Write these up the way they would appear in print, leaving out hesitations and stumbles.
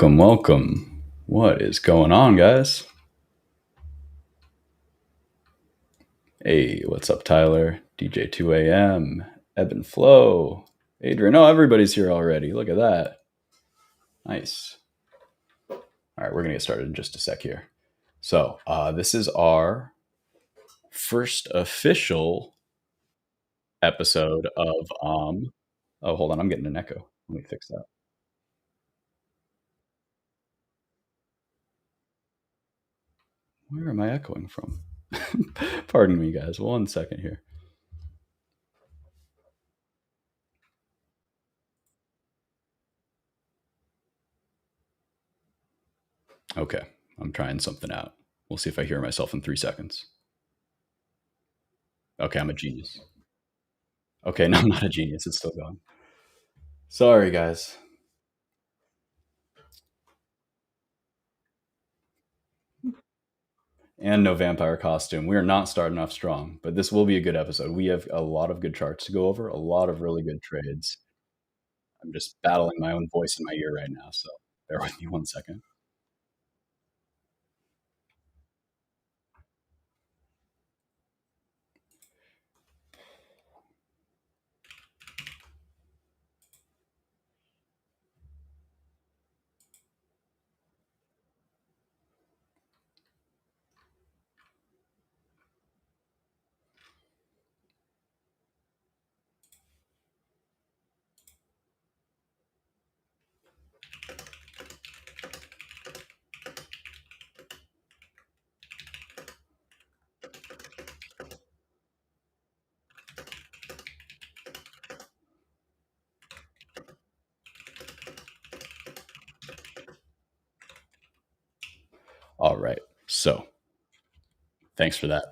Welcome, welcome. What is going on, guys? Hey, what's up, Tyler? DJ 2 a.m., Ebb and Flow, Adrian. Oh, everybody's here already. Look at that. Nice. All right, we're going to get started in just a sec here. So, this is our first official episode of. Oh, hold on. I'm getting an echo. Let me fix that. Where am I echoing from? Pardon me, guys. 1 second here. Okay, I'm trying something out. We'll see if I hear myself in 3 seconds. Okay, I'm a genius. Okay, no, I'm not a genius. It's still going. Sorry, guys. And no vampire costume. We are not starting off strong, but this will be a good episode. We have a lot of good charts to go over, a lot of really good trades. I'm just battling my own voice in my ear right now, so bear with me 1 second. All right, so thanks for that.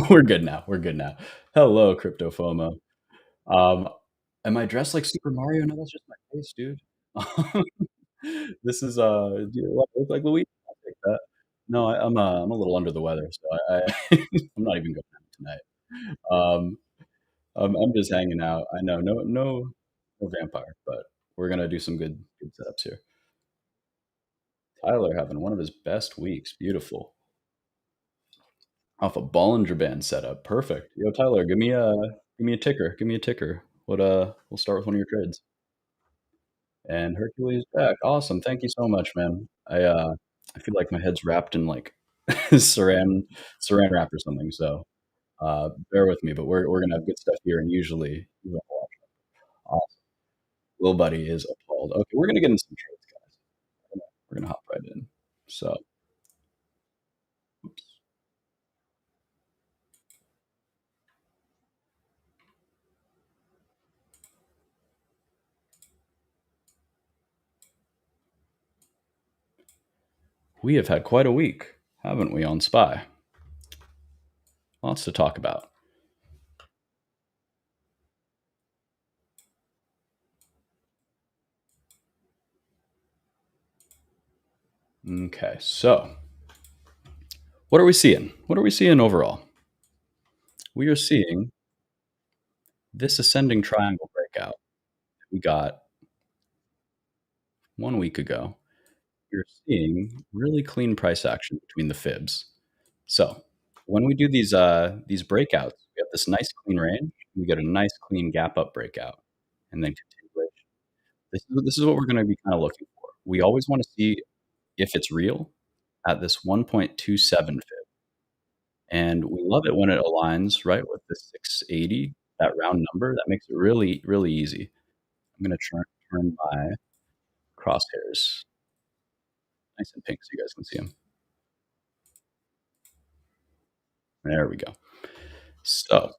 We're good now. We're good now. Hello, Crypto FOMO. Um, am I dressed like Super Mario? No, that's just my face, dude. This is do you look like Luigi? I'll take that. No, I'm a little under the weather, so I'm not even going out tonight. Um, I'm just hanging out. I know, no vampire, but we're gonna do some good setups here. Tyler having one of his best weeks. Beautiful. Off a Bollinger Band setup. Perfect. Yo, Tyler, give me a ticker. Give me a ticker. We'll start with one of your trades. And Hercules back. Awesome. Thank you so much, man. I feel like my head's wrapped in like saran wrap or something. So bear with me, but we're gonna have good stuff here. And usually, awesome. Little buddy is appalled. Okay, we're gonna get into some trades, guys. We're gonna hop right in. So, oops. We have had quite a week, haven't we, on Spy? Lots to talk about. Okay, so what are we seeing? What are we seeing overall? We are seeing this ascending triangle breakout we got 1 week ago. You're seeing really clean price action between the fibs. So when we do these breakouts, we have this nice clean range. We get a nice clean gap up breakout, and then continuation. This is what we're going to be kind of looking for. We always want to see if it's real at this 1.27 fib, and we love it when it aligns right with the 680, that round number. That makes it really really easy. I'm going to turn my crosshairs nice and pink so you guys can see them. There we go. So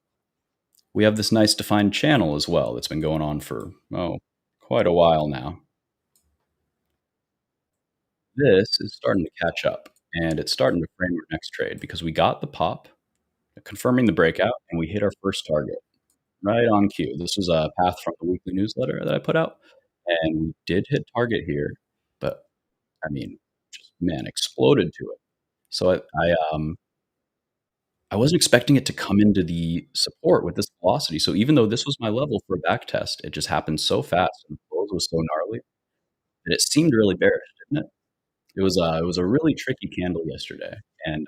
we have this nice defined channel as well that's been going on for, quite a while now. This is starting to catch up, and it's starting to frame our next trade because we got the pop, confirming the breakout, and we hit our first target right on cue. This was a path from the weekly newsletter that I put out, and we did hit target here, but I mean, just man, exploded to it. So I wasn't expecting it to come into the support with this velocity. So even though this was my level for a back test, it just happened so fast and the close was so gnarly that it seemed really bearish, didn't it? It was a really tricky candle yesterday, and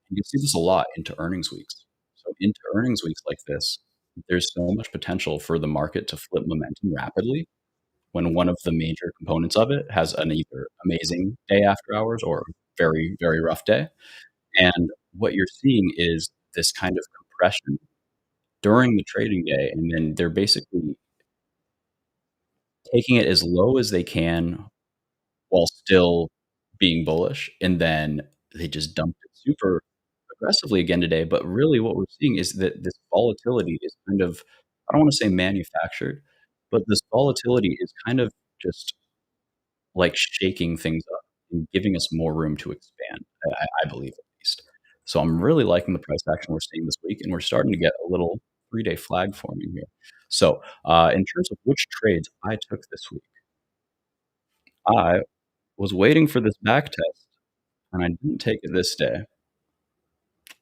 you see this a lot into earnings weeks. So into earnings weeks like this, there's so much potential for the market to flip momentum rapidly when one of the major components of it has an either amazing day after hours or a very, very rough day. And what you're seeing is this kind of compression during the trading day, and then they're basically taking it as low as they can while still being bullish, and then they just dumped it super aggressively again today. But really what we're seeing is that this volatility is kind of, I don't wanna say manufactured, but this volatility is kind of just, like, shaking things up and giving us more room to expand, I believe at least. So I'm really liking the price action we're seeing this week, and we're starting to get a little three-day flag forming here. So, in terms of which trades I took this week, I was waiting for this back test, and I didn't take it this day,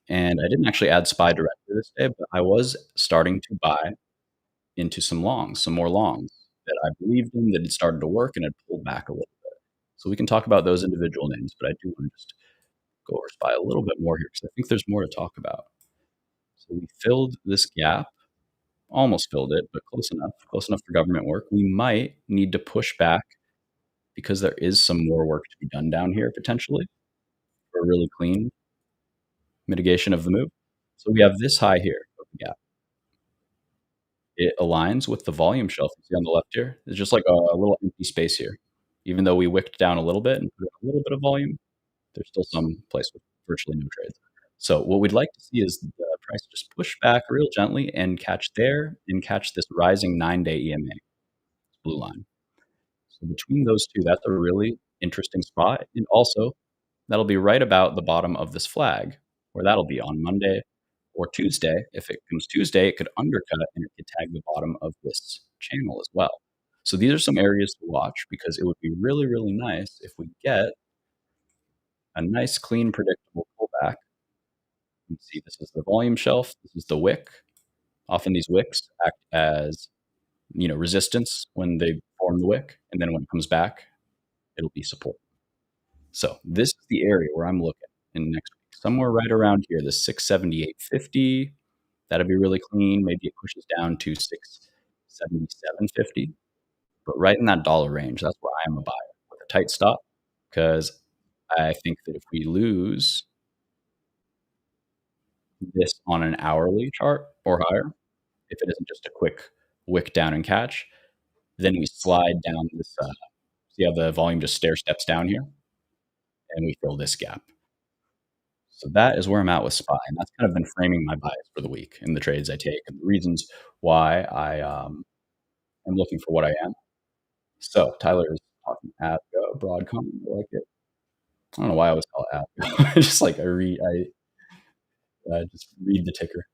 and I didn't actually add SPY directly this day, but I was starting to buy into some longs, some more longs that I believed in, that had started to work and had pulled back a little bit. So we can talk about those individual names, but I do wanna just go over SPY a little bit more here because I think there's more to talk about. So we filled this gap, almost filled it, but close enough for government work. We might need to push back because there is some more work to be done down here potentially for a really clean mitigation of the move. So we have this high here of the gap. It aligns with the volume shelf you see on the left here. It's just like a little empty space here. Even though we wicked down a little bit and put in a little bit of volume, there's still some place with virtually no trades. So what we'd like to see is the price just push back real gently and catch there and catch this rising 9-day EMA, blue line. So between those two, that's a really interesting spot. And also, that'll be right about the bottom of this flag, where that'll be on Monday or Tuesday. If it comes Tuesday, it could undercut and it could tag the bottom of this channel as well. So these are some areas to watch because it would be really, really nice if we get a nice, clean, predictable pullback. You can see this is the volume shelf, this is the wick. Often these wicks act as, resistance when they form the wick, and then when it comes back, it'll be support. So this is the area where I'm looking in next week, somewhere right around here, the 678.50. That'd be really clean. Maybe it pushes down to 677.50, but right in that dollar range, that's where I'm a buyer with a tight stop because I think that if we lose this on an hourly chart or higher, if it isn't just a quick wick down and catch, then we slide down this, see how the volume just stair steps down here, and we fill this gap. So that is where I'm at with SPY, and that's kind of been framing my bias for the week and the trades I take and the reasons why I am looking for what I am. So Tyler is talking ABGO, Broadcom. I like it. I don't know why I always call it ABGO. Just like I just read the ticker.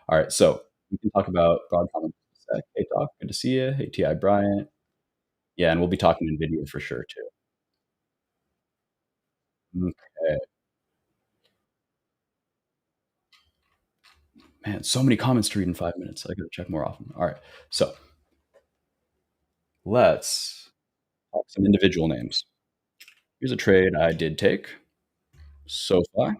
All right, so we can talk about Broadcom in a sec. Hey, Doc, good to see you. Hey, T.I. Bryant. Yeah, and we'll be talking NVIDIA for sure too. Okay. Man, so many comments to read in 5 minutes. I gotta check more often. All right, so let's talk some individual names. Here's a trade I did take. SoFi.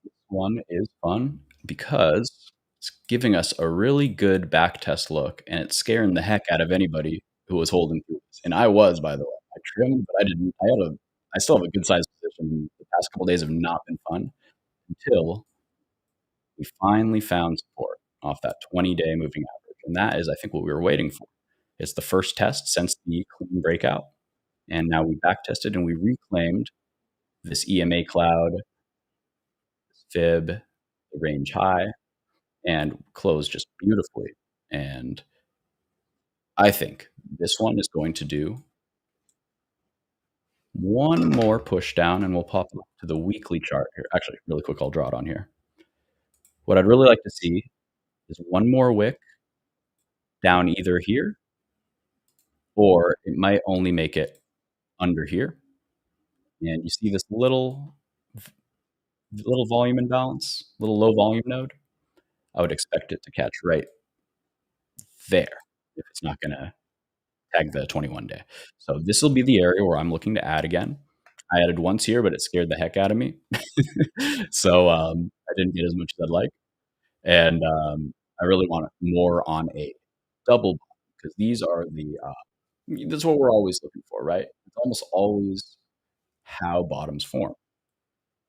This one is fun because it's giving us a really good back test look, and it's scaring the heck out of anybody who was holding through this. And I was, by the way. I trimmed, but I didn't. I still have a good sized position. The past couple days have not been fun until we finally found support off that 20-day moving average. And that is, I think, what we were waiting for. It's the first test since the clean breakout. And now we back tested and we reclaimed this EMA cloud, this fib, the range high, and closed just beautifully. And I think this one is going to do one more push down and we'll pop up to the weekly chart here. Actually, really quick, I'll draw it on here. What I'd really like to see is one more wick down either here or it might only make it under here. And you see this little volume imbalance, little low volume node. I would expect it to catch right there if it's not going to tag the 21 day. So this will be the area where I'm looking to add again. I added once here, but it scared the heck out of me. So, I didn't get as much as I'd like, and, I really want more on a double because these are that's what we're always looking for, right? It's almost always how bottoms form.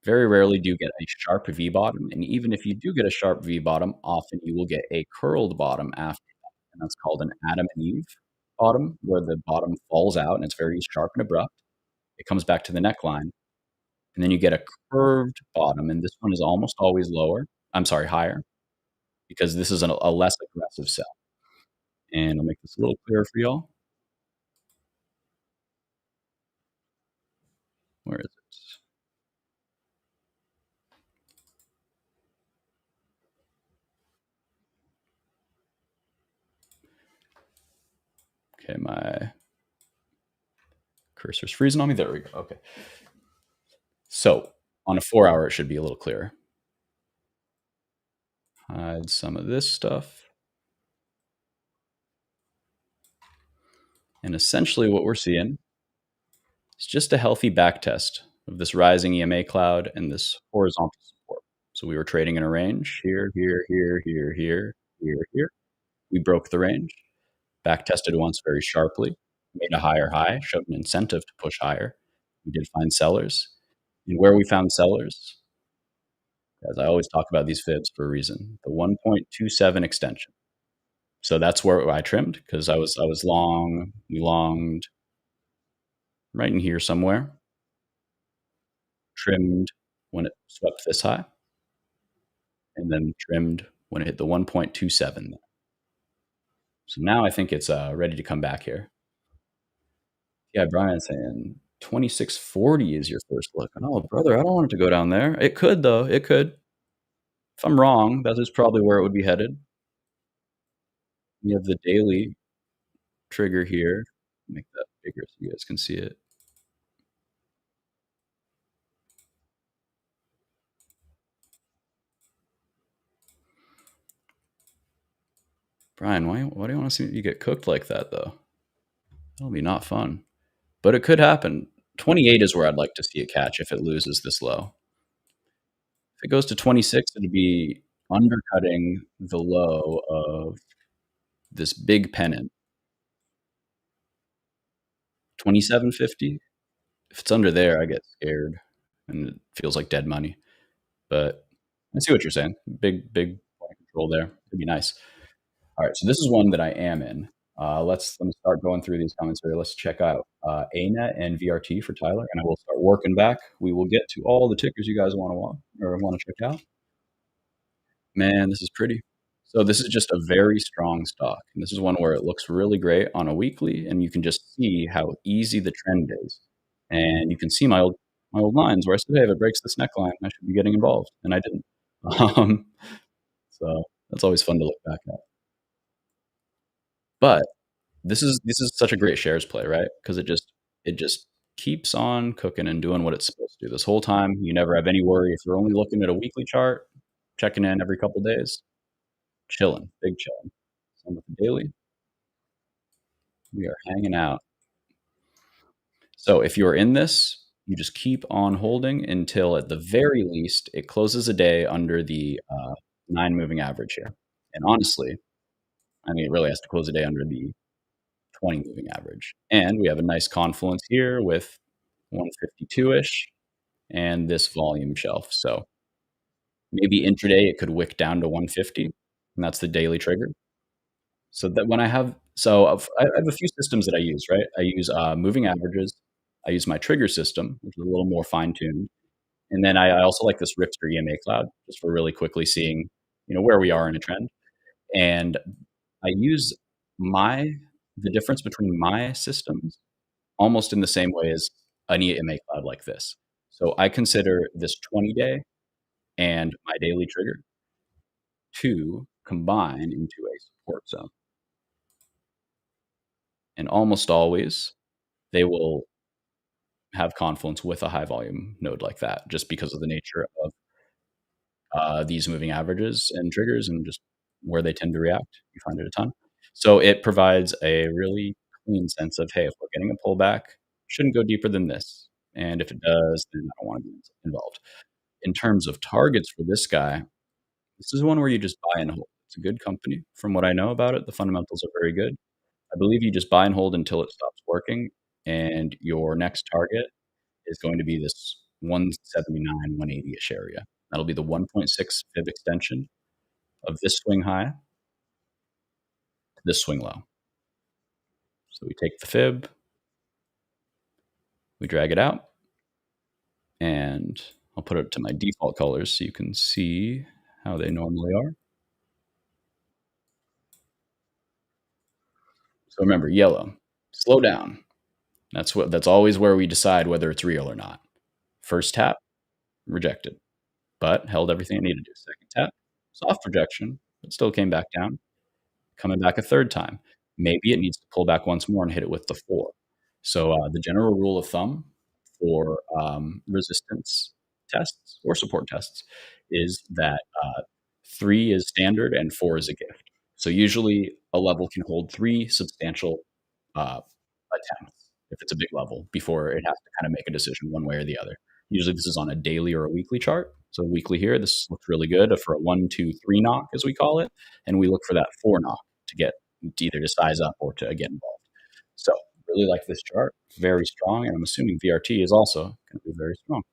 Very rarely do you get a sharp V bottom, and even if you do get a sharp V bottom, often you will get a curled bottom after that, and that's called an Adam and Eve bottom, where the bottom falls out and it's very sharp and abrupt. It comes back to the neckline, and then you get a curved bottom, and this one is almost always lower. I'm sorry, higher, because this is a less aggressive sell. And I'll make this a little clearer for y'all. Where is it? Okay, my cursor's freezing on me. There we go. Okay. So on a 4 hour, it should be a little clearer. Hide some of this stuff. And essentially what we're seeing is just a healthy back test of this rising EMA cloud and this horizontal support. So we were trading in a range here, here, here, here, here, here, here. We broke the range, back tested once very sharply, made a higher high, showed an incentive to push higher. We did find sellers. And where we found sellers, as I always talk about these fibs for a reason, the 1.27 extension. So that's where I trimmed because I was long. We longed right in here somewhere. Trimmed when it swept this high, and then trimmed when it hit the 1.27. So now I think it's ready to come back here. Yeah, Brian's saying 2640 is your first look. Oh, brother, I don't want it to go down there. It could, though. It could. If I'm wrong, that is probably where it would be headed. We have the daily trigger here. Make that bigger so you guys can see it. Brian, why do you want to see you get cooked like that, though? That'll be not fun. But it could happen. 28 is where I'd like to see it catch if it loses this low. If it goes to 26, it'd be undercutting the low of this big pennant. 2750. If it's under there, I get scared and it feels like dead money. But I see what you're saying. Big point of control there. It'd be nice. All right, so this is one that I am in. Let me start going through these comments here. Let's check out ANET and VRT for Tyler, and I will start working back. We will get to all the tickers you guys want to check out. Man, this is pretty. So this is just a very strong stock, and this is one where it looks really great on a weekly, and you can just see how easy the trend is. And you can see my old lines where I said, "Hey, if it breaks this neckline, I should be getting involved," and I didn't. Um, so that's always fun to look back at. But this is such a great shares play, right? Because it just keeps on cooking and doing what it's supposed to do this whole time. You never have any worry if you're only looking at a weekly chart, checking in every couple days, chilling, big chilling. Same with the daily. We are hanging out. So if you're in this, you just keep on holding until at the very least it closes a day under the 9 moving average here. And honestly, I mean, it really has to close a day under the 20 moving average. And we have a nice confluence here with 152-ish and this volume shelf. So maybe intraday it could wick down to 150, and that's the daily trigger. So that when I have I have a few systems that I use, right? I use moving averages. I use my trigger system, which is a little more fine tuned, and then I also like this Ripster EMA cloud just for really quickly seeing where we are in a trend. And I use the difference between my systems almost in the same way as an EMA cloud like this. So I consider this 20-day and my daily trigger to combine into a support zone. And almost always they will have confluence with a high volume node like that, just because of the nature of these moving averages and triggers and just where they tend to react. You find it a ton. So it provides a really clean sense of, hey, if we're getting a pullback, shouldn't go deeper than this. And if it does, then I don't want to be involved. In terms of targets for this guy, this is one where you just buy and hold. It's a good company. From what I know about it, the fundamentals are very good. I believe you just buy and hold until it stops working, and your next target is going to be this 179, 180-ish area. That'll be the 1.6 fib extension of this swing high to this swing low. So we take the fib, we drag it out, and I'll put it to my default colors so you can see how they normally are. So remember, yellow, slow down. That's always where we decide whether it's real or not. First tap, rejected, but held everything it needed to. Second tap, soft rejection, but still came back down. Coming back a third time. Maybe it needs to pull back once more and hit it with the 4. So the general rule of thumb for resistance tests or support tests is that 3 is standard and 4 is a gift. So usually a level can hold 3 substantial attempts if it's a big level before it has to kind of make a decision one way or the other. Usually this is on a daily or a weekly chart. So weekly here, this looks really good for a 1, 2, 3 knock, as we call it. And we look for that 4 knock to either to size up or to get involved. So really like this chart, very strong. And I'm assuming VRT is also going to be very strong.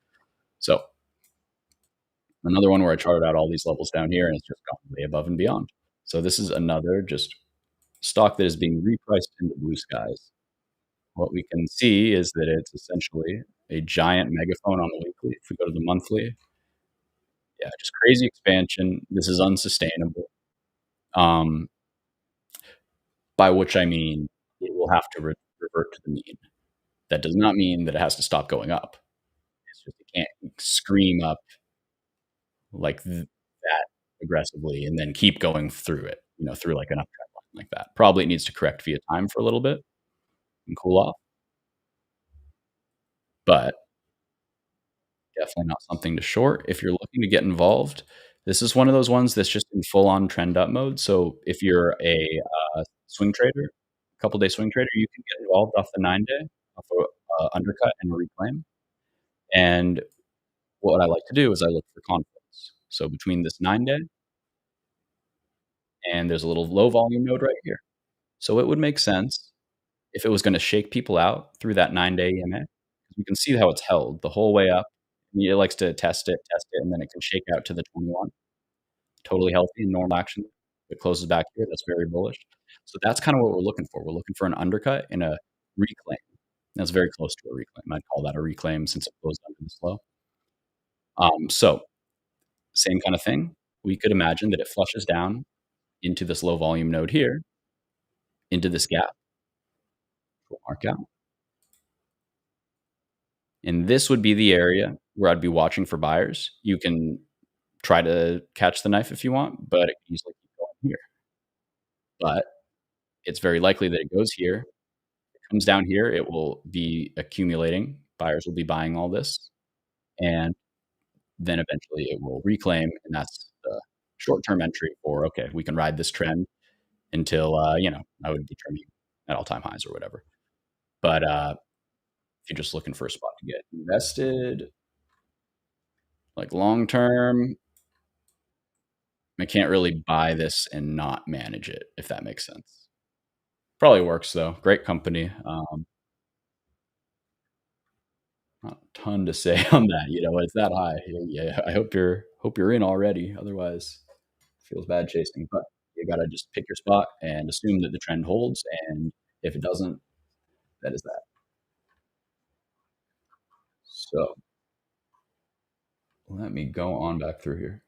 So another one where I charted out all these levels down here and it's just gone way above and beyond. So this is another just stock that is being repriced into blue skies. What we can see is that it's essentially a giant megaphone on the weekly. If we go to the monthly, yeah, just crazy expansion. This is unsustainable. By which I mean it will have to revert to the mean. That does not mean that it has to stop going up. It's just it can't scream up like that aggressively and then keep going through it, through like an uptrend line like that. Probably it needs to correct via time for a little bit and cool off. But definitely not something to short. If you're looking to get involved, this is one of those ones that's just in full-on trend up mode. So if you're a swing trader, a couple-day swing trader, you can get involved off the 9-day, off a undercut and a reclaim. And what I like to do is I look for conflicts. So between this 9-day and there's a little low volume node right here. So it would make sense if it was going to shake people out through that 9-day EMA. We can see how it's held the whole way up. It likes to test it, and then it can shake out to the 21. Totally healthy and normal action. It closes back here. That's very bullish. So that's kind of what we're looking for. We're looking for an undercut and a reclaim. That's very close to a reclaim. I'd call that a reclaim since it closed under this low. So same kind of thing. We could imagine that it flushes down into this low volume node here, into this gap. We'll mark out. And this would be the area where I'd be watching for buyers. You can try to catch the knife if you want, but it can easily keep going here. But it's very likely that it goes here. It comes down here. It will be accumulating. Buyers will be buying all this. And then eventually it will reclaim. And that's the short-term entry for, okay, we can ride this trend until, I would be trimming at all-time highs or whatever. But if you're just looking for a spot to get invested, like long-term, I can't really buy this and not manage it, if that makes sense. Probably works though. Great company. Not a ton to say on that. It's that high. Yeah, I hope you're in already. Otherwise, it feels bad chasing. But you gotta just pick your spot and assume that the trend holds. And if it doesn't, that is that. So let me go on back through here.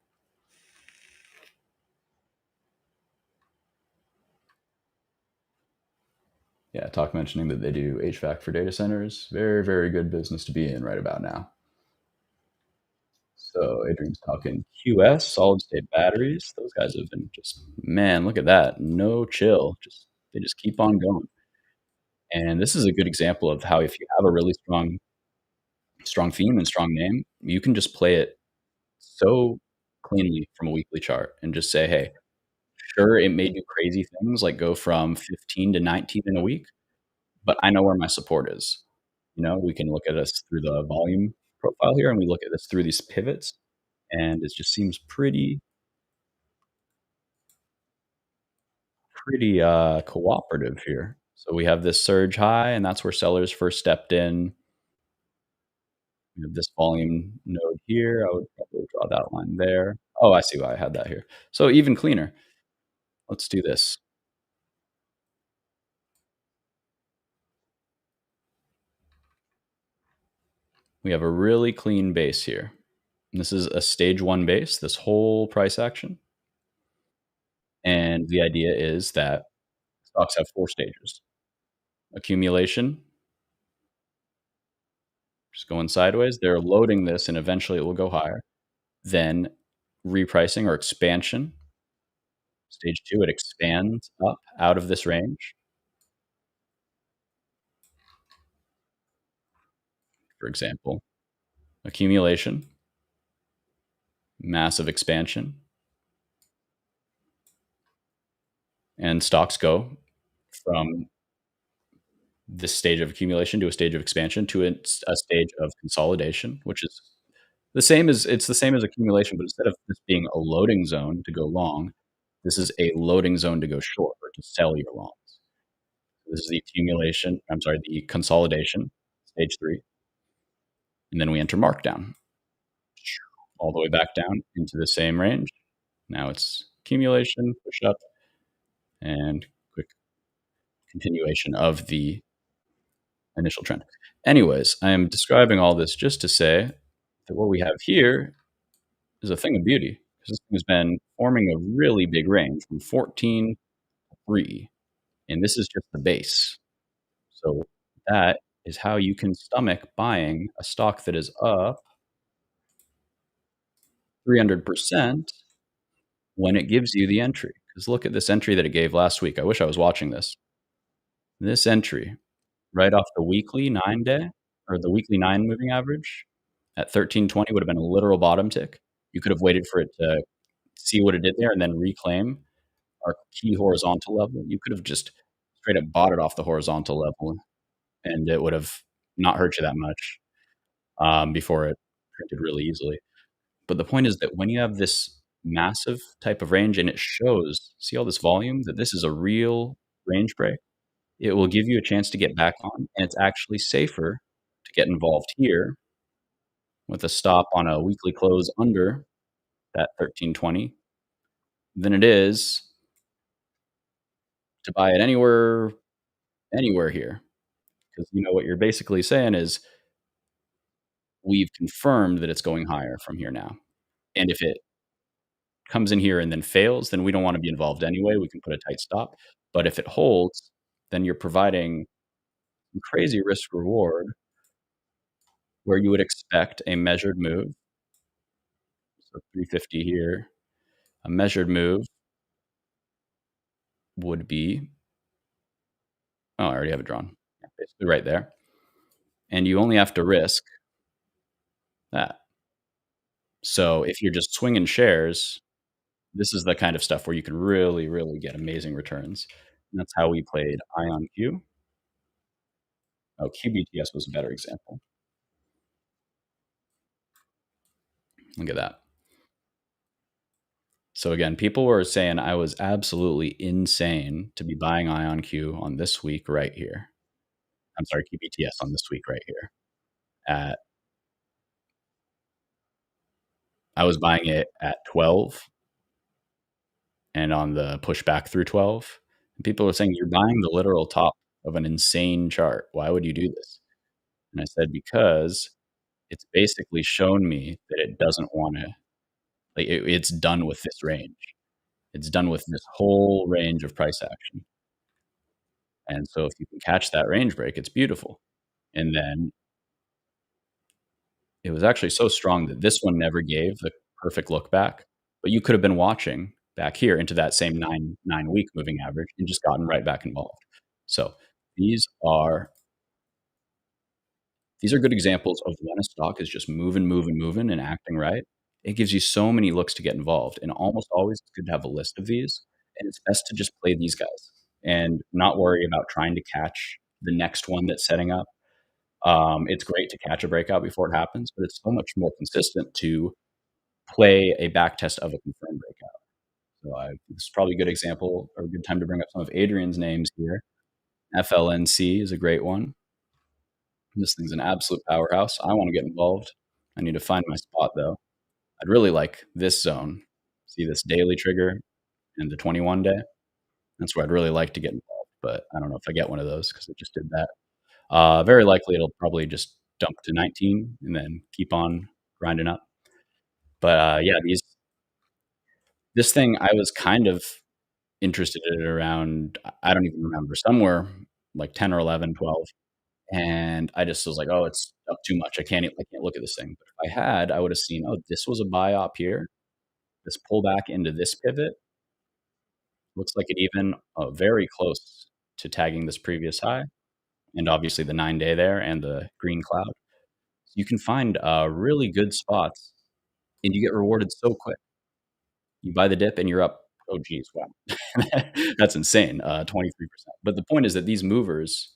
Yeah, talk mentioning that they do HVAC for data centers. Very, very good business to be in right about now. So Adrian's talking QS, solid state batteries. Those guys have been just, man, look at that. No chill. They just keep on going. And this is a good example of how if you have a really strong theme and strong name, you can just play it so cleanly from a weekly chart and just say, hey, sure, it may do crazy things like go from 15 to 19 in a week, but I know where my support is. We can look at this through the volume profile here, and we look at this through these pivots, and it just seems pretty cooperative here. So we have this surge high, and that's where sellers first stepped in. We have this volume node here. I would probably draw that line there. Oh, I see why I had that here. So even cleaner. Let's do this. We have a really clean base here. And this is a stage one base, this whole price action. And the idea is that stocks have four stages: accumulation, just going sideways. They're loading this, and eventually it will go higher. Then repricing or expansion. Stage two, it expands up out of this range. For example, accumulation, massive expansion, and stocks go from this stage of accumulation to a stage of expansion to a stage of consolidation, which is the same as accumulation, but instead of this being a loading zone to go long, this is a loading zone to go short or to sell your longs. This is the accumulation. I'm sorry, the consolidation, stage three, and then we enter markdown all the way back down into the same range. Now it's accumulation, push up, and quick continuation of the initial trend. Anyways, I am describing all this just to say that what we have here is a thing of beauty, because this thing has been forming a really big range from 14 to 3, and this is just the base. So that is how you can stomach buying a stock that is up 300% when it gives you the entry. Because look at this entry that it gave last week. I wish I was watching this. This entry right off the weekly 9-day or the weekly 9 moving average at 1320 would have been a literal bottom tick. You could have waited for it to see what it did there and then reclaim our key horizontal level. You could have just straight up bought it off the horizontal level, and it would have not hurt you that much before it printed really easily. But the point is that when you have this massive type of range and it shows, see all this volume, that this is a real range break, it will give you a chance to get back on, and it's actually safer to get involved here with a stop on a weekly close under that 1320 than it is to buy it anywhere here. Because what you're basically saying is we've confirmed that it's going higher from here now. And if it comes in here and then fails, then we don't want to be involved anyway. We can put a tight stop. But if it holds, then you're providing some crazy risk reward where you would expect a measured move. So 350 here. A measured move would be, oh, I already have it drawn. Basically right there. And you only have to risk that. So if you're just swinging shares, this is the kind of stuff where you can really, really get amazing returns. And that's how we played IonQ. Oh, QBTS was a better example. Look at that. So again, people were saying I was absolutely insane to be buying IonQ on this week right here. I'm sorry, QBTS on this week right here. I was buying it at 12 and on the pushback through 12. And people were saying, you're buying the literal top of an insane chart. Why would you do this? And I said, because it's basically shown me that it doesn't want to, like, it's done with this range. It's done with this whole range of price action. And so if you can catch that range break, it's beautiful. And then it was actually so strong that this one never gave the perfect look back, but you could have been watching back here into that same 9 week moving average and just gotten right back involved. So these are good examples of when a stock is just moving and acting right. It gives you so many looks to get involved, and almost always it's good to have a list of these, and it's best to just play these guys and not worry about trying to catch the next one that's setting up. It's great to catch a breakout before it happens, but it's so much more consistent to play a back test of a confirmed breakout. So this is probably a good example or a good time to bring up some of Adrian's names here. FLNC is a great one. This thing's an absolute powerhouse. I want to get involved. I need to find my spot though. I'd really like this zone. See this daily trigger and the 21 day. That's where I'd really like to get involved, but I don't know if I get one of those because I just did that. Very likely it'll probably just dump to 19 and then keep on grinding up. But yeah, this thing I was kind of interested in it around, I don't even remember, somewhere like 10 or 11, 12. And I just was like, oh, it's up too much. I can't look at this thing. But if I had, I would have seen, oh, this was a buy op here. This pullback into this pivot looks like it even very close to tagging this previous high. And obviously the 9 day there and the green cloud. So you can find really good spots and you get rewarded so quick. You buy the dip and you're up. Oh, geez, wow. That's insane. 23%. But the point is that these movers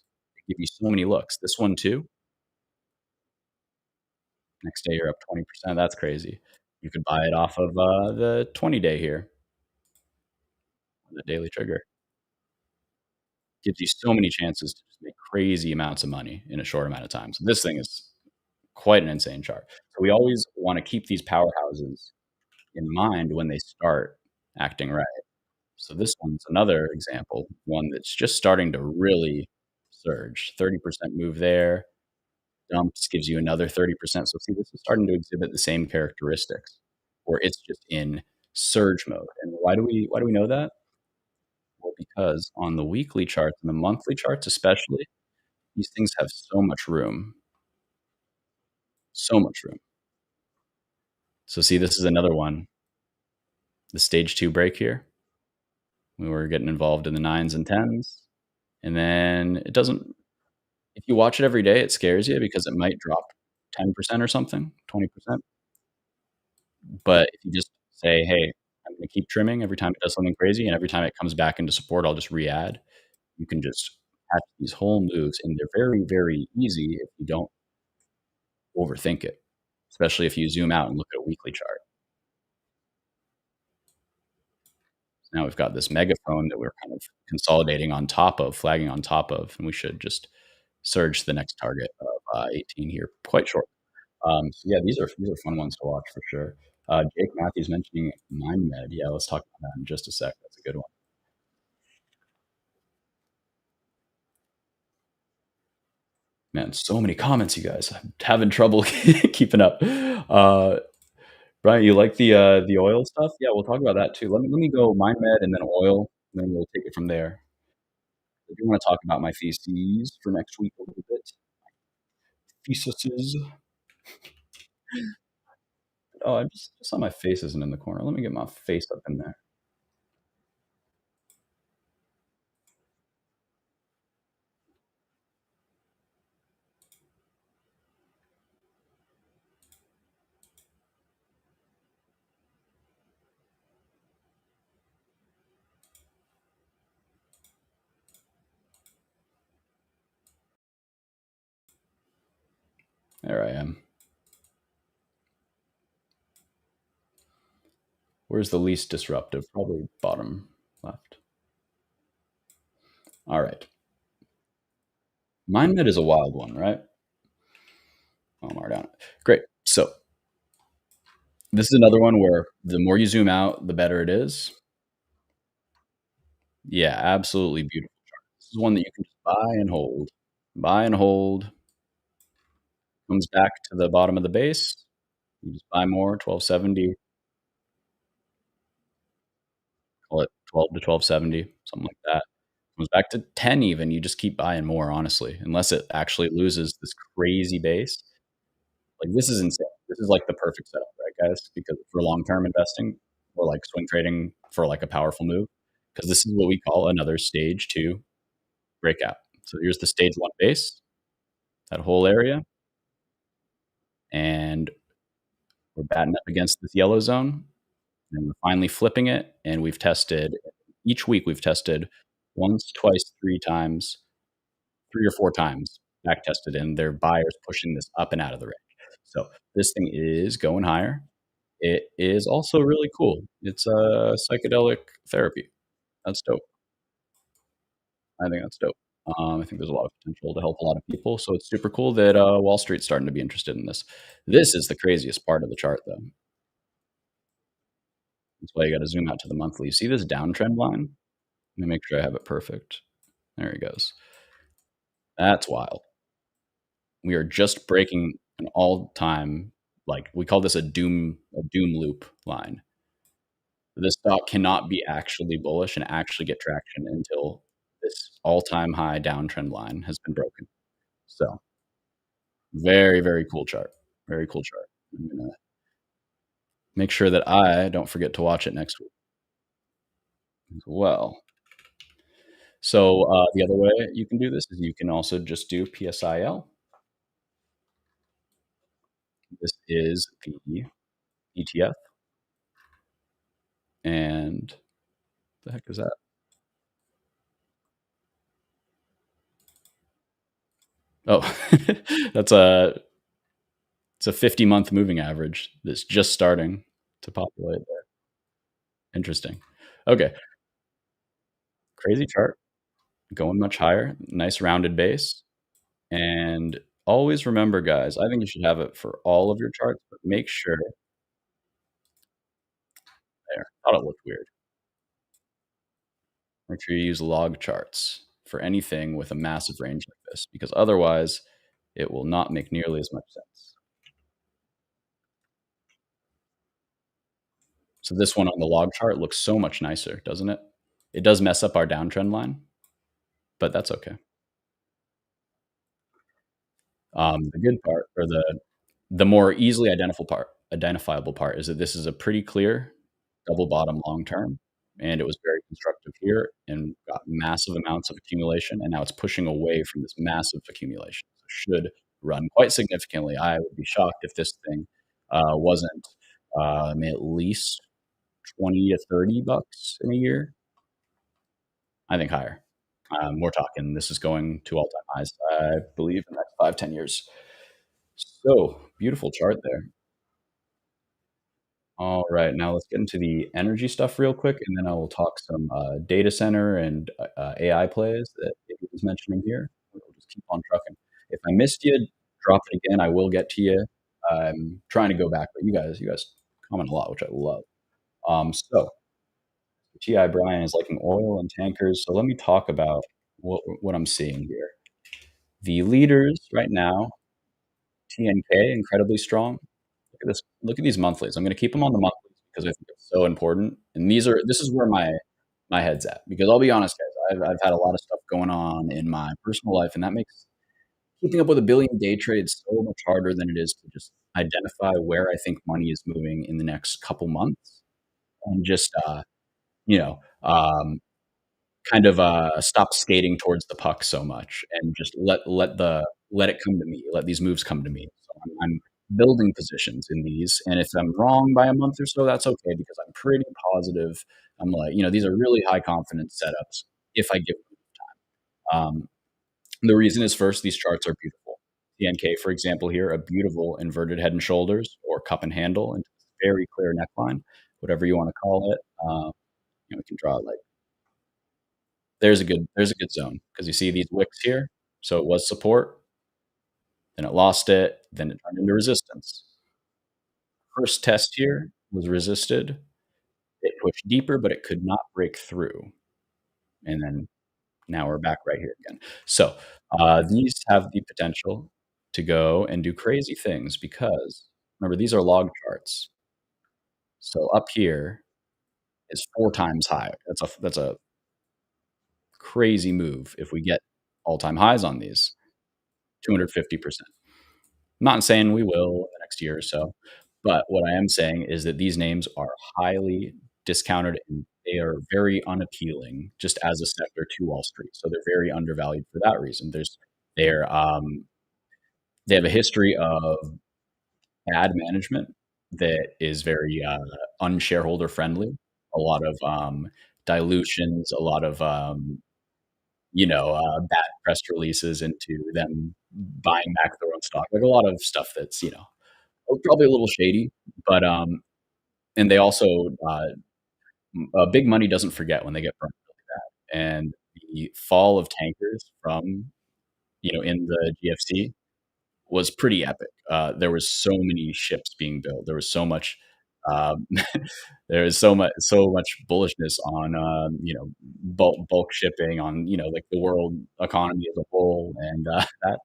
give you so many looks. This one too. Next day you're up 20%. That's crazy. You could buy it off of the 20 day here, the daily trigger. Gives you so many chances to just make crazy amounts of money in a short amount of time. So this thing is quite an insane chart. So we always want to keep these powerhouses in mind when they start acting right. So this one's another example, one that's just starting to really surge. 30% move there. Dumps gives you another 30%. So see, this is starting to exhibit the same characteristics, or it's just in surge mode. And why do we know that? Well, because on the weekly charts and the monthly charts especially, these things have so much room. So much room. So see, this is another one. The stage 2 break here. We were getting involved in the 9s and 10s. And then it doesn't, if you watch it every day, it scares you because it might drop 10% or something, 20%. But if you just say, hey, I'm going to keep trimming every time it does something crazy, and every time it comes back into support, I'll just re-add. You can just catch these whole moves, and they're very, very easy if you don't overthink it, especially if you zoom out and look at a weekly chart. Now we've got this megaphone that we're kind of consolidating on top of, flagging on top of, and we should just surge to the next target of 18 here quite short. So yeah, these are fun ones to watch for sure. Jake Matthews mentioning MindMed. Yeah, let's talk about that in just a sec. That's a good one. Man, so many comments, you guys. I'm having trouble keeping up. Brian, you like the oil stuff? Yeah, we'll talk about that too. Let me go MindMed and then oil, and then we'll take it from there. I do want to talk about my theses for next week a little bit. Theses. Oh, I just saw my face isn't in the corner. Let me get my face up in there. There I am. Where's the least disruptive? Probably bottom left. All right. MindMed is a wild one, right? Oh, Mardown. Great. So this is another one where the more you zoom out, the better it is. Yeah, absolutely beautiful chart. This is one that you can just buy and hold. Buy and hold. Comes back to the bottom of the base. You just buy more, 1270. Call it 12 to 1270, something like that. Comes back to 10 even. You just keep buying more, honestly, unless it actually loses this crazy base. Like, this is insane. This is like the perfect setup, right, guys? Because for long-term investing or like swing trading for like a powerful move, because this is what we call another stage 2 breakout. So here's the stage 1 base, that whole area, and we're batting up against this yellow zone, and we're finally flipping it, and we've tested each week. We've tested once, twice, 3 times, 3 or 4 times back tested, and their buyers pushing this up and out of the range. So this thing is going higher. It is also really cool. It's a psychedelic therapy. That's dope. I think that's dope. I think there's a lot of potential to help a lot of people, so it's super cool that, Wall Street's starting to be interested in this. This is the craziest part of the chart, though. That's why you gotta zoom out to the monthly. You see this downtrend line? Let me make sure I have it perfect. There he goes. That's wild. We are just breaking an all-time, like, we call this a doom loop line. The stock cannot be actually bullish and actually get traction until this all-time high downtrend line has been broken. So, very, very cool chart. Very cool chart. I'm gonna make sure that I don't forget to watch it next week as well. So, the other way you can do this is you can also just do PSIL. This is the ETF, and the heck is that? Oh, that's a it's a 50-month moving average that's just starting to populate there. Interesting. Okay, crazy chart, going much higher, nice rounded base, and always remember, guys, I think you should have it for all of your charts, but make sure there, thought it looked weird. Make sure you use log charts for anything with a massive range like this, because otherwise it will not make nearly as much sense. So this one on the log chart looks so much nicer, doesn't it? It does mess up our downtrend line, but that's okay. The good part, or the more easily identifiable part is that this is a pretty clear double bottom long term, and it was very constructive here and got massive amounts of accumulation, and now it's pushing away from this massive accumulation. So should run quite significantly. I would be shocked if this thing wasn't at least 20 to 30 bucks in a year. I think higher. We're talking this is going to all-time highs, I believe, in the next 5, 10 years. So, beautiful chart there. All right, now let's get into the energy stuff real quick, and then I will talk some data center and AI plays that David was mentioning here. We'll just keep on trucking. If I missed you, drop it again. I will get to you. I'm trying to go back, but you guys comment a lot, which I love. So Ti Brian is liking oil and tankers. So let me talk about what I'm seeing here. The leaders right now, TNK, incredibly strong. Look at this. Look at these monthlies. I'm going to keep them on the monthlies because I think it's so important. And this is where my head's at. Because I'll be honest, guys, I've had a lot of stuff going on in my personal life, and that makes keeping up with a billion day trades so much harder than it is to just identify where I think money is moving in the next couple months, and just you know, kind of stop skating towards the puck so much and just let it come to me. Let these moves come to me. So I'm building positions in these, and if I'm wrong by a month or so, that's okay because I'm pretty positive. I'm like, these are really high confidence setups if I give them time. The reason is first, these charts are beautiful. The NK, for example, here, a beautiful inverted head and shoulders or cup and handle, and very clear neckline, whatever you want to call it. We can draw it like there's a good zone because you see these wicks here. So it was support, then it lost it, then it turned into resistance. First test here was resisted. It pushed deeper, but it could not break through. And then now we're back right here again. So these have the potential to go and do crazy things because remember, these are log charts. So up here is 4 times higher. That's a crazy move if we get all-time highs on these, 250%. I'm not saying we will in the next year or so, but what I am saying is that these names are highly discounted and they are very unappealing just as a sector to Wall Street. So they're very undervalued for that reason. They're they have a history of bad management that is very unshareholder friendly. A lot of dilutions, a lot of bad press releases into them buying back their own stock. Like a lot of stuff that's, probably a little shady, but, and they also, big money doesn't forget when they get burned really bad. And the fall of tankers from, in the GFC was pretty epic. There was so many ships being built. There was so much, um, there was so much bullishness on, bulk shipping on, like the world economy as a whole, and that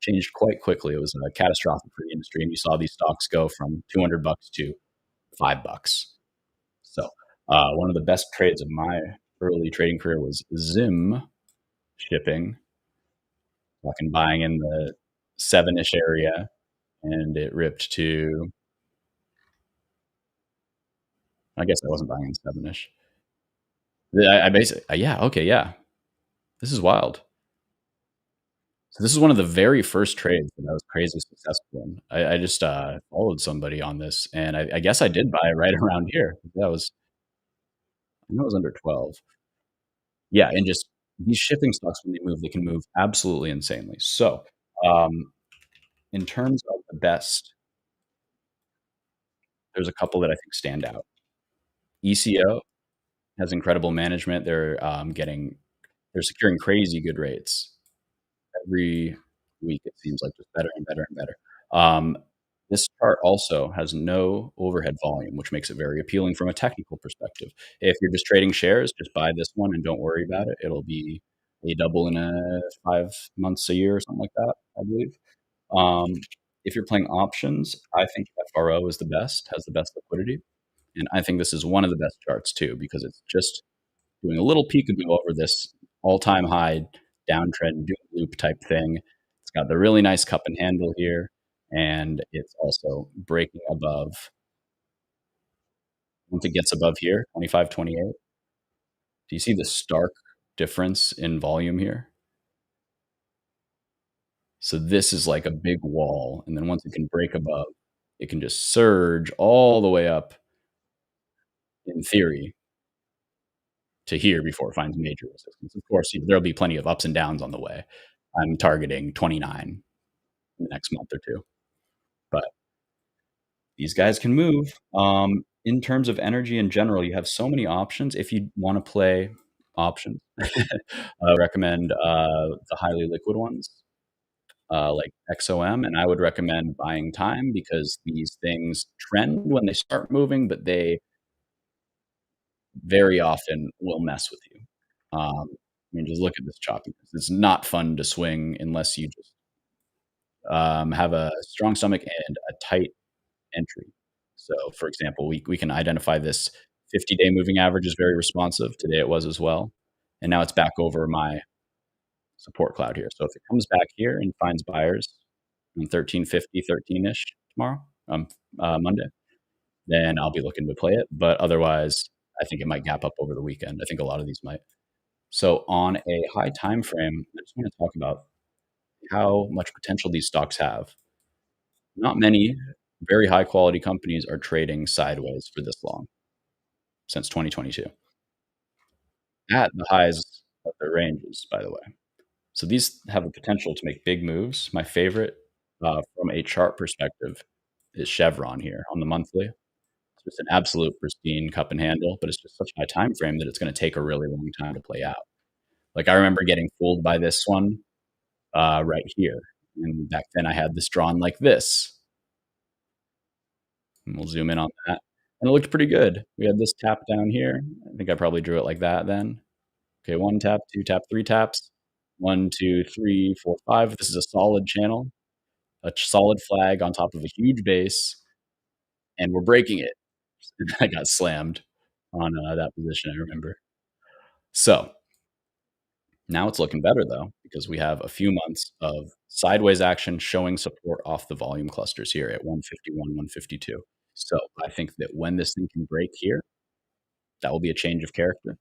changed quite quickly. It was catastrophic for the industry, and you saw these stocks go from $200 to $5. So, one of the best trades of my early trading career was Zim shipping, fucking buying in the seven-ish area, and it ripped to, I guess I wasn't buying in seven-ish. I basically, yeah, okay, yeah. This is wild. So this is one of the very first trades that I was crazy successful in. I just followed somebody on this, and I guess I did buy it right around here. I know it was under 12. Yeah, and just these shipping stocks when they move, they can move absolutely insanely. So, um, in terms of the best, there's a couple that I think stand out. ECO has incredible management. They're securing crazy good rates every week. It seems like just better and better and better. Um, this chart also has no overhead volume, which makes it very appealing from a technical perspective. If you're just trading shares, just buy this one and don't worry about it. It'll be a double in 5 months, a year, or something like that, I believe. Um, if you're playing options, I think FRO is the best, has the best liquidity. And I think this is one of the best charts too, because it's just doing a little peekaboo over this all-time high downtrend doom loop type thing. It's got the really nice cup and handle here, and it's also breaking above. Once it gets above here, 25, 28. Do you see the stark difference in volume here? So this is like a big wall, and then once it can break above, it can just surge all the way up, in theory, to here before it finds major resistance. Of course, there'll be plenty of ups and downs on the way. I'm targeting 29 in the next month or two, but these guys can move. In terms of energy in general, you have so many options. If you want to play options, I recommend the highly liquid ones, like XOM, and I would recommend buying time because these things trend when they start moving, but they very often will mess with you. I mean, just look at this choppiness. It's not fun to swing unless you just have a strong stomach and a tight entry. So, for example, we can identify this 50-day moving average is very responsive. Today it was as well. And now it's back over my support cloud here. So if it comes back here and finds buyers on 1350, 13-ish tomorrow, Monday, then I'll be looking to play it. But otherwise, I think it might gap up over the weekend. I think a lot of these might. So on a high time frame, I just want to talk about how much potential these stocks have. Not many very high quality companies are trading sideways for this long since 2022 at the highs of their ranges, by the way. So these have a potential to make big moves. My favorite from a chart perspective is Chevron here on the monthly. It's just an absolute pristine cup and handle, but it's just such a high time frame that it's going to take a really long time to play out. Like I remember getting fooled by this one right here. And back then I had this drawn like this. And we'll zoom in on that. And it looked pretty good. We had this tap down here. I think I probably drew it like that then. Okay, one tap, two tap, three taps. 1, 2, 3, 4, 5. This is a solid channel, a solid flag on top of a huge base, and we're breaking it. I got slammed on that position, I remember. So now it's looking better though, because we have a few months of sideways action showing support off the volume clusters here at 151, 152. So I think that when this thing can break here, that will be a change of character.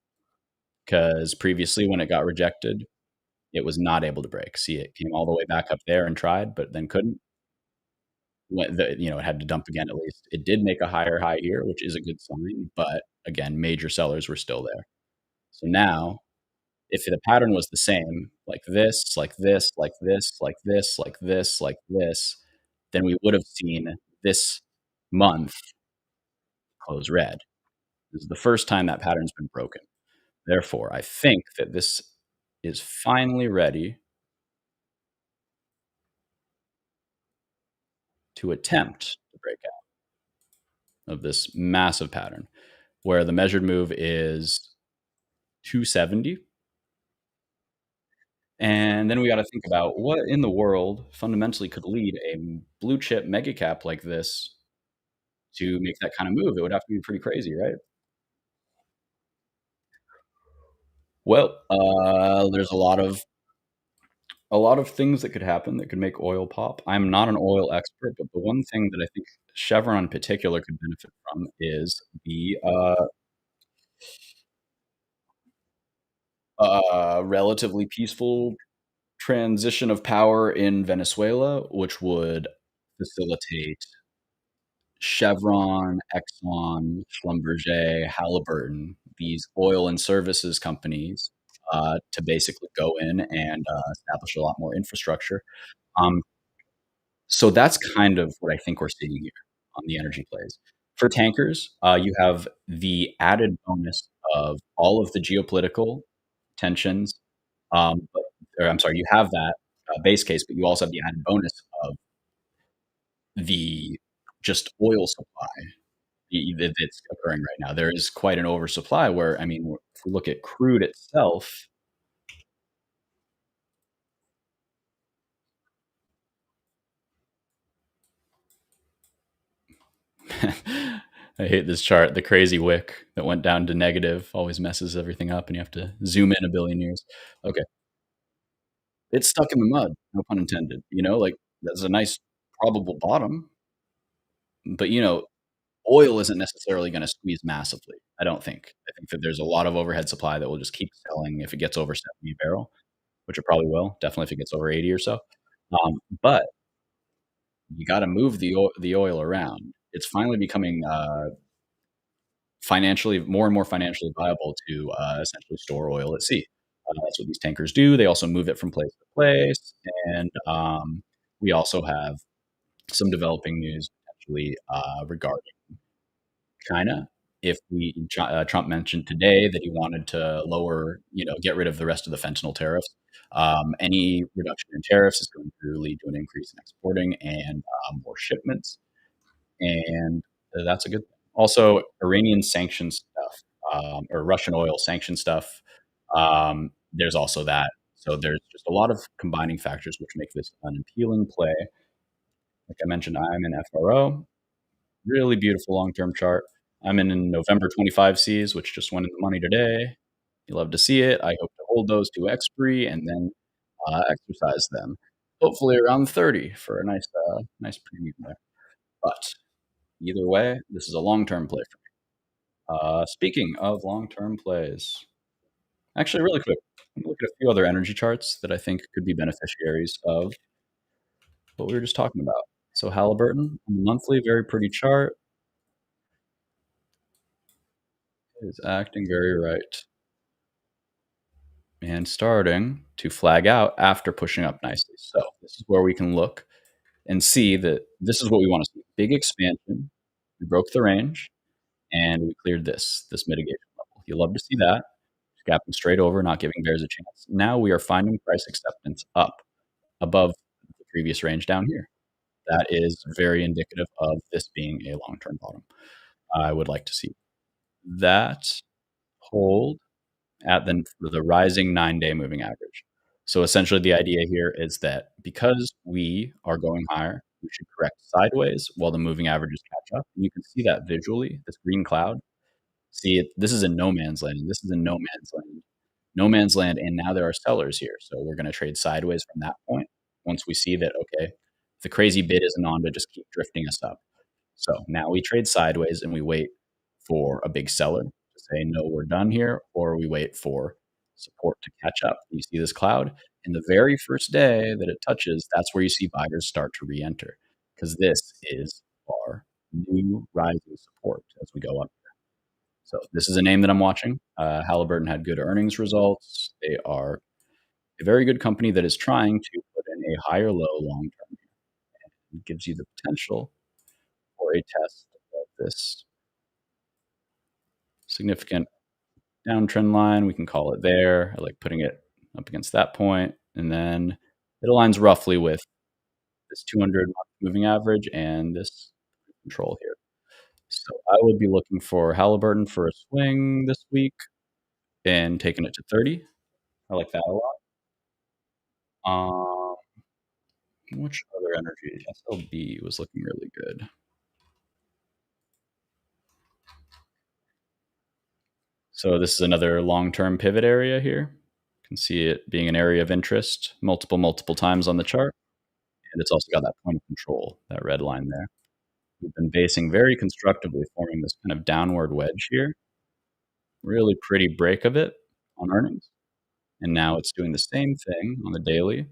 Because previously, when it got rejected, it was not able to break. See, it came all the way back up there and tried, but then couldn't. It had to dump again at least. It did make a higher high here, which is a good sign, but again, major sellers were still there. So now If the pattern was the same, like this, like this, like this, like this, like this, like this, then we would have seen this month close red. This is the first time that pattern's been broken. Therefore, I think that this is finally ready to attempt the breakout of this massive pattern where the measured move is 270. And then we got to think about what in the world fundamentally could lead a blue chip mega cap like this to make that kind of move. It would have to be pretty crazy, right? Well, there's a lot of things that could happen that could make oil pop. I'm not an oil expert, but the one thing that I think Chevron in particular could benefit from is the relatively peaceful transition of power in Venezuela, which would facilitate Chevron, Exxon, Schlumberger, Halliburton, these oil and services companies, to basically go in and establish a lot more infrastructure. Um, so that's kind of what I think we're seeing here on the energy plays. For tankers, you have the added bonus of all of the geopolitical tensions. But, or I'm sorry, you have that base case, but you also have the added bonus of the just oil supply that's occurring right now. There is quite an oversupply where, I mean, if we look at crude itself, I hate this chart. The crazy wick that went down to negative always messes everything up, and you have to zoom in a billion years. Okay, it's stuck in the mud, no pun intended. Like that's a nice probable bottom, but oil isn't necessarily going to squeeze massively. I don't think. I think that there's a lot of overhead supply that will just keep selling if it gets over 70 barrel, which it probably will. Definitely if it gets over 80 or so. But you got to move the oil around. It's finally becoming financially more and more financially viable to essentially store oil at sea. That's what these tankers do. They also move it from place to place, and we also have some developing news potentially regarding China. If Trump mentioned today that he wanted to lower, get rid of the rest of the fentanyl tariffs. Any reduction in tariffs is going to lead to an increase in exporting and more shipments, and that's a good thing. Also, Iranian sanction stuff, or Russian oil sanction stuff. There's also that. So there's just a lot of combining factors which make this an appealing play. Like I mentioned, I'm an FRO. Really beautiful long-term chart. I'm in November 25 Cs, which just went in the money today. You love to see it. I hope to hold those to expiry and then exercise them. Hopefully around 30 for a nice premium there. But either way, this is a long-term play for me. Speaking of long-term plays, actually, really quick, I'm gonna look at a few other energy charts that I think could be beneficiaries of what we were just talking about. So Halliburton, on the monthly, very pretty chart, is acting very right and starting to flag out after pushing up nicely. So this is where we can look and see that this is what we want to see. Big expansion. We broke the range and we cleared this mitigation level. You love to see that. Gapping straight over, not giving bears a chance. Now we are finding price acceptance up above the previous range down here. That is very indicative of this being a long-term bottom. I would like to see that hold at the rising 9-day moving average. So essentially, the idea here is that because we are going higher, we should correct sideways while the moving averages catch up. And you can see that visually, this green cloud. See, this is in no man's land. This is in no man's land. No man's land, and now there are sellers here. So we're going to trade sideways from that point once we see that, okay, the crazy bid isn't on to just keep drifting us up. So now we trade sideways and we wait for a big seller to say, no, we're done here, or we wait for support to catch up. You see this cloud, and the very first day that it touches, that's where you see buyers start to re enter because this is our new rising support as we go up. So this is a name that I'm watching. Halliburton had good earnings results. They are a very good company that is trying to put in a higher low long term. It gives you the potential for a test of this significant downtrend line. We can call it there. I like putting it up against that point, and then it aligns roughly with this 200 month moving average and this control here. So I would be looking for Halliburton for a swing this week and taking it to 30. I like that a lot. Um, which other energy? SLB was looking really good. So this is another long-term pivot area here. You can see it being an area of interest multiple times on the chart. And it's also got that point of control, that red line there. We've been basing very constructively, forming this kind of downward wedge here. Really pretty break of it on earnings. And now it's doing the same thing on the daily.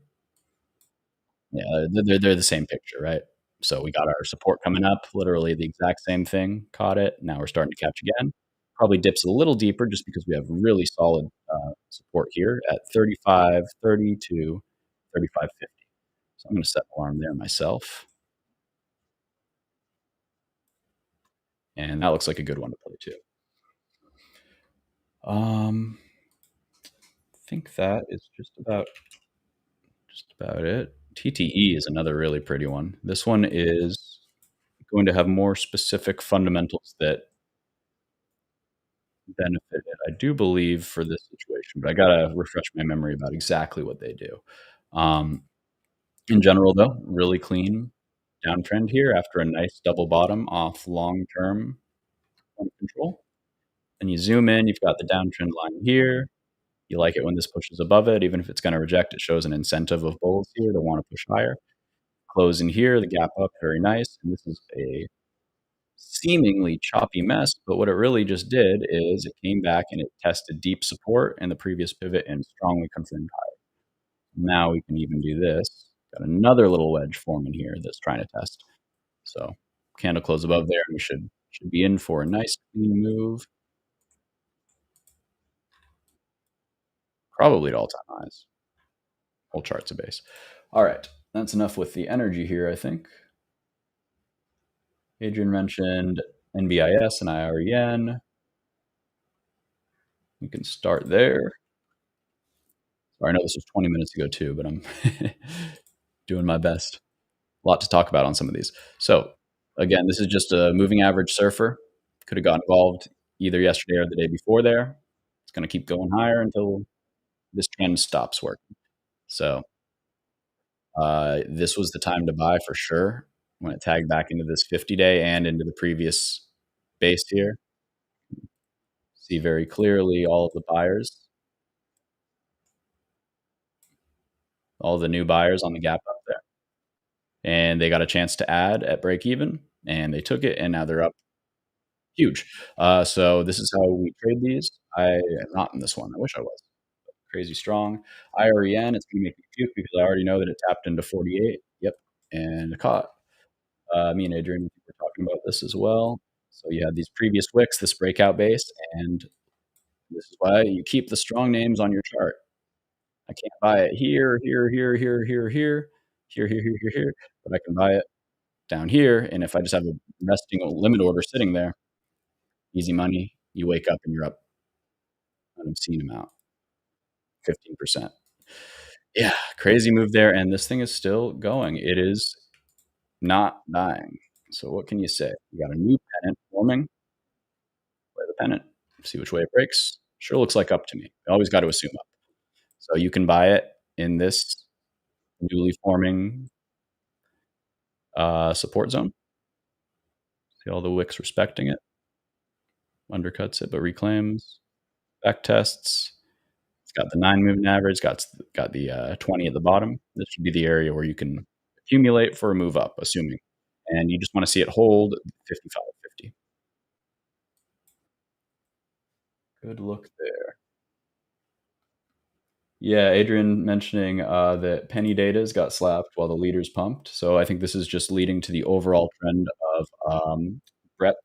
Yeah, they're the same picture, right? So we got our support coming up, literally the exact same thing, caught it. Now we're starting to catch again. Probably dips a little deeper just because we have really solid support here at 35.30 to 35.50. So I'm going to set an alarm there myself. And that looks like a good one to play too. I think that is just about it. TTE is another really pretty one. This one is going to have more specific fundamentals that benefit it, I do believe, for this situation, but I gotta refresh my memory about exactly what they do. Um, in general, though, really clean downtrend here after a nice double bottom off long-term control. And you zoom in, you've got the downtrend line here. You like it when this pushes above it, even if it's going to reject, it shows an incentive of bulls here to want to push higher. Close in here, the gap up, very nice. And this is a seemingly choppy mess, but what it really just did is it came back and it tested deep support in the previous pivot and strongly confirmed higher. Now we can even do this. Got another little wedge forming here that's trying to test. So candle close above there, and we should be in for a nice clean move. Probably at all-time highs. Whole chart's a base. All right, that's enough with the energy here, I think. Adrian mentioned NBIS and IREN. We can start there. Sorry, I know this was 20 minutes ago too, but I'm doing my best. A lot to talk about on some of these. So again, this is just a moving average surfer. Could have got involved either yesterday or the day before there. It's going to keep going higher until this trend stops working. So this was the time to buy for sure when it tagged back into this 50-day and into the previous base here. See very clearly all of the buyers, all the new buyers on the gap up there. And they got a chance to add at break even, and they took it, and now they're up huge. So this is how we trade these. I am not in this one. I wish I was. Crazy strong. IREN, it's going to make me puke because I already know that it tapped into 48. Yep. And caught. Me and Adrian were talking about this as well. So you had these previous wicks, this breakout base, and this is why you keep the strong names on your chart. I can't buy it here, but I can buy it down here. And if I just have a resting limit order sitting there, easy money. You wake up and you're up an obscene amount, 15%. Yeah, crazy move there. And this thing is still going. It is not dying. So what can you say? You got a new pennant forming. Play the pennant. See which way it breaks. Sure looks like up to me. I always got to assume up. So you can buy it in this newly forming support zone. See all the wicks respecting it. Undercuts it, but reclaims. Back tests. It's got the 9 moving average. Got the 20 at the bottom. This should be the area where you can accumulate for a move up, assuming. And you just want to see it hold 55.50. Good look there. Yeah, Adrian mentioning that penny datas got slapped while the leaders pumped. So I think this is just leading to the overall trend of breadth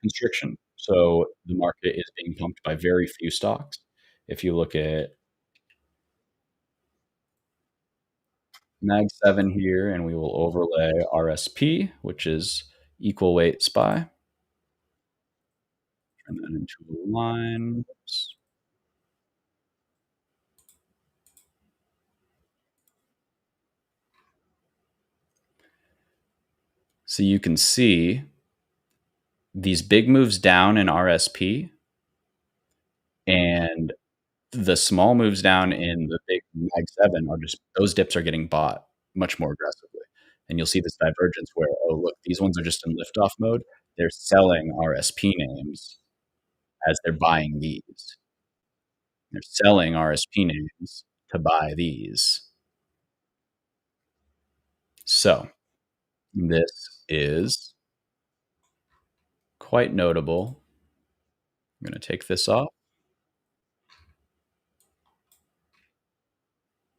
constriction. So the market is being pumped by very few stocks. If you look at Mag 7 here, and we will overlay RSP, which is equal weight SPY, turn that into a line. Oops. So you can see these big moves down in RSP and the small moves down in the big Mag 7 are just those dips are getting bought much more aggressively. And you'll see this divergence where, oh, look, these ones are just in liftoff mode. They're selling RSP names as they're buying these. They're selling RSP names to buy these. So this is quite notable. I'm going to take this off.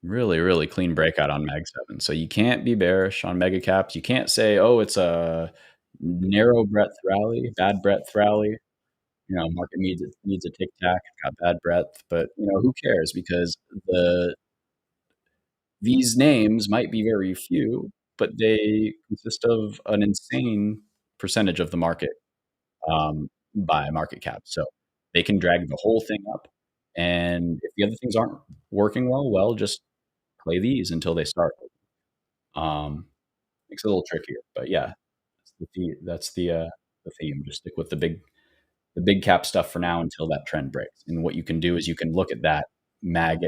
Really, really clean breakout on Mag 7. So you can't be bearish on mega caps. You can't say, oh, it's a narrow breadth rally, bad breadth rally. Market needs a tic tac, got bad breadth, but who cares? Because these names might be very few, but they consist of an insane percentage of the market by market cap. So they can drag the whole thing up. And if the other things aren't working well, just play these until they start. Makes it a little trickier, but yeah, that's the theme. Just stick with the big cap stuff for now until that trend breaks. And what you can do is you can look at that Mag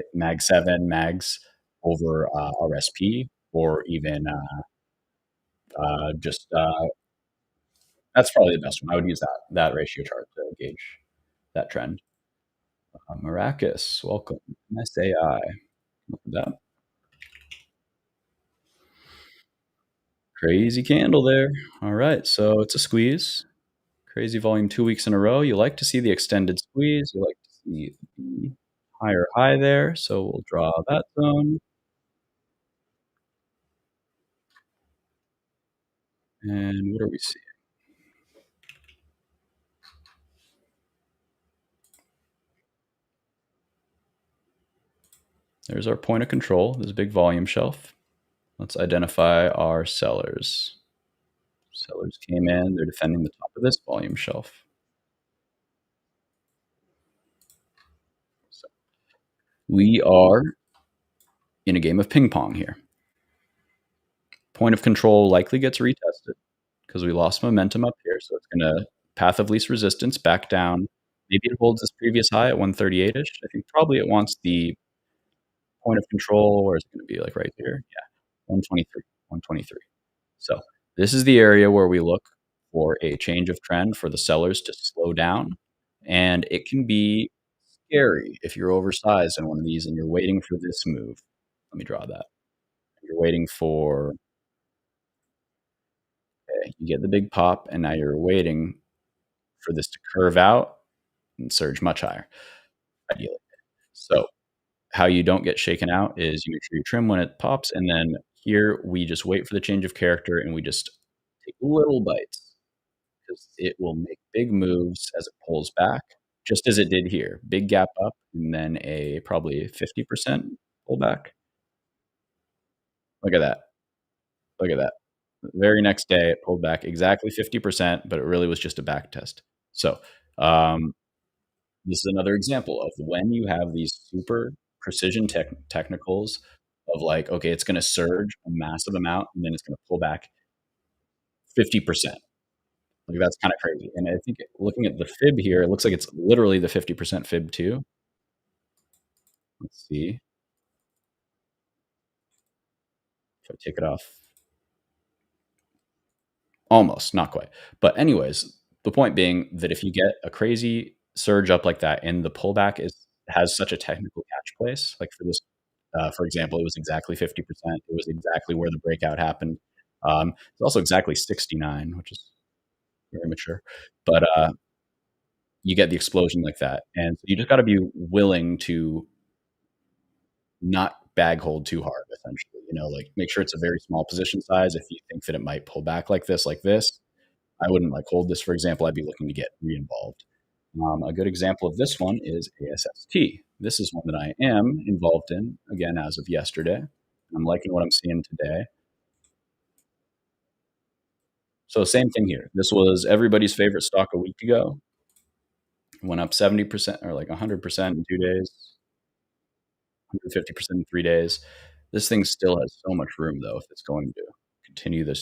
7 mags over RSP, or even just that's probably the best one. I would use that ratio chart to gauge that trend. Maracus, welcome. SAI. Look at that. Crazy candle there. All right, so it's a squeeze. Crazy volume 2 weeks in a row. You like to see the extended squeeze. You like to see the higher high there. So we'll draw that zone. And what are we seeing? There's our point of control, this big volume shelf. Let's identify our sellers. Sellers came in. They're defending the top of this volume shelf. So we are in a game of ping pong here. Point of control likely gets retested because we lost momentum up here. So it's going to path of least resistance back down. Maybe it holds this previous high at 138-ish. I think probably it wants the point of control, or is it going to be like right here? Yeah, 123, 123. So this is the area where we look for a change of trend for the sellers to slow down. And it can be scary if you're oversized in one of these and you're waiting for this move. Let me draw that. You're waiting for, okay, you get the big pop, and now you're waiting for this to curve out and surge much higher, ideally. So how you don't get shaken out is you make sure you trim when it pops, and then here we just wait for the change of character and we just take little bites because it will make big moves as it pulls back, just as it did here. Big gap up and then a probably 50% pullback. Look at that. Look at that. The very next day, it pulled back exactly 50%, but it really was just a back test. So this is another example of when you have these super precision technicals of like, okay, it's going to surge a massive amount and then it's going to pull back 50%. Like that's kind of crazy. And I think looking at the fib here, it looks like it's literally the 50% fib too. Let's see if I take it off. Almost, not quite. But anyways, the point being that if you get a crazy surge up like that and the pullback has such a technical catch place, like for this, for example, it was exactly 50%. It was exactly where the breakout happened. It's also exactly 69, which is very mature. But you get the explosion like that. And so you just got to be willing to not bag hold too hard, essentially. Like make sure it's a very small position size if you think that it might pull back like this, I wouldn't like hold this, for example. I'd be looking to get re-involved. A good example of this one is ASST. This is one that I am involved in, again, as of yesterday. I'm liking what I'm seeing today. So same thing here. This was everybody's favorite stock a week ago. Went up 70% or like 100% in 2 days, 150% in 3 days. This thing still has so much room, though, if it's going to continue the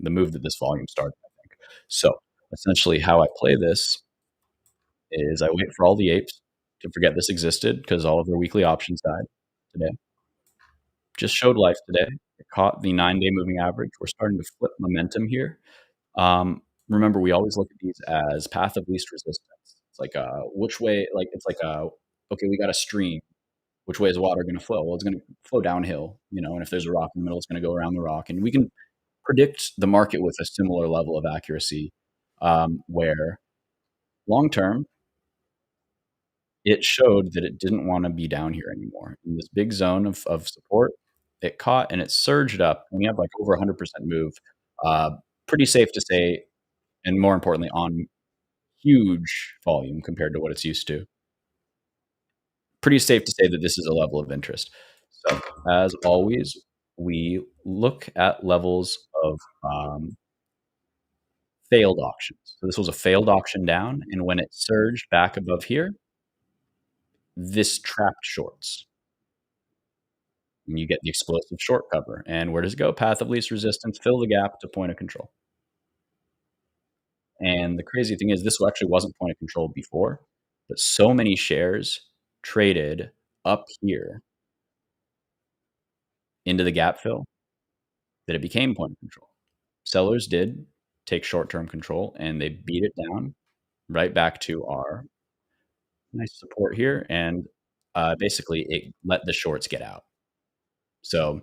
move that this volume started, I think. So essentially, how I play this is I wait for all the apes to forget this existed because all of their weekly options died today. Just showed life today. It caught the 9-day moving average. We're starting to flip momentum here. Remember, we always look at these as path of least resistance. It's like which way, like it's like okay, we got a stream. Which way is water going to flow? Well, it's going to flow downhill, and if there's a rock in the middle, it's going to go around the rock. And we can predict the market with a similar level of accuracy, where long term, it showed that it didn't want to be down here anymore. In this big zone of support, it caught and it surged up. And we have like over 100% move. Uh, Pretty safe to say, and more importantly, on huge volume compared to what it's used to. Pretty safe to say that this is a level of interest. So, as always, we look at levels of failed auctions. So this was a failed auction down, and when it surged back above here, this trapped shorts. And you get the explosive short cover. And where does it go? Path of least resistance, fill the gap to point of control. And the crazy thing is, this actually wasn't point of control before, but so many shares traded up here into the gap fill that it became point of control. Sellers did take short-term control, and they beat it down right back to our nice support here, and basically it let the shorts get out. So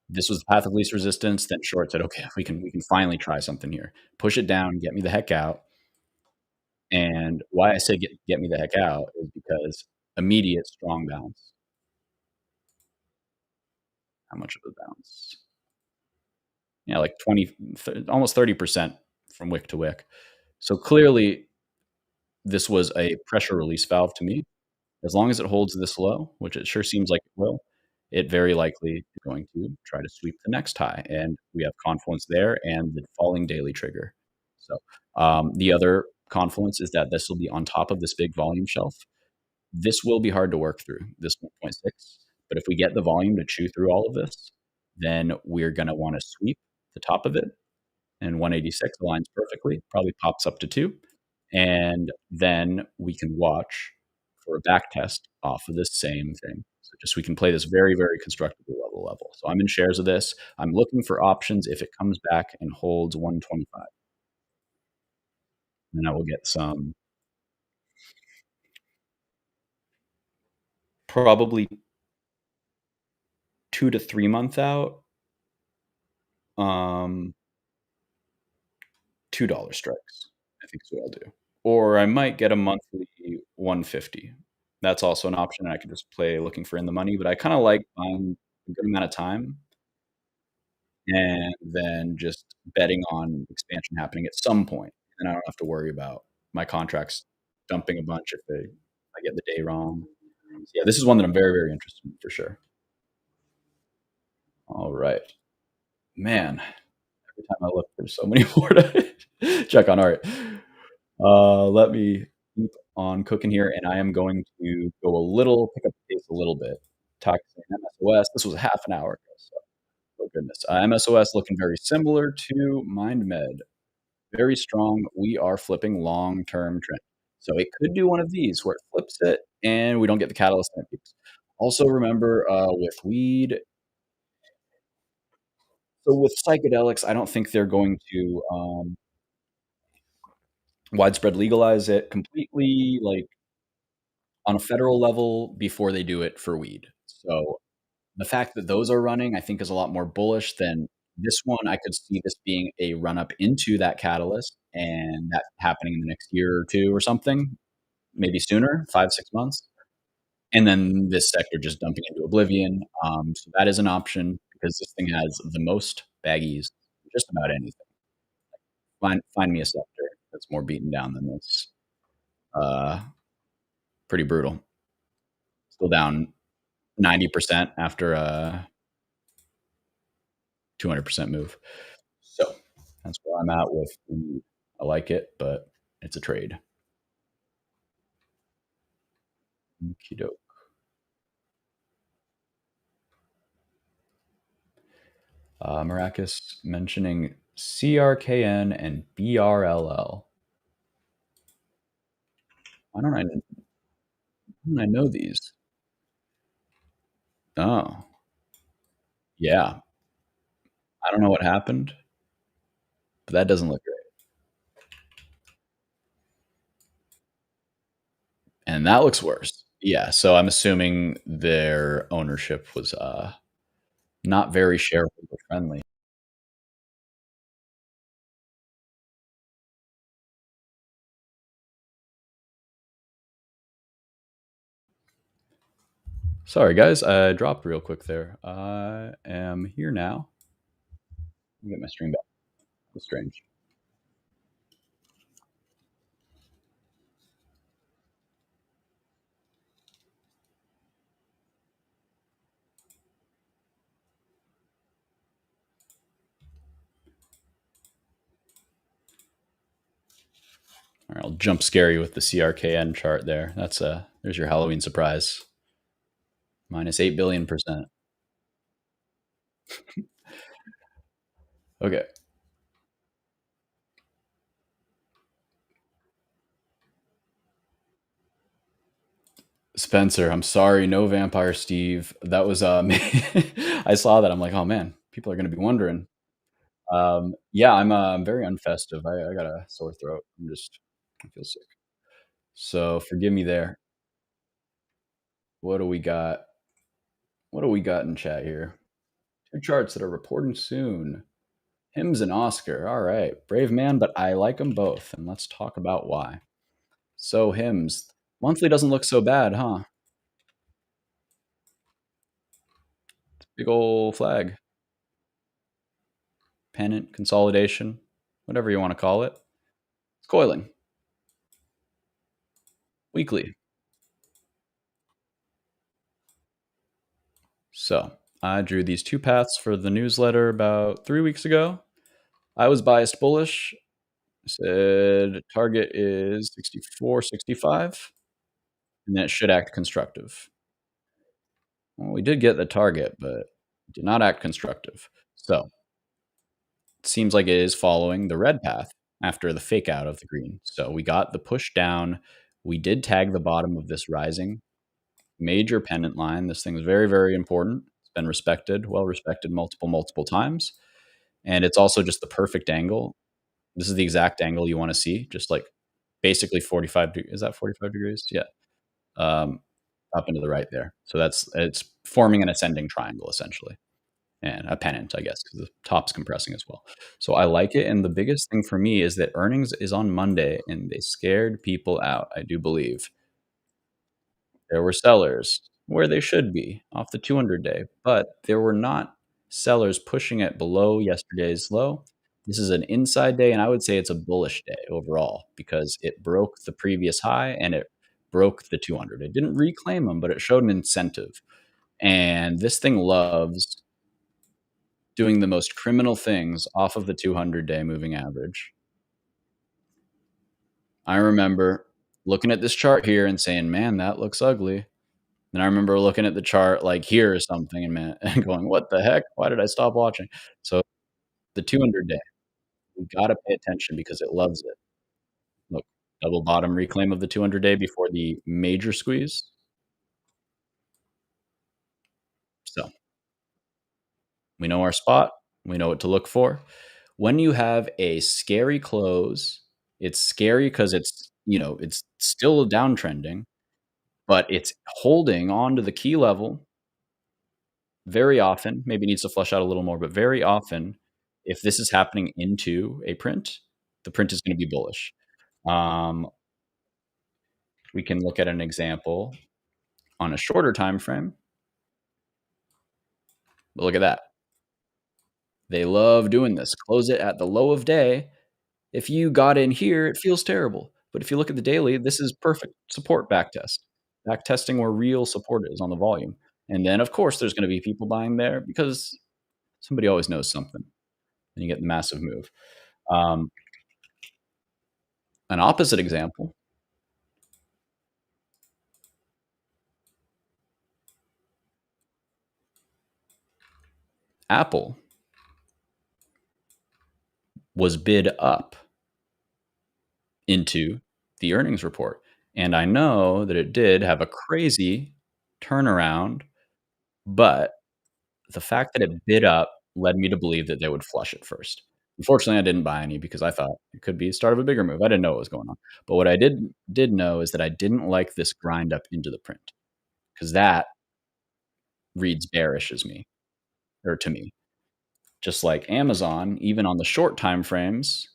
this was the path of least resistance. Then short said, okay, we can finally try something here. Push it down, get me the heck out. And why I say get me the heck out is because immediate strong bounce. How much of a bounce? Yeah, like 20, almost 30% from wick to wick. So clearly, this was a pressure release valve to me. As long as it holds this low, which it sure seems like it will, it very likely is going to try to sweep the next high. And we have confluence there and the falling daily trigger. So the other confluence is that this will be on top of this big volume shelf. This will be hard to work through, this 1.6. But if we get the volume to chew through all of this, then we're going to want to sweep the top of it. And 186 aligns perfectly, probably pops up to 2. And then we can watch for a back test off of this same thing. So just we can play this very, very constructively level. So I'm in shares of this. I'm looking for options if it comes back and holds 125. Then I will get some probably 2 to 3 month out, $2 strikes, I think is what I'll do. Or I might get a monthly 150. That's also an option. I could just play looking for in the money, but I kind of like buying a good amount of time and then just betting on expansion happening at some point. And I don't have to worry about my contracts dumping a bunch if I get the day wrong. So yeah, this is one that I'm very, very interested in for sure. All right. Man, every time I look, there's so many more to check on. All right. Let me keep on cooking here, and I am going to pick up the pace a little bit. Talking MSOS. This was a half an hour ago, so oh goodness. MSOS looking very similar to MindMed. Very strong. We are flipping long-term trend. So it could do one of these where it flips it and we don't get the catalyst in it peaks. Also remember with weed, so with psychedelics, I don't think they're going to widespread legalize it completely, like on a federal level before they do it for weed. So the fact that those are running, I think, is a lot more bullish than this one. I could see this being a run up into that catalyst and that happening in the next year or two or something, maybe sooner, 5, 6 months. And then this sector just dumping into oblivion. So that is an option because this thing has the most baggies, just about anything. Find me a sector that's more beaten down than this. Uh, Pretty brutal. Still down 90% after a 200% move. So that's where I'm at with the I like it, but it's a trade. Okey doke. Maracas mentioning CRKN and BRLL. Why don't I know these? Oh, yeah. I don't know what happened, but that doesn't look great. And that looks worse. Yeah, so I'm assuming their ownership was, not very shareholder friendly. Sorry, guys, I dropped real quick there. I am here now. Let me get my stream back. That's strange. All right, I'll jump scare you with the CRKN chart there. There's your Halloween surprise. Minus 8 billion%. Okay. Spencer, I'm sorry, no Vampire Steve. That was I saw that. I'm like, oh man, people are gonna be wondering. Yeah, I'm very unfestive. I got a sore throat. I feel sick. So forgive me there. What do we got? What do we got in chat here? Two charts that are reporting soon. Hims and Oscar. All right, brave man, but I like them both, and let's talk about why. So Hims, monthly doesn't look so bad, huh? Big ol' flag, pennant consolidation, whatever you want to call it. It's coiling weekly. So I drew these two paths for the newsletter about 3 weeks ago. I was biased bullish. Said target is 64.65, and that should act constructive. Well, we did get the target, but did not act constructive. So it seems like it is following the red path after the fake out of the green. So we got the push down. We did tag the bottom of this rising major pennant line. This thing is very, very important. It's been respected, well respected multiple times. And it's also just the perfect angle. This is the exact angle you want to see, just like basically 45 degrees. Is that 45 degrees? Yeah. Um, Up into the right there. So it's forming an ascending triangle essentially, and a pennant, I guess, because the top's compressing as well. So I like it. And the biggest thing for me is that earnings is on Monday, and they scared people out. I do believe there were sellers where they should be off the 200-day, but there were not sellers pushing it below yesterday's low. This is an inside day, and I would say it's a bullish day overall because it broke the previous high and it broke the 200. It didn't reclaim them, but it showed an incentive. And this thing loves doing the most criminal things off of the 200-day moving average. I remember looking at this chart here and saying, man, that looks ugly. And I remember looking at the chart like here or something and man and going, "What the heck? Why did I stop watching?" So the 200 day, we gotta pay attention because it loves it. Look, double bottom reclaim of the 200 day before the major squeeze. So we know our spot. We know what to look for. When you have a scary close, it's scary because it's still downtrending, but it's holding on to the key level very often. Maybe needs to flush out a little more, but very often, if this is happening into a print, the print is going to be bullish. Um, we can look at an example on a shorter time frame. But look at that. They love doing this. Close it at the low of day, If you got in here, it feels terrible. But if you look at the daily, this is perfect support backtest. Backtesting where real support is on the volume. And then, of course, there's going to be people buying there because somebody always knows something. And you get the massive move. Um, an opposite example, Apple was bid up into the earnings report. And I know that it did have a crazy turnaround, but the fact that it bid up led me to believe that they would flush it first. Unfortunately, I didn't buy any because I thought it could be the start of a bigger move. I didn't know what was going on. But what I did know is that I didn't like this grind up into the print because that reads bearish as me or to me. Just like Amazon, even on the short time frames,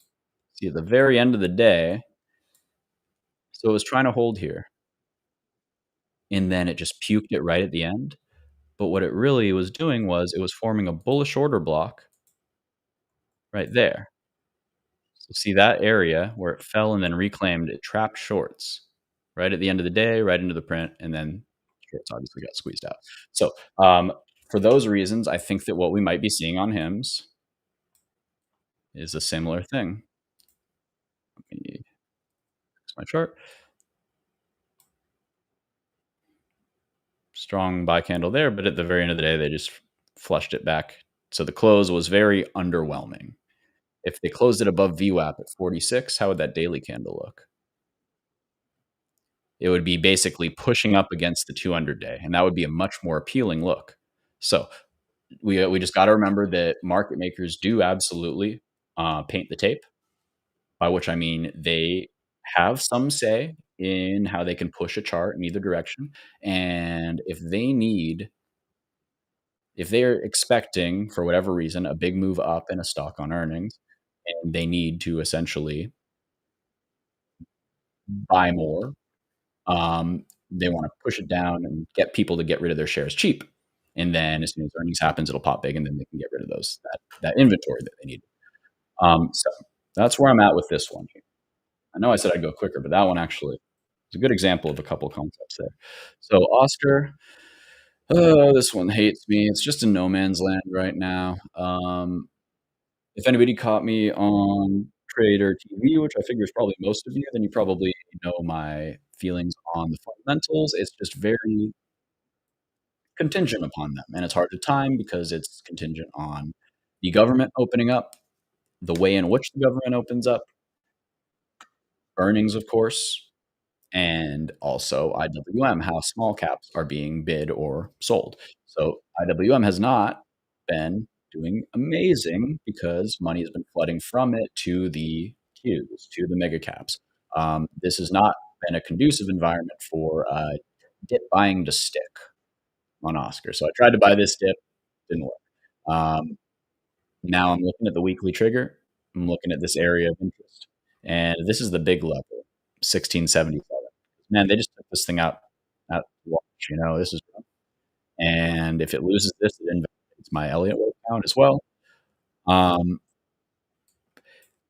see at the very end of the day, so it was trying to hold here and then it just puked it right at the end. But what it really was doing was it was forming a bullish order block right there. So see that area where it fell and then reclaimed, it trapped shorts right at the end of the day, right into the print, and then shorts obviously got squeezed out. So for those reasons, I think that what we might be seeing on HIMS is a similar thing. Let me fix my chart. Strong buy candle there, but at the very end of the day, they just flushed it back. So the close was very underwhelming. If they closed it above VWAP at 46, how would that daily candle look? It would be basically pushing up against the 200 day, and that would be a much more appealing look. So we just got to remember that market makers do absolutely paint the tape, by which I mean they have some say in how they can push a chart in either direction. And if they're expecting, for whatever reason, a big move up in a stock on earnings, and they need to essentially buy more, they want to push it down and get people to get rid of their shares cheap. And then as soon as earnings happens, it'll pop big, and then they can get rid of that inventory that they need. So that's where I'm at with this one. I know I said I'd go quicker, but that one actually is a good example of a couple concepts there. So Oscar, oh, this one hates me. It's just in no man's land right now. If anybody caught me on Trader TV, which I figure is probably most of you, then you probably know my feelings on the fundamentals. It's just very contingent upon them, and it's hard to time because it's contingent on the government opening up, the way in which the government opens up, earnings, of course, and also IWM, how small caps are being bid or sold. So IWM has not been doing amazing because money has been flooding from it to the Qs, to the mega caps. This has not been a conducive environment for dip buying to stick on Oscar. So I tried to buy this dip, didn't work. Now I'm looking at the weekly trigger. I'm looking at this area of interest, and this is the big level, 1677. Man, they just took this thing out at watch. This is, and if it loses this, it invalidates my Elliot wave count as well. Um,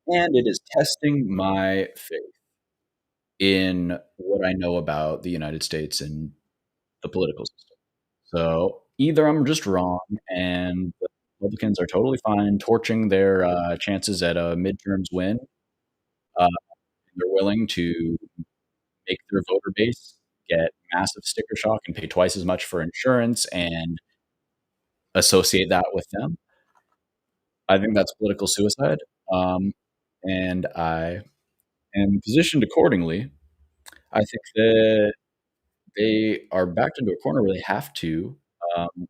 and it is testing my faith in what I know about the United States and the political system. So either I'm just wrong and the Republicans are totally fine torching their chances at a midterms win. Uh, they're willing to make their voter base get massive sticker shock and pay twice as much for insurance and associate that with them. I think that's political suicide. Um, and I am positioned accordingly. I think that they are backed into a corner where they have to um,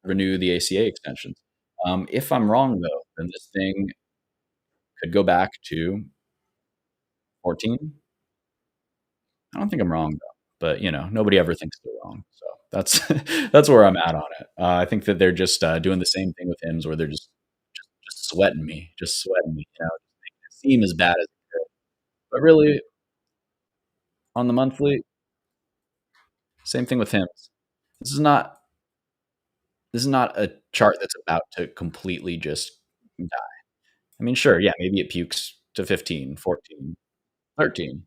renew the ACA extensions. If I'm wrong, though, then this thing could go back to 14. I don't think I'm wrong, though, but nobody ever thinks they're wrong. So that's that's where I'm at on it. I think that they're just doing the same thing with hymns, where they're just sweating me, just sweating me. Making it seem as bad as it could. But really, on the monthly, same thing with hymns. This is not this is not a chart that's about to completely just die. I mean, sure, yeah, maybe it pukes to 15, 14, 13.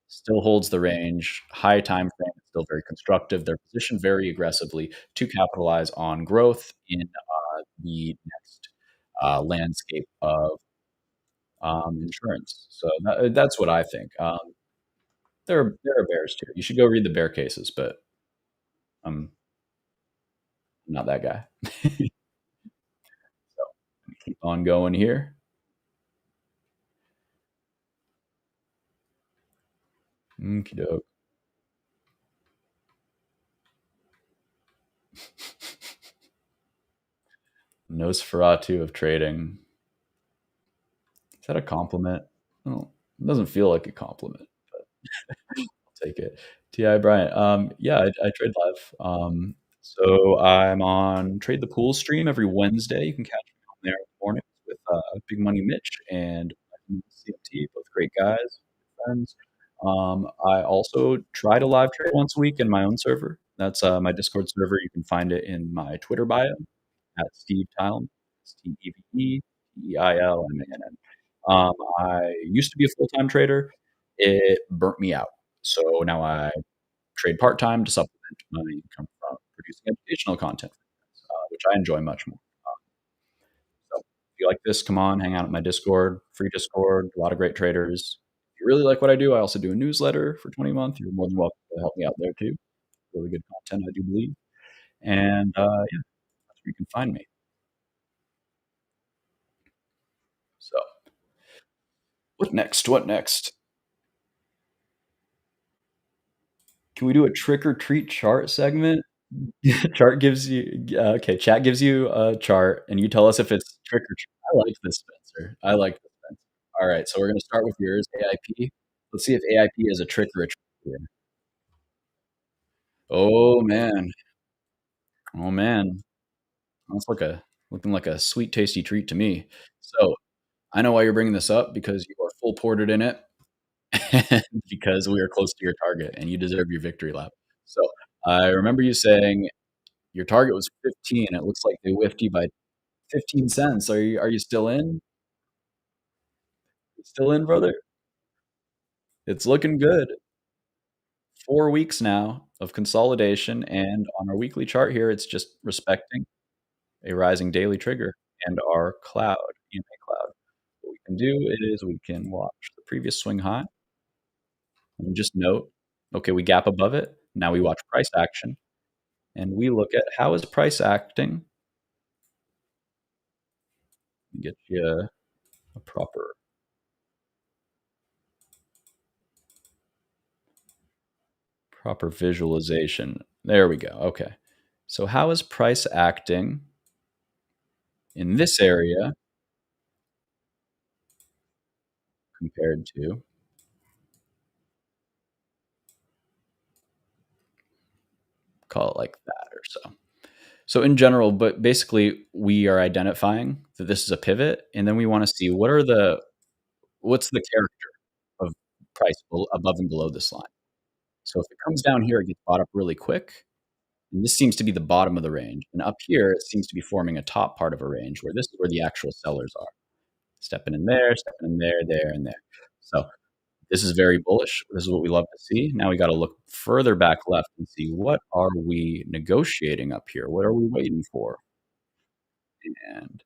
Still holds the range, high time frame, still very constructive. They're positioned very aggressively to capitalize on growth in the next landscape of insurance. So that's what I think. There are bears too. You should go read the bear cases, but I'm not that guy. So keep on going here. Okey doke. Nosferatu of trading. Is that a compliment? Oh, it doesn't feel like a compliment, but I'll take it. Ti Bryant. Yeah, I trade live. So I'm on Trade the Pool stream every Wednesday. You can catch me on there in the mornings with Big Money Mitch and CMT, both great guys, friends. I also try to live trade once a week in my own server. That's my Discord server. You can find it in my Twitter bio at Steve Tilman, Steveeilmann. I used to be a full time trader. It burnt me out. So now I trade part time to supplement my income from producing educational content, which I enjoy much more. So if you like this, come on, hang out at my Discord, free Discord, a lot of great traders. If you really like what I do, I also do a newsletter for 20 a month. You're more than welcome to help me out there too. Really good content, I do believe. And yeah, that's where you can find me. So what next? What next? Can we do a trick or treat chart segment? Chart gives you okay, chat gives you a chart, and you tell us if it's trick or treat. I like this, Spencer. I like this, Spencer. Alright, so we're gonna start with yours, AIP. Let's see if AIP is a trick or a treat here. Oh, man. Oh, man. That's looking like a sweet, tasty treat to me. So, I know why you're bringing this up, because you are full ported in it, and because we are close to your target, and you deserve your victory lap. So, I remember you saying your target was 15. It looks like they whiffed you by 15 cents. Are you still in? Still in, brother? It's looking good. 4 weeks now of consolidation, and on our weekly chart here, it's just respecting a rising daily trigger and our cloud, EMA cloud. What we can do is we can watch the previous swing high and just note, okay, we gap above it. Now we watch price action, and we look at how is price acting. Get you a proper visualization. There we go. Okay. So how is price acting in this area compared to, call it like that or so. So in general, but basically we are identifying that this is a pivot, and then we want to see what's the character of price above and below this line. So if it comes down here, it gets bought up really quick. And this seems to be the bottom of the range. And up here, it seems to be forming a top part of a range where this is where the actual sellers are. Stepping in there, there, and there. So this is very bullish. This is what we love to see. Now we got to look further back left and see what are we negotiating up here? What are we waiting for? And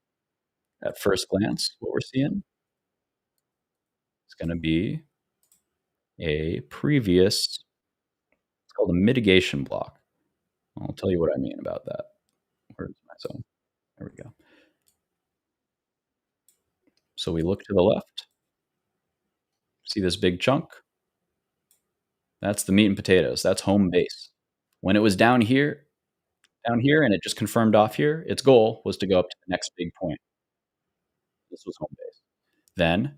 at first glance, what we're seeing is going to be a previous, it's called a mitigation block. I'll tell you what I mean about that. Where's my zone? There we go. So we look to the left, see this big chunk. That's the meat and potatoes. That's home base. When it was down here, and it just confirmed off here, its goal was to go up to the next big point. This was home base. Then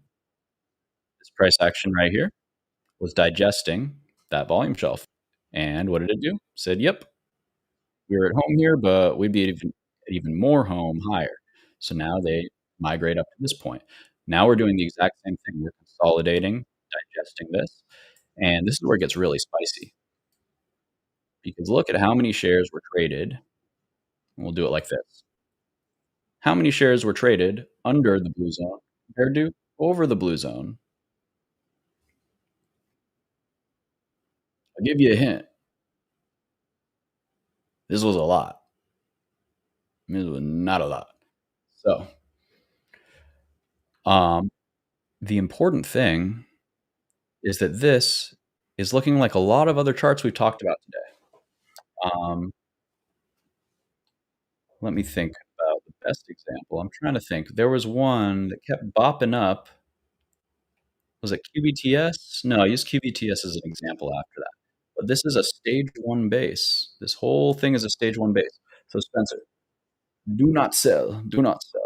this price action right here was digesting that volume shelf. And what did it do? Said, yep, we were at home here, but we'd be even more home higher. So now they migrate up to this point. Now we're doing the exact same thing. We're consolidating, digesting this. And this is where it gets really spicy. Because look at how many shares were traded. And we'll do it like this. How many shares were traded under the blue zone compared to over the blue zone. I'll give you a hint. This was a lot. This was not a lot. So, um, the important thing is that this is looking like a lot of other charts we've talked about today. Um, let me think about the best example. I'm trying to think. There was one that kept bopping up. Was it QBTS? No, I used QBTS as an example after that. But this is a stage 1 base. This whole thing is a stage 1 base. So Spencer, do not sell. Do not sell.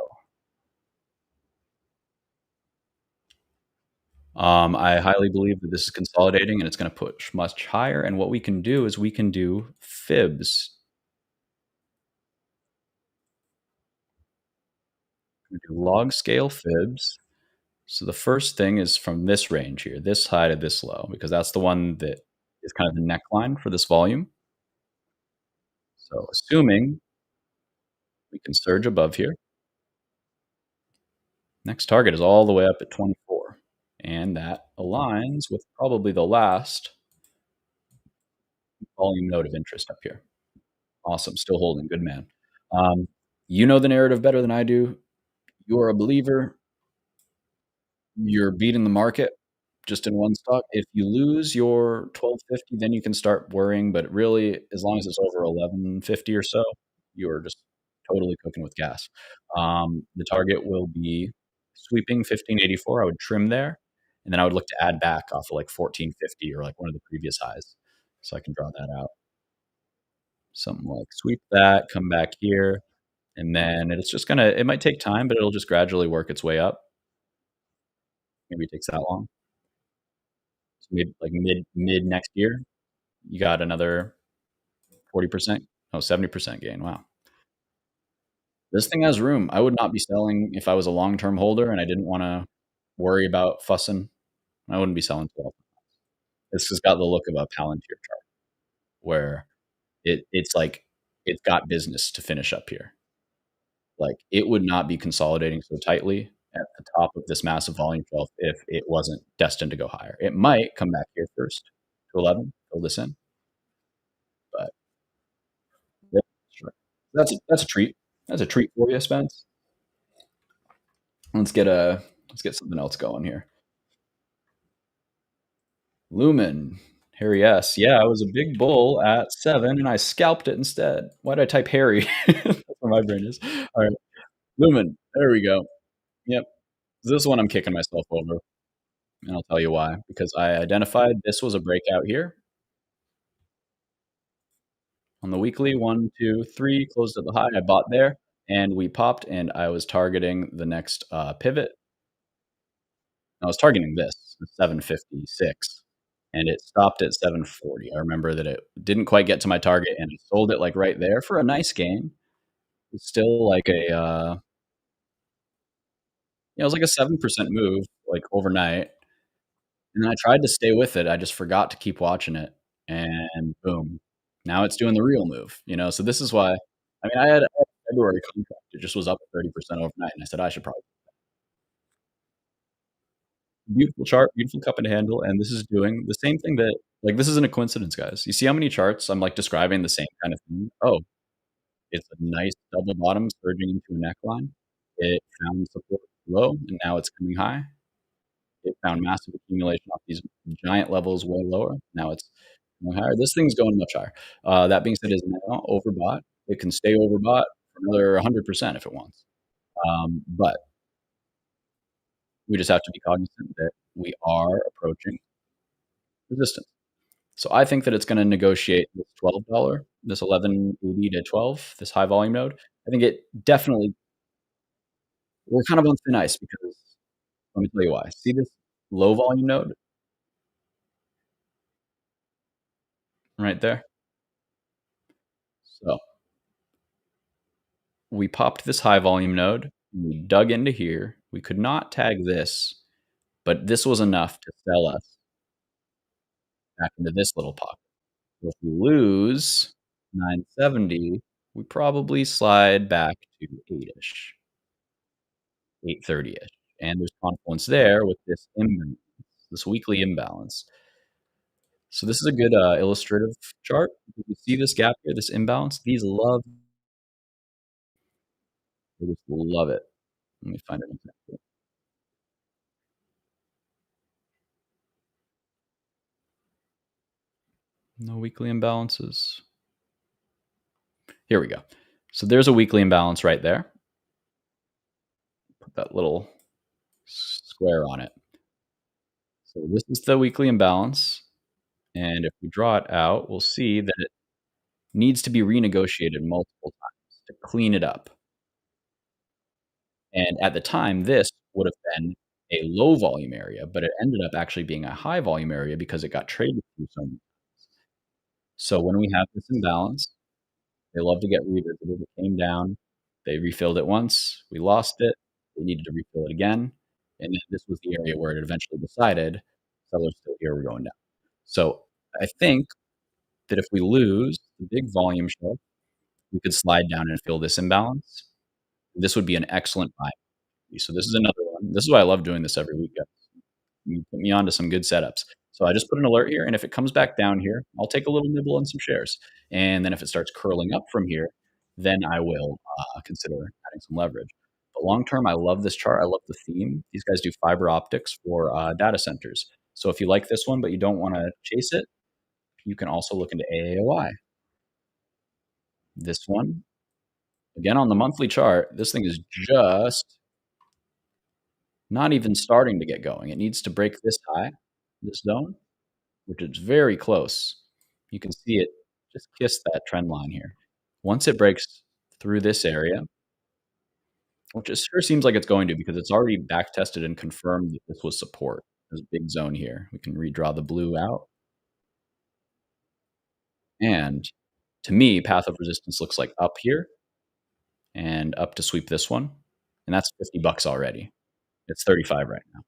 I highly believe that this is consolidating and it's going to push much higher. And what we can do is we can do fibs. We can do log scale fibs. So the first thing is from this range here, this high to this low, because that's the one that is kind of the neckline for this volume. So assuming we can surge above here, next target is all the way up at 24. And that aligns with probably the last volume node of interest up here. Awesome. Still holding. Good man. You know the narrative better than I do. You're a believer. You're beating the market just in one stock. If you lose your 1250, then you can start worrying. But really, as long as it's over 1150 or so, you're just totally cooking with gas. The target will be sweeping 1584. I would trim there, and then I would look to add back off of like 1450 or like one of the previous highs. So I can draw that out. Something like sweep that, come back here, and then it's just gonna, it might take time, but it'll just gradually work its way up. Maybe it takes that long. So mid next year, you got another 40%, oh, 70% gain. Wow. This thing has room. I would not be selling if I was a long-term holder and I didn't wanna worry about fussing. I wouldn't be selling 12. This has got the look of a Palantir chart where it's like it's got business to finish up here. Like, it would not be consolidating so tightly at the top of this massive volume shelf if it wasn't destined to go higher. It might come back here first to 11, fill this in, but yeah, sure. That's a treat. That's a treat for you, Spence. Let's get a let's get something else going here. Lumen, Harry S. Yeah, I was a big bull at 7 and I scalped it instead. Why did I type Harry? That's where my brain is. All right, Lumen. There we go. Yep. This one I'm kicking myself over. And I'll tell you why. Because I identified this was a breakout here on the weekly. 1, 2, 3, closed at the high. I bought there, and we popped, and I was targeting the next pivot. I was targeting this, 756, and it stopped at 740. I remember that it didn't quite get to my target, and I sold it like right there for a nice gain. It's still like a, it was like a 7% move, like overnight. And then I tried to stay with it. I just forgot to keep watching it, and boom, now it's doing the real move, you know? So this is why, I mean, I had a February contract. It just was up 30% overnight, and I said, "I should probably." Beautiful chart, beautiful cup and handle, and this is doing the same thing that, like, this isn't a coincidence, guys. You see how many charts I'm, like, describing the same kind of thing? Oh, it's a nice double bottom surging into a neckline. It found support low, and now it's coming high. It found massive accumulation off these giant levels way lower. Now it's going higher. This thing's going much higher. That being said, it is now overbought. It can stay overbought for another 100% if it wants. But we just have to be cognizant that we are approaching resistance. So I think that it's going to negotiate this $12, this 1180 to 12, this high volume node. I think it definitely, we're kind of on thin ice because let me tell you why. See this low volume node right there? So we popped this high volume node. We dug into here. We could not tag this, but this was enough to sell us back into this little pocket. So if we lose 970, we probably slide back to 8-ish, 830-ish. and there's confluence there with this imbalance, this weekly imbalance. So this is a good illustrative chart. You see this gap here, this imbalance. They just love it. Let me find an example. No weekly imbalances. Here we go. So there's a weekly imbalance right there. Put that little square on it. So this is the weekly imbalance. And if we draw it out, we'll see that it needs to be renegotiated multiple times to clean it up. And at the time, this would have been a low volume area, but it ended up actually being a high volume area because it got traded through so many times. So when we have this imbalance, they love to get revisited. It came down, they refilled it once, we lost it, they needed to refill it again, and then this was the area where it eventually decided, "Seller's still here, we're going down." So I think that if we lose the big volume shift, we could slide down and fill this imbalance. This would be an excellent buy. So this is another one. This is why I love doing this every week, guys. You put me onto some good setups. So I just put an alert here, and if it comes back down here, I'll take a little nibble on some shares. And then if it starts curling up from here, then I will consider adding some leverage. But long term, I love this chart. I love the theme. These guys do fiber optics for data centers. So if you like this one, but you don't want to chase it, you can also look into AAOI. This one, again on the monthly chart, this thing is just not even starting to get going. It needs to break this high, this zone, which is very close. You can see it just kiss that trend line here. Once it breaks through this area, which it sure seems like it's going to because it's already back tested and confirmed that this was support. There's a big zone here. We can redraw the blue out. And to me, path of resistance looks like up here and up to sweep this one. And that's 50 bucks already. It's 35 right now.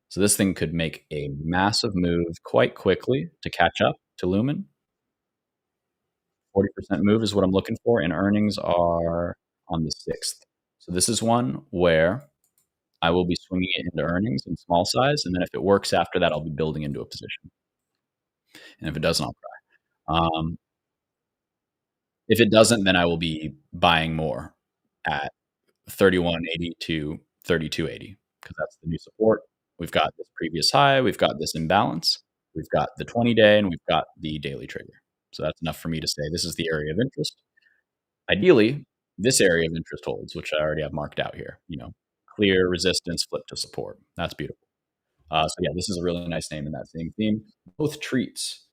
So this thing could make a massive move quite quickly to catch up to LUMN. 40% move is what I'm looking for, and earnings are on the 6th. So this is one where I will be swinging it into earnings in small size, and then if it works after that, I'll be building into a position. And if it doesn't, I'll cry. If it doesn't, then I will be buying more at 31.80 to 32.80 because that's the new support. We've got this previous high, we've got this imbalance, we've got the 20-day, and we've got the daily trigger. So that's enough for me to say this is the area of interest. Ideally, this area of interest holds, which I already have marked out here. Clear resistance, flip to support. That's beautiful. So yeah, this is a really nice name in that same theme. Both treats.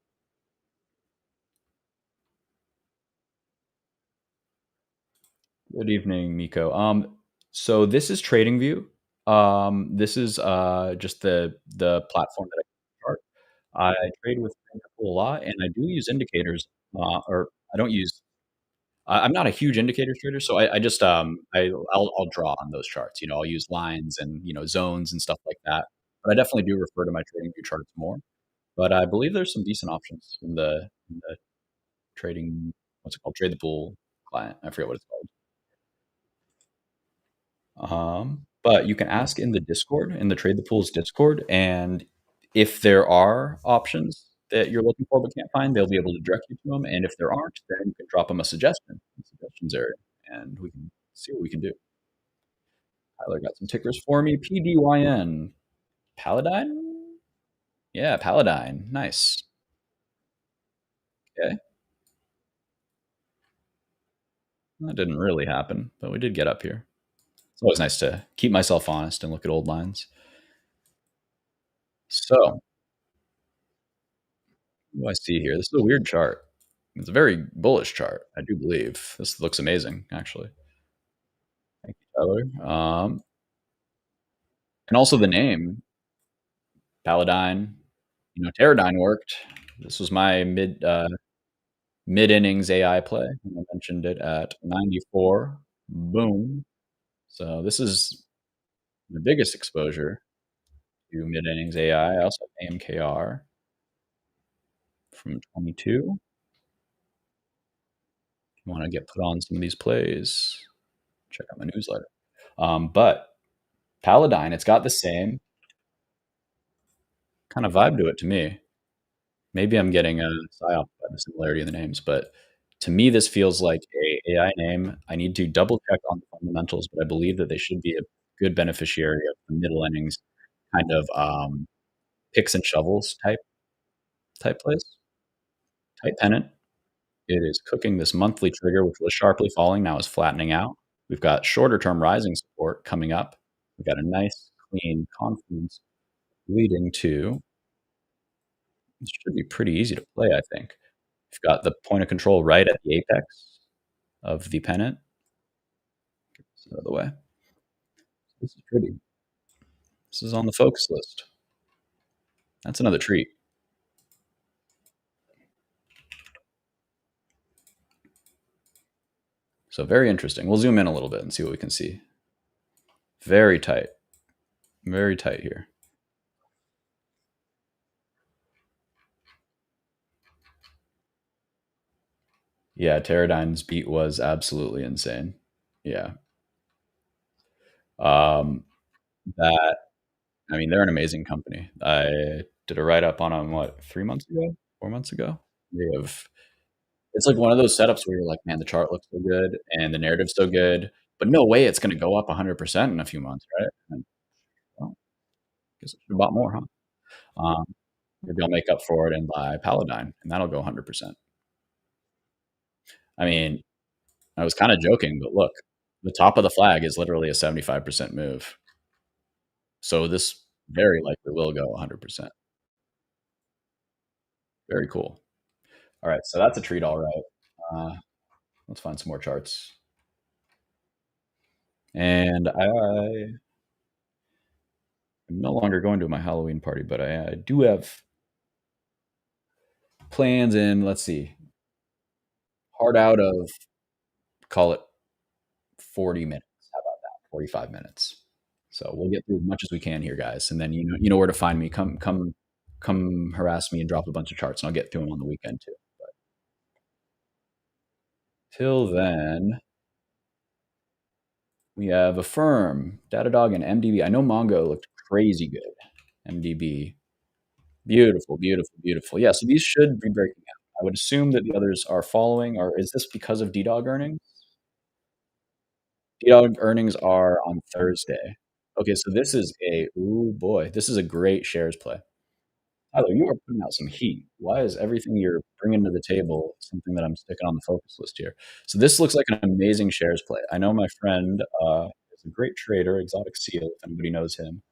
Good evening, Miko. So this is TradingView. This is just the platform that I chart. I trade with a lot, and I do use indicators. Or I don't use. I'm not a huge indicators trader, so I just I'll draw on those charts. I'll use lines and zones and stuff like that. But I definitely do refer to my TradingView charts more. But I believe there's some decent options in the trading. What's it called? Trade the pool client. I forget what it's called. But you can ask in the Discord, in the Trade the Pools Discord, and if there are options that you're looking for but can't find, they'll be able to direct you to them. And if there aren't, then you can drop them a suggestion in the suggestions area, and we can see what we can do. Tyler got some tickers for me. PDYN. Paladine? Yeah, Paladine. Nice. Okay. That didn't really happen, but we did get up here. It's always nice to keep myself honest and look at old lines. So, what do I see here? This is a weird chart. It's a very bullish chart, I do believe. This looks amazing, actually. Thank you, Tyler. And also the name, Paladine. Teradyne worked. This was my mid innings AI play. I mentioned it at 94. Boom. So this is the biggest exposure to mid innings AI. I also have AMKR from 22. If you want to get put on some of these plays, check out my newsletter. But Paladine, it's got the same kind of vibe to it to me. Maybe I'm getting a psyop by the similarity in the names, but to me, this feels like a AI name. I need to double check on the fundamentals, but I believe that they should be a good beneficiary of the middle innings kind of picks and shovels type plays, type pennant. It is cooking this monthly trigger, which was sharply falling, now is flattening out. We've got shorter term rising support coming up. We've got a nice clean confluence leading to this should be pretty easy to play, I think. We've got the point of control right at the apex of the pennant. Get this out of the way. This is pretty. This is on the focus list. That's another treat. So very interesting. We'll zoom in a little bit and see what we can see. Very tight. Very tight here. Yeah, Pterodine's beat was absolutely insane. Yeah. Um, that I mean, they're an amazing company. I did a write up on them what 3 months ago, 4 months ago. They have it's like one of those setups where you're like, man, the chart looks so good and the narrative's so good, but no way it's going to go up 100% in a few months, right? And, well, guess I should have bought more, huh? Um, maybe I'll make up for it and buy Paladine, and that'll go 100%. I mean, I was kind of joking, but look, the top of the flag is literally a 75% move. So this very likely will go 100%. Very cool. All right, so that's a treat, all right. Let's find some more charts. And I'm no longer going to my Halloween party, but I do have plans in, let's see, hard out of, call it 40 minutes. How about that? 45 minutes. So we'll get through as much as we can here, guys. And then you know where to find me. Come harass me and drop a bunch of charts, and I'll get through them on the weekend too. But till then, we have Affirm, Datadog, and MDB. I know Mongo looked crazy good. MDB, beautiful, beautiful, beautiful. Yeah, so these should be breaking out. I would assume that the others are following, or is this because of DDOG earnings? DDOG earnings are on Thursday. Okay, so this is ooh boy, this is a great shares play. Tyler, you are putting out some heat. Why is everything you're bringing to the table something that I'm sticking on the focus list here? So this looks like an amazing shares play. I know my friend is a great trader, Exotic Seal, if anybody knows him.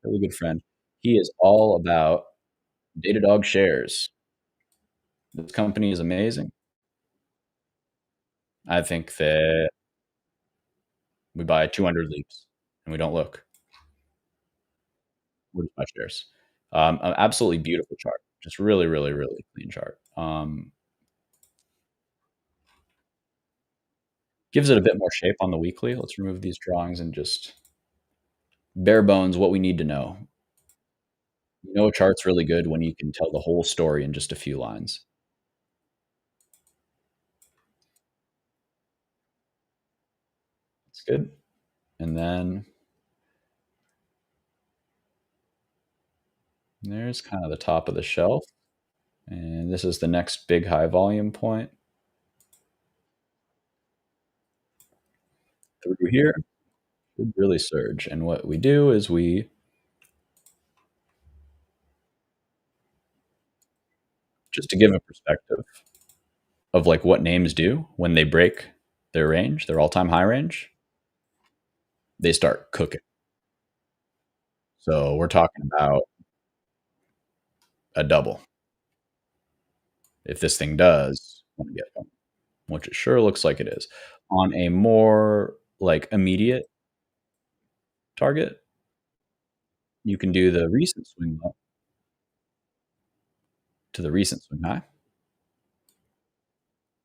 Really good friend. He is all about Datadog shares. This company is amazing. I think that we buy 200 leaps and we don't look. We just buy shares. An absolutely beautiful chart. Just really, really, really clean chart. Gives it a bit more shape on the weekly. Let's remove these drawings and just bare bones what we need to know. You know, a chart's really good when you can tell the whole story in just a few lines. It's good. And then there's kind of the top of the shelf. And this is the next big high volume point. Through here, should really surge. And what we do is we just to give a perspective of like what names do when they break their range, their all-time high range, they start cooking. So we're talking about a double. If this thing does want to get going, which it sure looks like it is. On a more like immediate target, you can do the recent swing low to the recent swing high.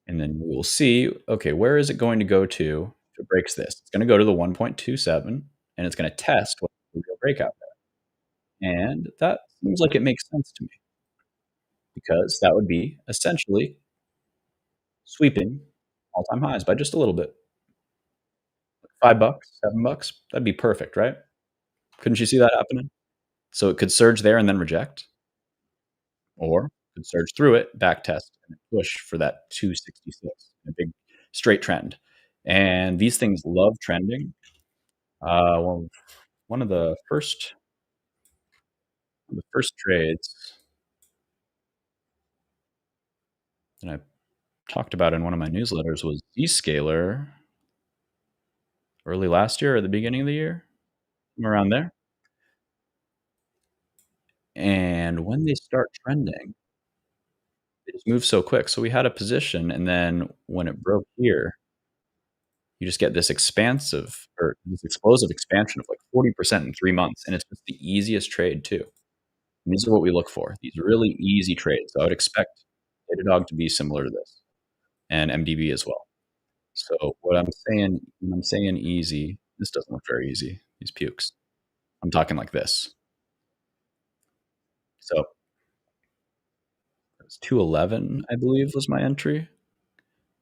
And then we will see, okay, where is it going to go to if it breaks this? It's going to go to the 1.27 and it's going to test what the real breakout there. And that seems like it makes sense to me because that would be essentially sweeping all-time highs by just a little bit. $5, $7, that'd be perfect, right? Couldn't you see that happening? So it could surge there and then reject, or could surge through it, back test, and push for that 266, a big straight trend. And these things love trending. Well, one of the first trades that I talked about in one of my newsletters was Zscaler early last year or the beginning of the year, somewhere around there. And when they start trending, they just move so quick. So we had a position, and then when it broke here, you just get this expansive or this explosive expansion of like 40% in 3 months. And it's just the easiest trade too. And these are what we look for. These really easy trades. So I would expect Datadog to be similar to this and MDB as well. So what I'm saying, when I'm saying easy, this doesn't look very easy. These pukes. I'm talking like this. So it was 211, I believe, was my entry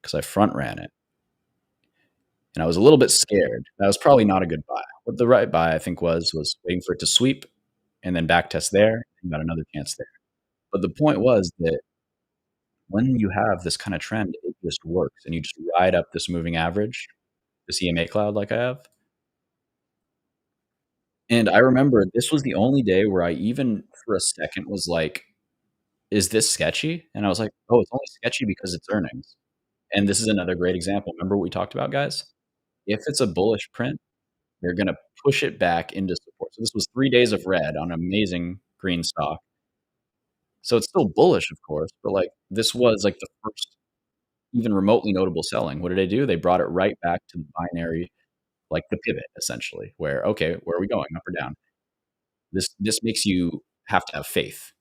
because I front ran it. And I was a little bit scared. That was probably not a good buy. What the right buy, I think, was waiting for it to sweep and then back test there and got another chance there. But the point was that when you have this kind of trend, it just works and you just ride up this moving average, this EMA cloud like I have. And I remember this was the only day where I even for a second was like, is this sketchy? And I was like, oh, it's only sketchy because it's earnings. And this is another great example. Remember what we talked about, guys? If it's a bullish print, they're going to push it back into support. So this was 3 days of red on amazing green stock. So it's still bullish, of course, but like this was like the first even remotely notable selling. What did they do? They brought it right back to the binary, like the pivot, essentially, where okay, where are we going, up or down? This makes you have to have faith.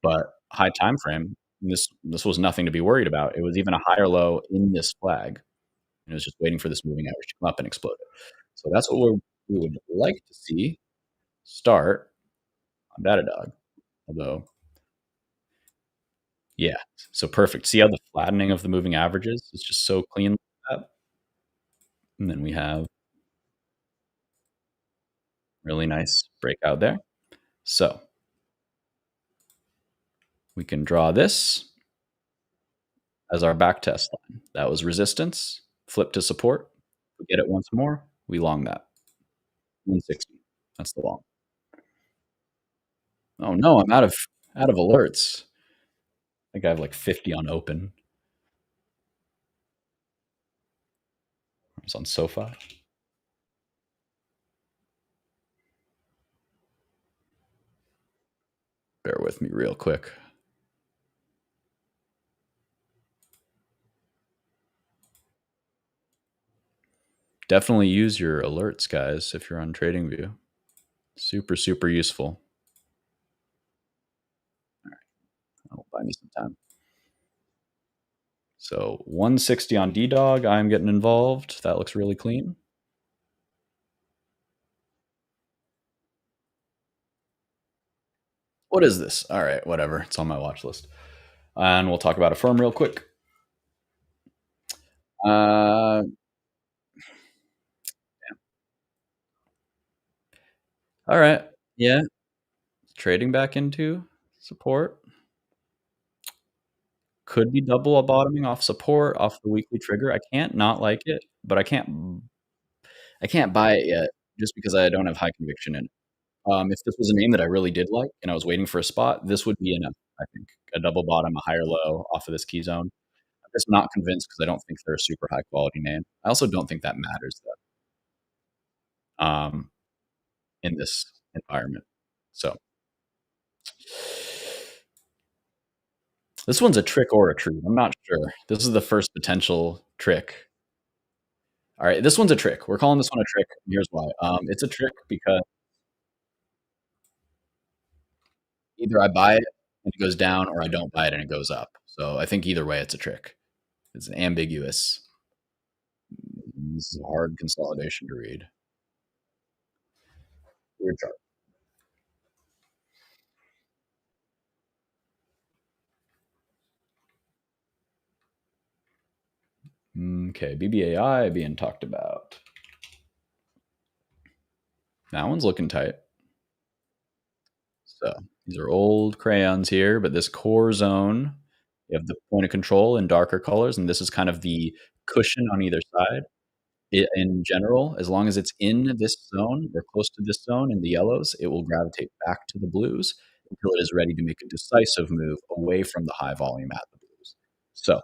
But high time frame, this was nothing to be worried about. It was even a higher low in this flag, and it was just waiting for this moving average to come up and explode it. So that's what we would like to see start on Datadog. Although, yeah, so perfect. See how the flattening of the moving averages is just so clean like that? And then we have really nice breakout there. So we can draw this as our back test line. That was resistance, flip to support. We get it once more, we long that. 160. That's the long. Oh no, I'm out of alerts. I think I have like 50 on open. It's on SoFi. Bear with me real quick. Definitely use your alerts, guys, if you're on TradingView. Super, super useful. All right, that'll buy me some time. So 160 on DDog, I'm getting involved. That looks really clean. What is this? All right, whatever. It's on my watch list. And we'll talk about a firm real quick. Uh, all right. Yeah. Trading back into support. Could be double bottoming off support, off the weekly trigger. I can't not like it, but I can't buy it yet just because I don't have high conviction in it. If this was a name that I really did like and I was waiting for a spot, this would be enough, I think. A double bottom, a higher low off of this key zone. I'm just not convinced because I don't think they're a super high quality name. I also don't think that matters though, in this environment. So this one's a trick or a treat. I'm not sure. This is the first potential trick. All right, this one's a trick. We're calling this one a trick. Here's why. It's a trick because either I buy it and it goes down, or I don't buy it and it goes up. So I think either way, it's a trick. It's ambiguous. This is a hard consolidation to read. Weird chart. Okay, BBAI being talked about. That one's looking tight. So these are old crayons here, but this core zone, you have the point of control in darker colors, and this is kind of the cushion on either side. In general, as long as it's in this zone or close to this zone in the yellows, it will gravitate back to the blues until it is ready to make a decisive move away from the high volume at the blues. So,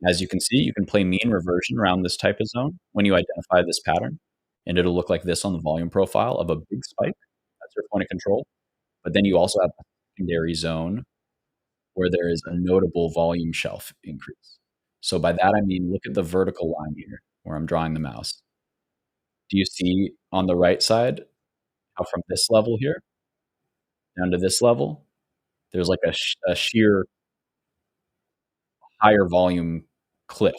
as you can see, you can play mean reversion around this type of zone when you identify this pattern, and it'll look like this on the volume profile of a big spike. That's your point of control. But then you also have a secondary zone where there is a notable volume shelf increase. So by that, I mean, look at the vertical line here where I'm drawing the mouse. Do you see on the right side how from this level here down to this level, there's like a sheer higher volume cliff,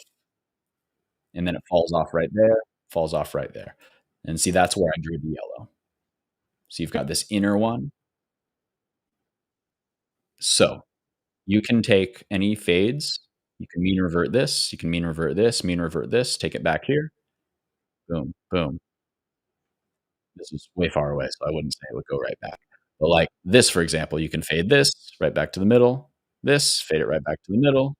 and then it falls off right there, falls off right there. And see, that's where I drew the yellow. So you've got this inner one. So you can take any fades. You can mean revert this. You can mean revert this, mean revert this, take it back here. Boom, boom. This is way far away, so I wouldn't say it would go right back. But like this, for example, you can fade this right back to the middle, this, fade it right back to the middle,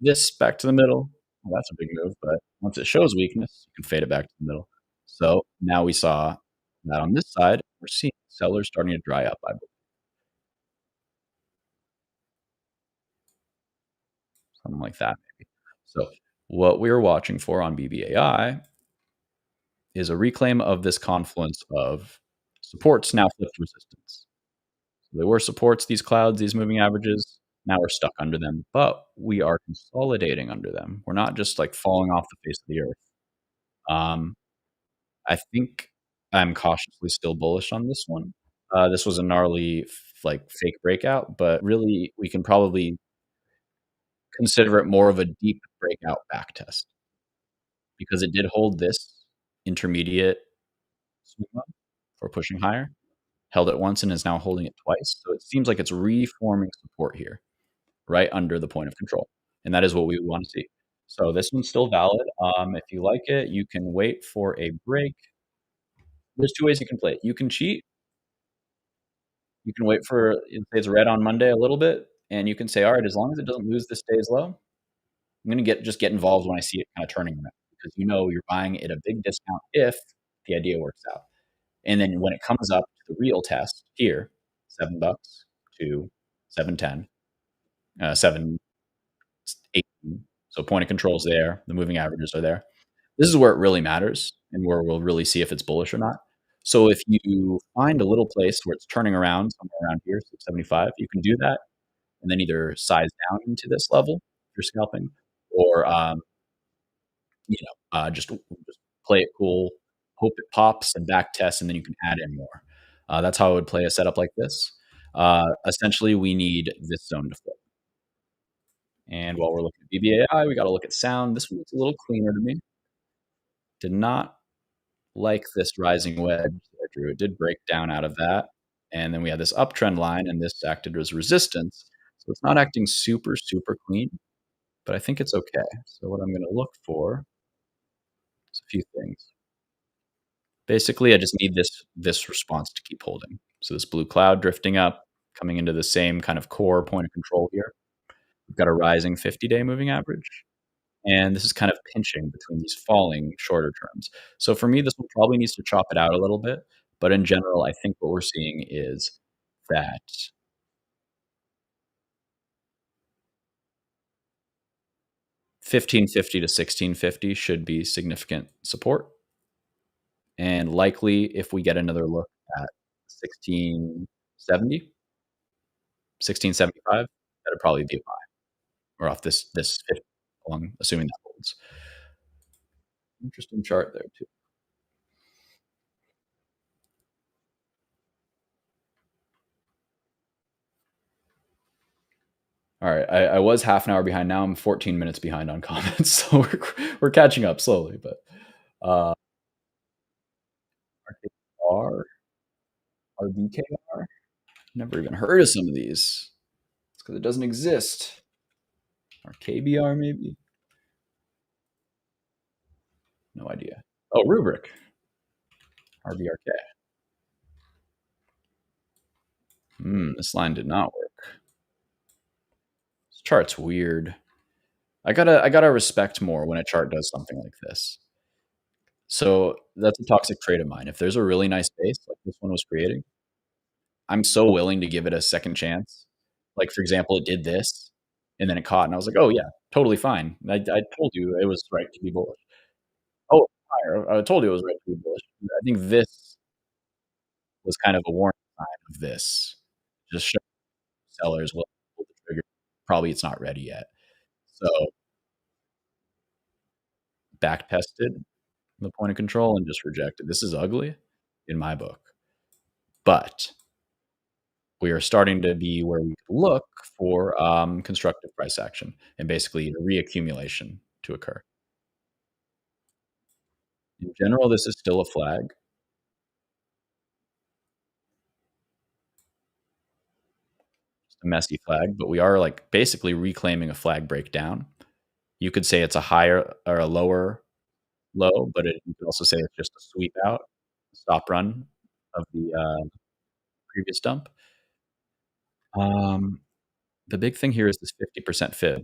this back to the middle. Well, that's a big move, but once it shows weakness, you can fade it back to the middle. So now we saw that on this side, we're seeing sellers starting to dry up, I believe, something like that maybe. So what we were watching for on BBAI is a reclaim of this confluence of supports now flipped resistance. So they were supports, these clouds, these moving averages. Now we're stuck under them, but we are consolidating under them. We're not just like falling off the face of the earth. Um, I think I'm cautiously still bullish on this one. This was a gnarly, like fake breakout, but really we can probably consider it more of a deep breakout back test because it did hold this intermediate swing line for pushing higher, held it once and is now holding it twice. So it seems like it's reforming support here, right under the point of control. And that is what we want to see. So this one's still valid. If you like it, you can wait for a break. There's two ways you can play it. You can cheat. You can wait for it stays red on Monday a little bit, and you can say, all right, as long as it doesn't lose this day's low, I'm going to just get involved when I see it kind of turning around because you know you're buying at a big discount if the idea works out. And then when it comes up to the real test here, $7 to 710, 718. So point of controls there, the moving averages are there. This is where it really matters and where we'll really see if it's bullish or not. So if you find a little place where it's turning around somewhere around here, 675, you can do that and then either size down into this level if you're scalping, or just play it cool, hope it pops and back test, and then you can add in more. That's how I would play a setup like this. Essentially, we need this zone to flip. And while we're looking at BBAI, we got to look at SOUN. This one looks a little cleaner to me. Did not like this rising wedge that I drew. It did break down out of that. And then we had this uptrend line, and this acted as resistance. So it's not acting super, super clean, but I think it's okay. So what I'm going to look for is a few things. Basically, I just need this response to keep holding. So this blue cloud drifting up, coming into the same kind of core point of control here. We've got a rising 50-day moving average. And this is kind of pinching between these falling shorter terms. So for me, this one probably needs to chop it out a little bit. But in general, I think what we're seeing is that 1550 to 1650 should be significant support. And likely, if we get another look at 1670, 1675, that'd probably be a buy. Or off this 50 long, assuming that holds. Interesting chart there too. All right, I was half an hour behind. Now I'm 14 minutes behind on comments, so we're catching up slowly. But RKR, RBKR, never even heard of some of these. It's because it doesn't exist. Or KBR maybe, no idea. Oh, rubric, RBRK. This line did not work. This chart's weird. I gotta respect more when a chart does something like this. So that's a toxic trait of mine. If there's a really nice base like this one was creating, I'm so willing to give it a second chance. Like, for example, it did this, and then it caught, and I was like, "Oh, yeah, totally fine. I told you it was right to be bullish." Oh, fire, I told you it was right to be bullish. I think this was kind of a warning sign of this. Just show sellers, "Well, pull the trigger. Probably it's not ready yet." So, back tested the point of control and just rejected. This is ugly in my book, but we are starting to be where we look for, constructive price action and basically a reaccumulation to occur. In general, this is still a flag, just a messy flag, but we are, like, basically reclaiming a flag breakdown. You could say it's a higher or a lower low, but you could also say it's just a sweep out, stop run of the, previous dump. Um, the big thing here is this 50% fib.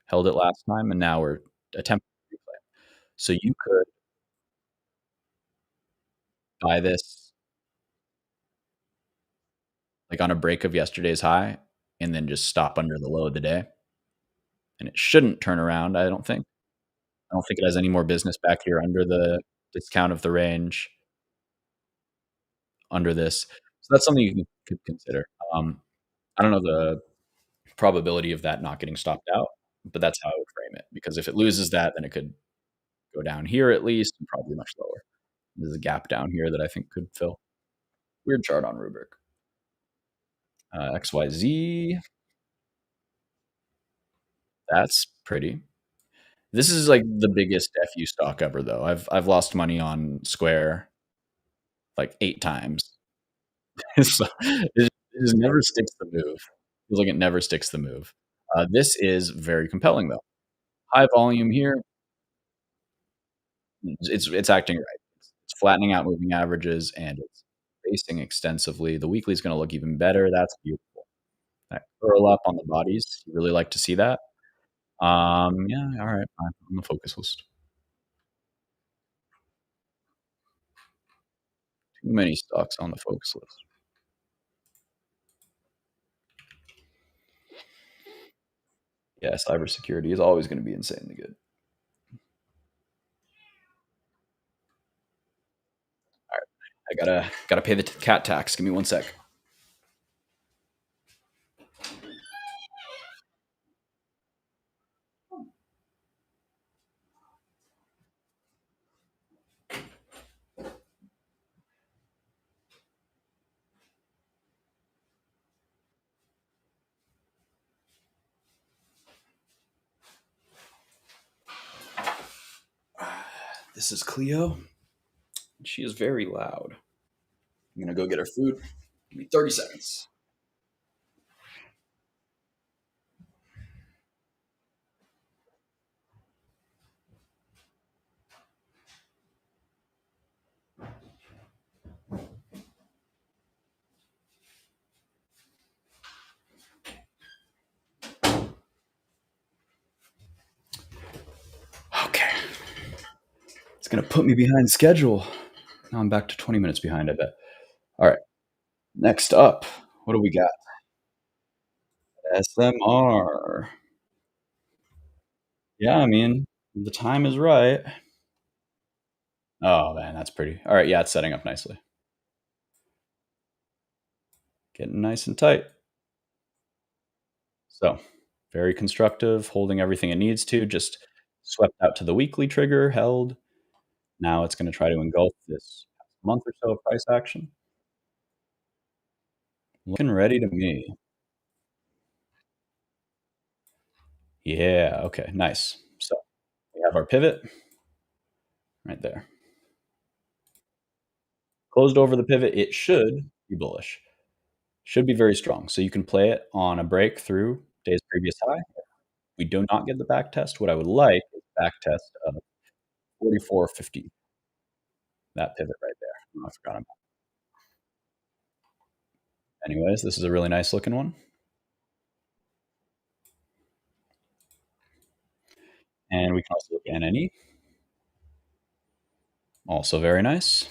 Held it last time, and now we're attempting to reclaim. So you could buy this, like, on a break of yesterday's high and then just stop under the low of the day, and it shouldn't turn around, I don't think. I don't think it has any more business back here under the discount of the range, under this. So that's something you could consider. I don't know the probability of that not getting stopped out, but that's how I would frame it, because if it loses that, then it could go down here at least and probably much lower. There's a gap down here that I think could fill. Weird chart on Rubric. XYZ, that's pretty. This is, like, the biggest FU stock ever, though. I've lost money on Square, like, 8 times. So, it just never sticks the move. Feels like it never sticks the move. This is very compelling, though. High volume here, it's acting right. It's flattening out moving averages, and it's basing extensively. The weekly is gonna look even better. That's beautiful. That curl up on the bodies, you really like to see that. Yeah, alright, fine, on the focus list. Too many stocks on the focus list. Yeah, cybersecurity is always gonna be insanely good. Alright, I gotta pay the cat tax. Give me 1 sec. This is Cleo. She is very loud. I'm gonna go get her food. Give me 30 seconds. Okay. It's gonna put me behind schedule. Now I'm back to 20 minutes behind, I bet. Alright, next up, what do we got? SMR. Yeah, I mean, the time is right. Oh, man, that's pretty. Alright, yeah, it's setting up nicely. Getting nice and tight. So, very constructive, holding everything it needs to, just swept out to the weekly trigger, held. Now it's gonna try to engulf this month or so of price action. Looking ready to me. Yeah, okay, nice. So, we have our pivot right there. Closed over the pivot, it should be bullish. Should be very strong. So you can play it on a break through day's previous high. We do not get the back test. What I would like is back test of 44.50. That pivot right there. Oh, I forgot about Anyways, this is a really nice looking one. And we can also look at NNE. Also very nice.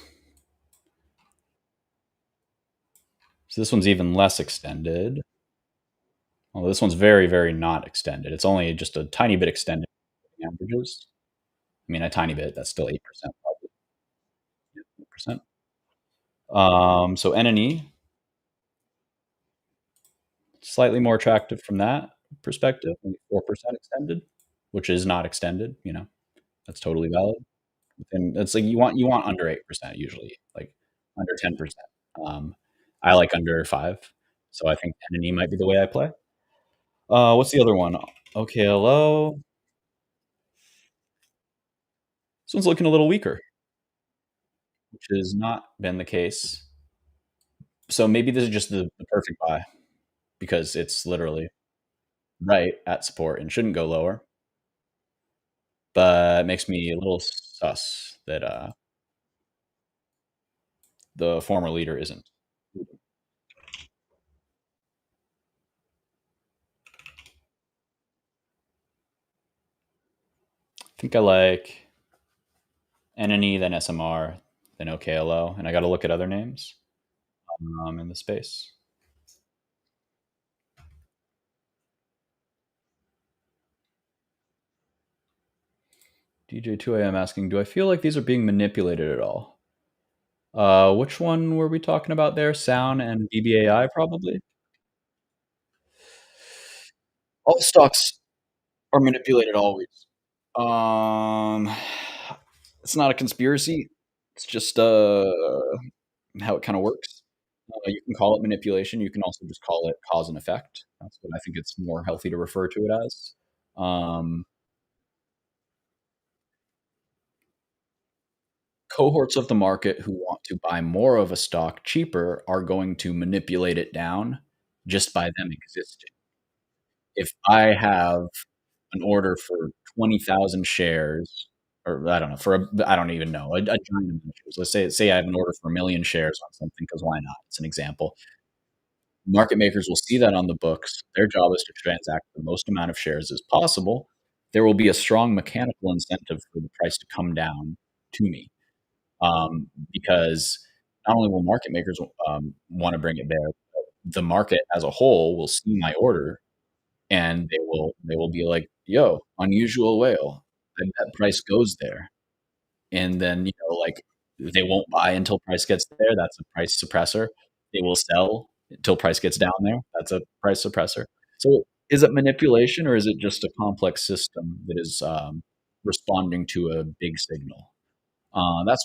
So this one's even less extended. Well, this one's very, very not extended. It's only just a tiny bit extended averages. I mean, a tiny bit. That's still 8%, probably 8%. So NNE, slightly more attractive from that perspective. Only 4% extended, which is not extended. That's totally valid. And it's like you want under 8% usually, like under 10%. Um, I like under 5, so I think NNE might be the way I play. What's the other one? OKLO. This one's looking a little weaker, which has not been the case. So maybe this is just the perfect buy because it's literally right at support and shouldn't go lower. But it makes me a little sus that the former leader isn't. I think I like NNE, then SMR, then OKLO, and I got to look at other names in the space. DJ2AM asking, do I feel like these are being manipulated at all? Which one were we talking about there? SOUN and BBAI, probably? All stocks are manipulated always. Um, it's not a conspiracy. It's just how it kind of works. You can call it manipulation. You can also just call it cause and effect. That's what I think it's more healthy to refer to it as. Um, Cohorts of the market who want to buy more of a stock cheaper are going to manipulate it down just by them existing. If I have an order for 20,000 shares, or I don't know, I don't even know, a giant amount of shares. Let's say I have an order for 1,000,000 shares on something, because why not? It's an example. Market makers will see that on the books. Their job is to transact the most amount of shares as possible. There will be a strong mechanical incentive for the price to come down to me, because not only will market makers want to bring it there, the market as a whole will see my order, and they will be like, "Yo, unusual whale," and that price goes there, and then like they won't buy until price gets there. That's a price suppressor. They will sell until price gets down there. That's a price suppressor. So, is it manipulation, or is it just a complex system that is responding to a big signal? That's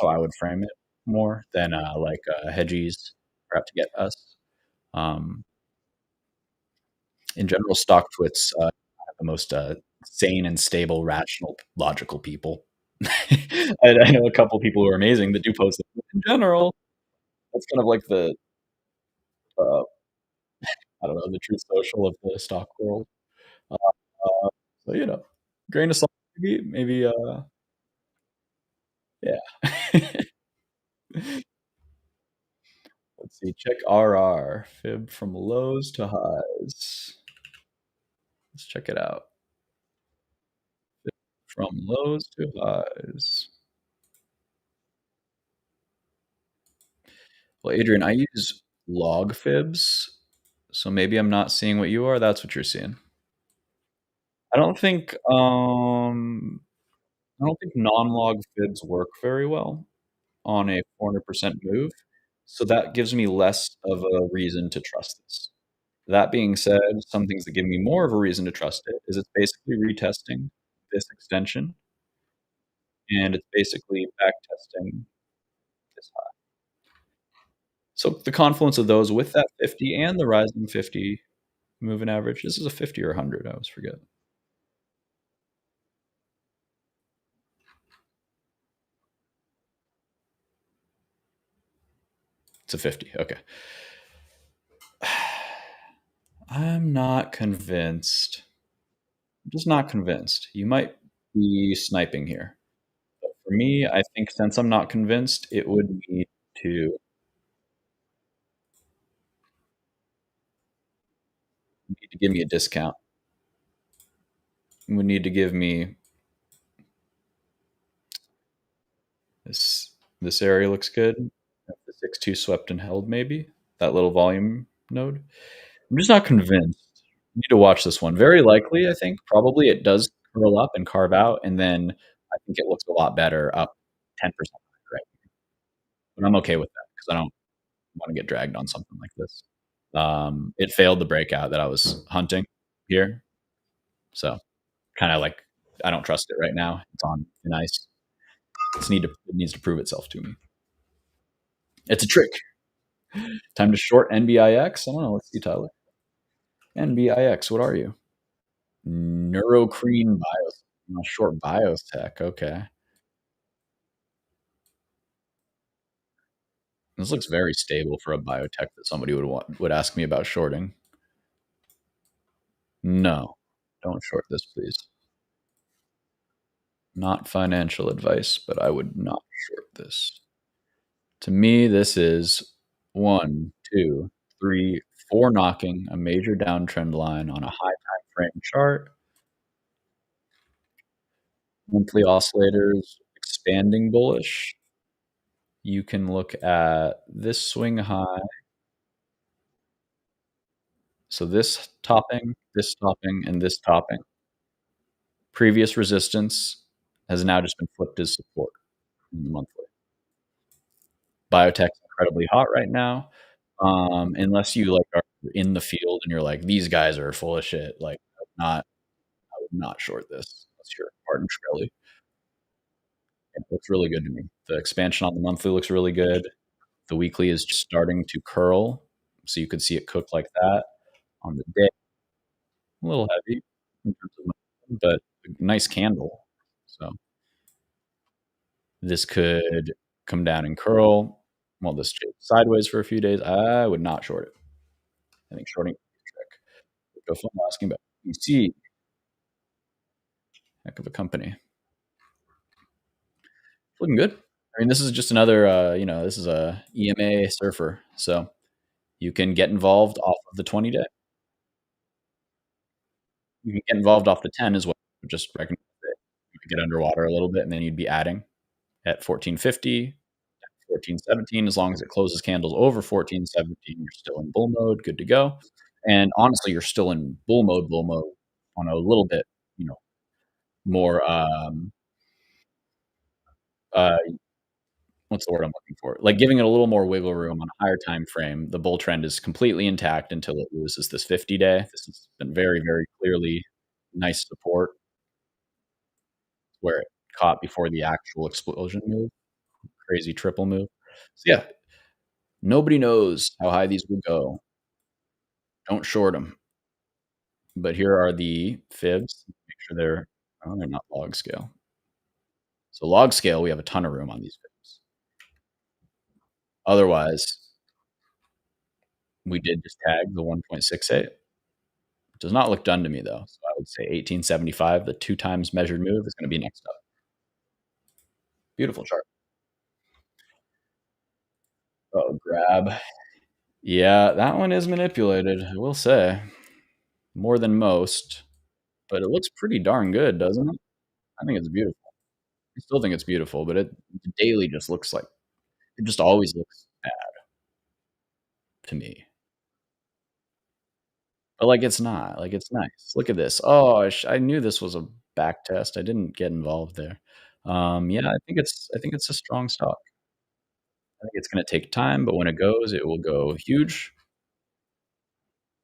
how I would frame it more than like hedgies are out to get us. Um, in general, stock twits are the most sane and stable, rational, logical people. I know a couple people who are amazing that do post it. In general, that's kind of like the uh, I don't know, the Truth Social of the stock world. Uh, so grain of salt, maybe, yeah. Let's see. Check RR fib from lows to highs. Let's check it out. From lows to highs. Well, Adrian, I use log fibs, so maybe I'm not seeing what you are. That's what you're seeing. I don't think non-log fibs work very well on a 400% move, so that gives me less of a reason to trust this. That being said, some things that give me more of a reason to trust it is it's basically retesting this extension, and it's basically back testing this high. So the confluence of those with that 50 and the rising 50 moving average. This is a 50 or 100, I always forget. It's a 50. Okay. I'm not convinced. I'm just not convinced. You might be sniping here. But for me, I think since I'm not convinced, it would need to need to give me a discount. You would need to give me this. This area looks good. The 6-2 swept and held, maybe that little volume node. I'm just not convinced. You need to watch this one. Very likely, I think, probably it does curl up and carve out, and then I think it looks a lot better up 10%, right? But I'm okay with that because I don't want to get dragged on something like this. It failed the breakout that I was hunting here, so kind of like I don't trust it right now. It's on thin ice. It needs to prove itself to me. It's a trick. Time to short NBIX. I don't know. Let's see, Tyler. NBIX. What are you? Neurocrene Bios. Short biotech. Okay. This looks very stable for a biotech that somebody would ask me about shorting. No, don't short this, please. Not financial advice, but I would not short this. To me, this is 1, 2, 3, 4 knocking a major downtrend line on a high time frame chart. Monthly oscillators expanding bullish. You can look at this swing high. So this topping, and this topping. Previous resistance has now just been flipped as support in the monthly. Biotech's incredibly hot right now. Unless you like are in the field and you're like, these guys are full of shit. Like, I would not short this unless you're Martin Shkreli. It looks really good to me. The expansion on the monthly looks really good. The weekly is just starting to curl, so you could see it cook like that on the day. A little heavy in terms of momentum, but a nice candle. So this could come down and curl. Well, this sideways for a few days. I would not short it. I think shorting is a trick. Go from asking about PC. Heck of a company. Looking good. I mean, this is just another, this is a EMA surfer. So you can get involved off of the 20-day. You can get involved off the 10 as well. Just recognize that you could get underwater a little bit, and then you'd be adding at 1450, 1417. As long as it closes candles over 1417, you're still in bull mode, good to go. And honestly, you're still in bull mode on a little bit, more uh, what's the word I'm looking for? Like giving it a little more wiggle room on a higher time frame. The bull trend is completely intact until it loses this 50-day. This has been very, very clearly nice support where it caught before the actual explosion move, crazy triple move. So yeah, nobody knows how high these will go. Don't short them. But here are the fibs. Make sure they're not log scale. So log scale, we have a ton of room on these fibs. Otherwise, we did just tag the 1.68. Does not look done to me, though. So I would say 1875, the 2 times measured move, is going to be next up. Beautiful chart. Oh, grab. Yeah, that one is manipulated, I will say. More than most. But it looks pretty darn good, doesn't it? I think it's beautiful. I still think it's beautiful, but the daily just looks like it just always looks bad to me. But, like, it's not. Like, it's nice. Look at this. Oh, I knew this was a back test. I didn't get involved there. Yeah, I think it's a strong stock. I think it's gonna take time, but when it goes, it will go huge,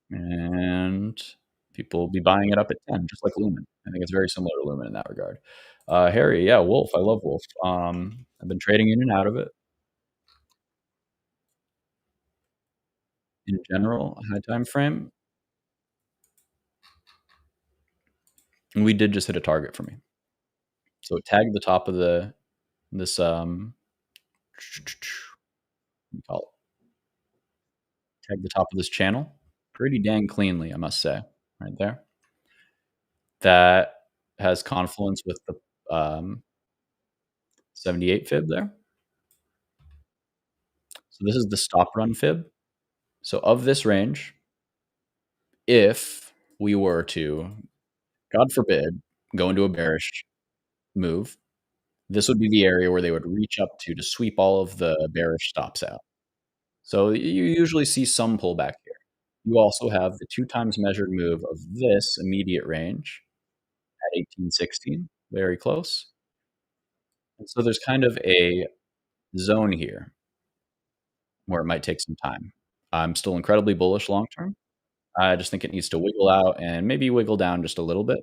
and people will be buying it up at 10, just like Lumen. I think it's very similar to Lumen in that regard. Harry, yeah, Wolf. I love Wolf. I've been trading in and out of it. In general, a high time frame, and we did just hit a target for me. So it tagged the top of this, what do you call it? Tagged the top of this channel pretty dang cleanly, I must say, right there. That has confluence with the, 78 fib there. So this is the stop run fib. So of this range, if we were to, God forbid, go into a bearish move, this would be the area where they would reach up to sweep all of the bearish stops out. So you usually see some pullback here. You also have the 2 times measured move of this immediate range at 1816, very close. And so there's kind of a zone here where it might take some time. I'm still incredibly bullish long term. I just think it needs to wiggle out and maybe wiggle down just a little bit.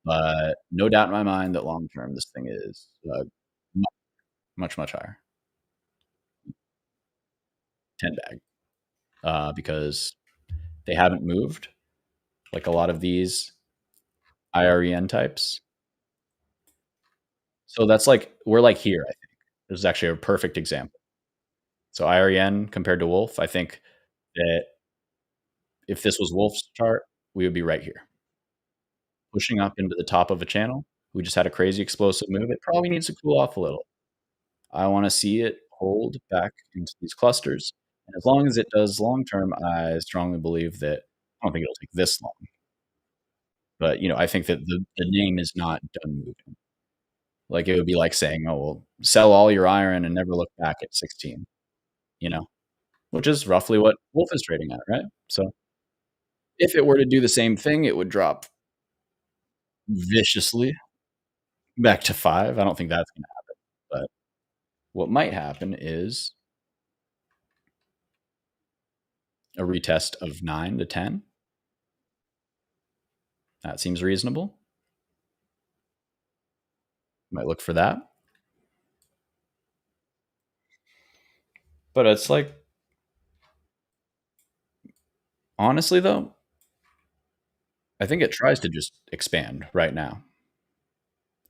But no doubt in my mind that long term, this thing is mu much, much higher. 10 bag, because they haven't moved like a lot of these IREN types. So that's like we're like here, I think. This is actually a perfect example. So IREN compared to Wolf, I think that if this was Wolf's chart, we would be right here. Pushing up into the top of a channel. We just had a crazy explosive move. It probably needs to cool off a little. I wanna see it hold back into these clusters, and as long as it does long term, I strongly believe that I don't think it'll take this long, but, I think that the name is not done moving. Like, it would be like saying, "Oh, well, sell all your iron and never look back at 16," you know? Which is roughly what Wolf is trading at, right? So, if it were to do the same thing, it would drop viciously back to 5. I don't think that's gonna happen, but what might happen is a retest of 9 to 10. That seems reasonable. Might look for that. But it's like, honestly, though, I think it tries to just expand right now,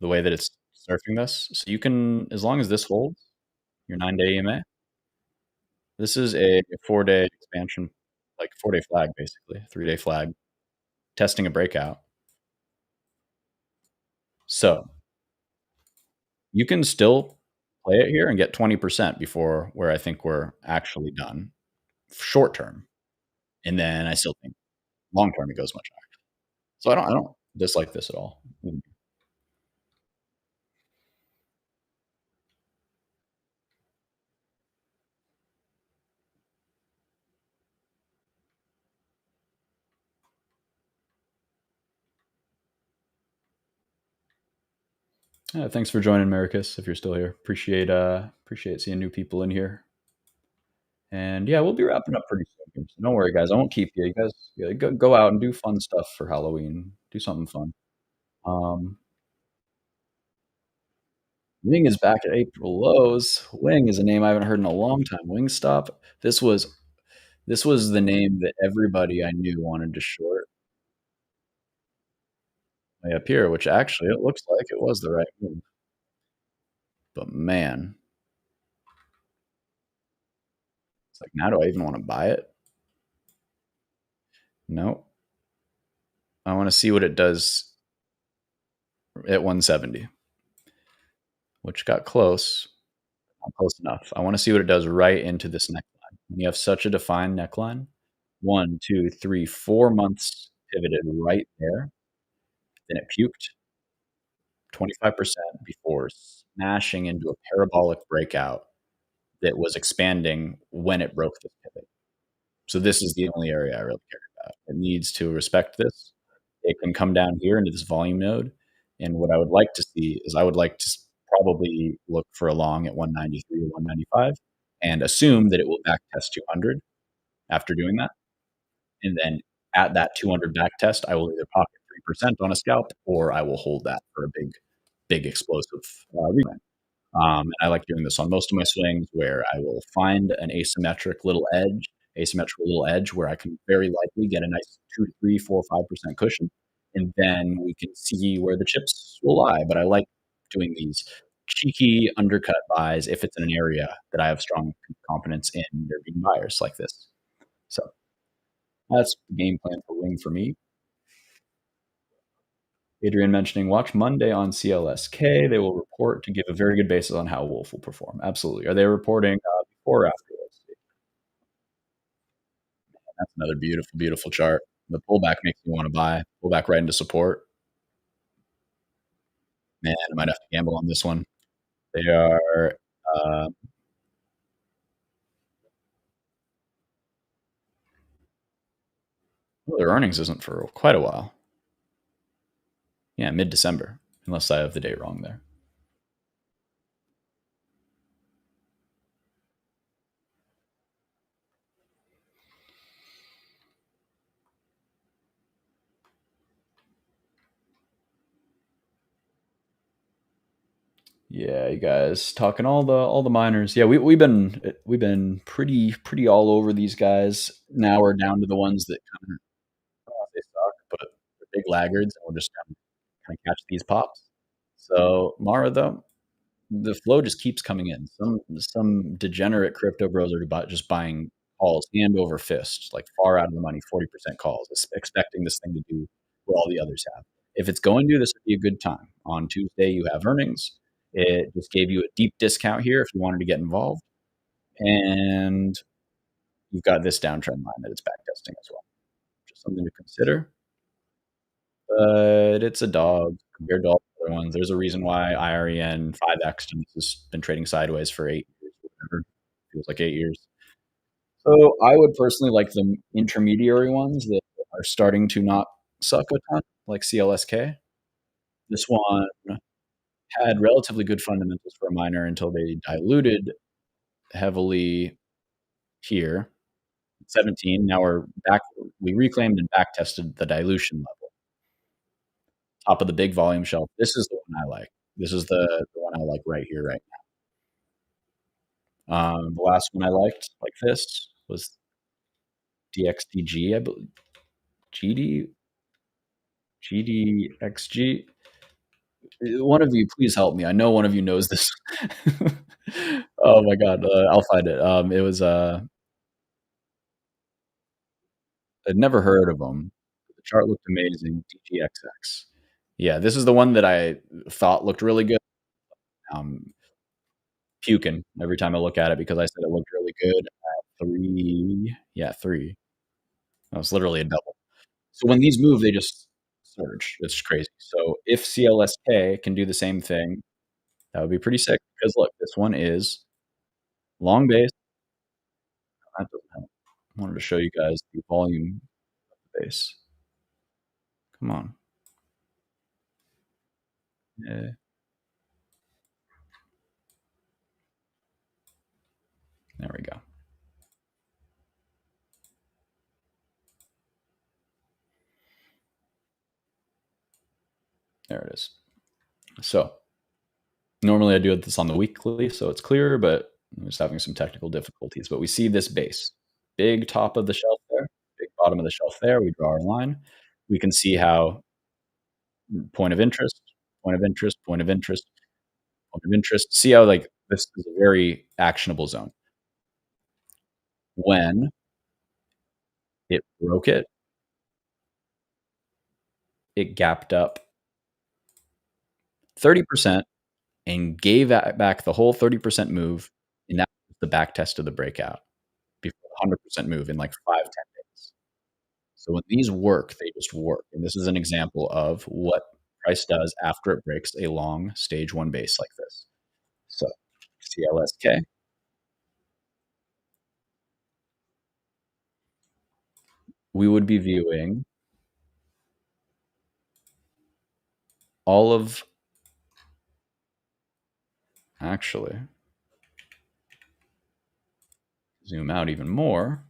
the way that it's surfing this. So you can, as long as this holds, your 9-day EMA, this is a 4-day expansion, like 4-day flag, basically, 3-day flag, testing a breakout. So you can still play it here and get 20% before where I think we're actually done, short term. And then I still think long term it goes much higher. So I don't dislike this at all. Yeah, thanks for joining, Maricus, if you're still here. Appreciate seeing new people in here. And yeah, we'll be wrapping up pretty soon. So don't worry, guys. I won't keep you. You guys go out and do fun stuff for Halloween. Do something fun. Um, Wing is back at April lows. Wing is a name I haven't heard in a long time. Wingstop. This was the name that everybody I knew wanted to short way up here, which actually it looks like it was the right move. But man, it's like now do I even want to buy it? No. I want to see what it does at 170, which got close. Not close enough. I want to see what it does right into this neckline. When you have such a defined neckline, 1, 2, 3, 4 months pivoted right there. Then it puked 25% before smashing into a parabolic breakout that was expanding when it broke this pivot. So this is the only area I really care about. It needs to respect this. It can come down here into this volume node. And what I would like to see is I would like to probably look for a long at 193 or 195 and assume that it will back test 200 after doing that. And then at that 200 back test, I will either pocket 3% on a scalp or I will hold that for a big explosive rebound. And I like doing this on most of my swings where I will find an asymmetrical little edge where I can very likely get a nice 2, 3, 4, 5% cushion. And then we can see where the chips will lie. But I like doing these cheeky undercut buys if it's in an area that I have strong confidence in there being buyers like this. So that's the game plan for Wing for me. Adrian mentioning watch Monday on CLSK. They will report to give a very good basis on how Wolf will perform. Absolutely. Are they reporting before or after? That's another beautiful, beautiful chart. The pullback makes me wanna buy. Pullback right into support. Man, I might have to gamble on this one. They are, uh well, their earnings isn't for quite a while. Yeah, mid-December, unless I have the date wrong there. Yeah, you guys talking all the miners. Yeah, we've been pretty all over these guys. Now we're down to the ones that kinda they suck, but they're big laggards, and we're just kinda catch these pops. So, Mara, though, the flow just keeps coming in. Some degenerate crypto bros are just buying calls hand over fist, like far out of the money, 40% calls, expecting this thing to do what all the others have. If it's going to, this would be a good time. On Tuesday, you have earnings. It just gave you a deep discount here if you wanted to get involved, and you've got this downtrend line that it's backtesting as well. Just something to consider. But it's a dog compared to all the other ones. There's a reason why IREN 5X has been trading sideways for 8 years, whatever. Feels like 8 years. So, I would personally like the intermediary ones that are starting to not suck a ton, like CLSK. This one had relatively good fundamentals for a miner until they diluted heavily here. 17, now we're back. We reclaimed and back tested the dilution level. Top of the big volume shelf. This is the one I like. This is the one I like right here, right now. The last one I liked like this was DXDG, I believe. GD GDXG. One of you, please help me. I know one of you knows this. Oh my god, I'll find it. It was I'd never heard of them. The chart looked amazing. DGXX. Yeah, this is the one that I thought looked really good. Um, Puking every time I look at it because I said it looked really good at 3. Yeah, 3. That was literally a double. So when these move, they just surge. It's crazy. So if CLSK can do the same thing, that would be pretty sick. Because look, this one is long base. That doesn't help. I wanted to show you guys the volume base. Come on. Yeah, there we go. There it is. So normally I do this on the weekly, so it's clearer, but I'm just having some technical difficulties. But we see this base, big top of the shelf there, big bottom of the shelf there. We draw our line. We can see how point of interest, point of interest, point of interest, point of interest. See how like this is a very actionable zone. When it broke it, it gapped up 30% and gave back the whole 30% move, and that was the back test of the breakout before the 100% move in like 5-10 days. So when these work, they just work. And this is an example of what price does after it breaks a long stage 1 base like this. So CLSK, we would be viewing all of, actually, zoom out even more.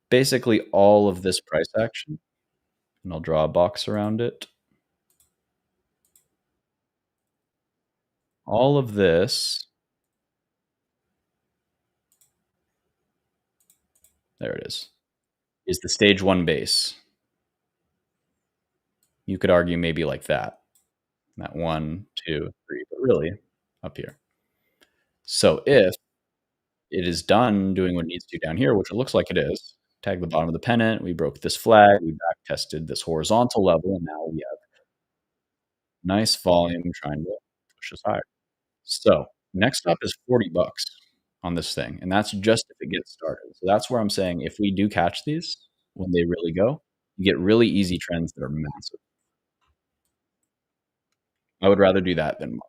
Basically all of this price action, and I'll draw a box around it. All of this, there it is the stage 1 base. You could argue maybe like that. That 1, 2, 3, but really up here. So if it is done doing what it needs to down here, which it looks like it is, tag the bottom of the pennant, we broke this flag, we back tested this horizontal level, and now we have nice volume trying to push us higher. So next up is 40 bucks. on this thing, and that's just if it gets started. So that's where I'm saying if we do catch these when they really go, you get really easy trends that are massive. I would rather do that than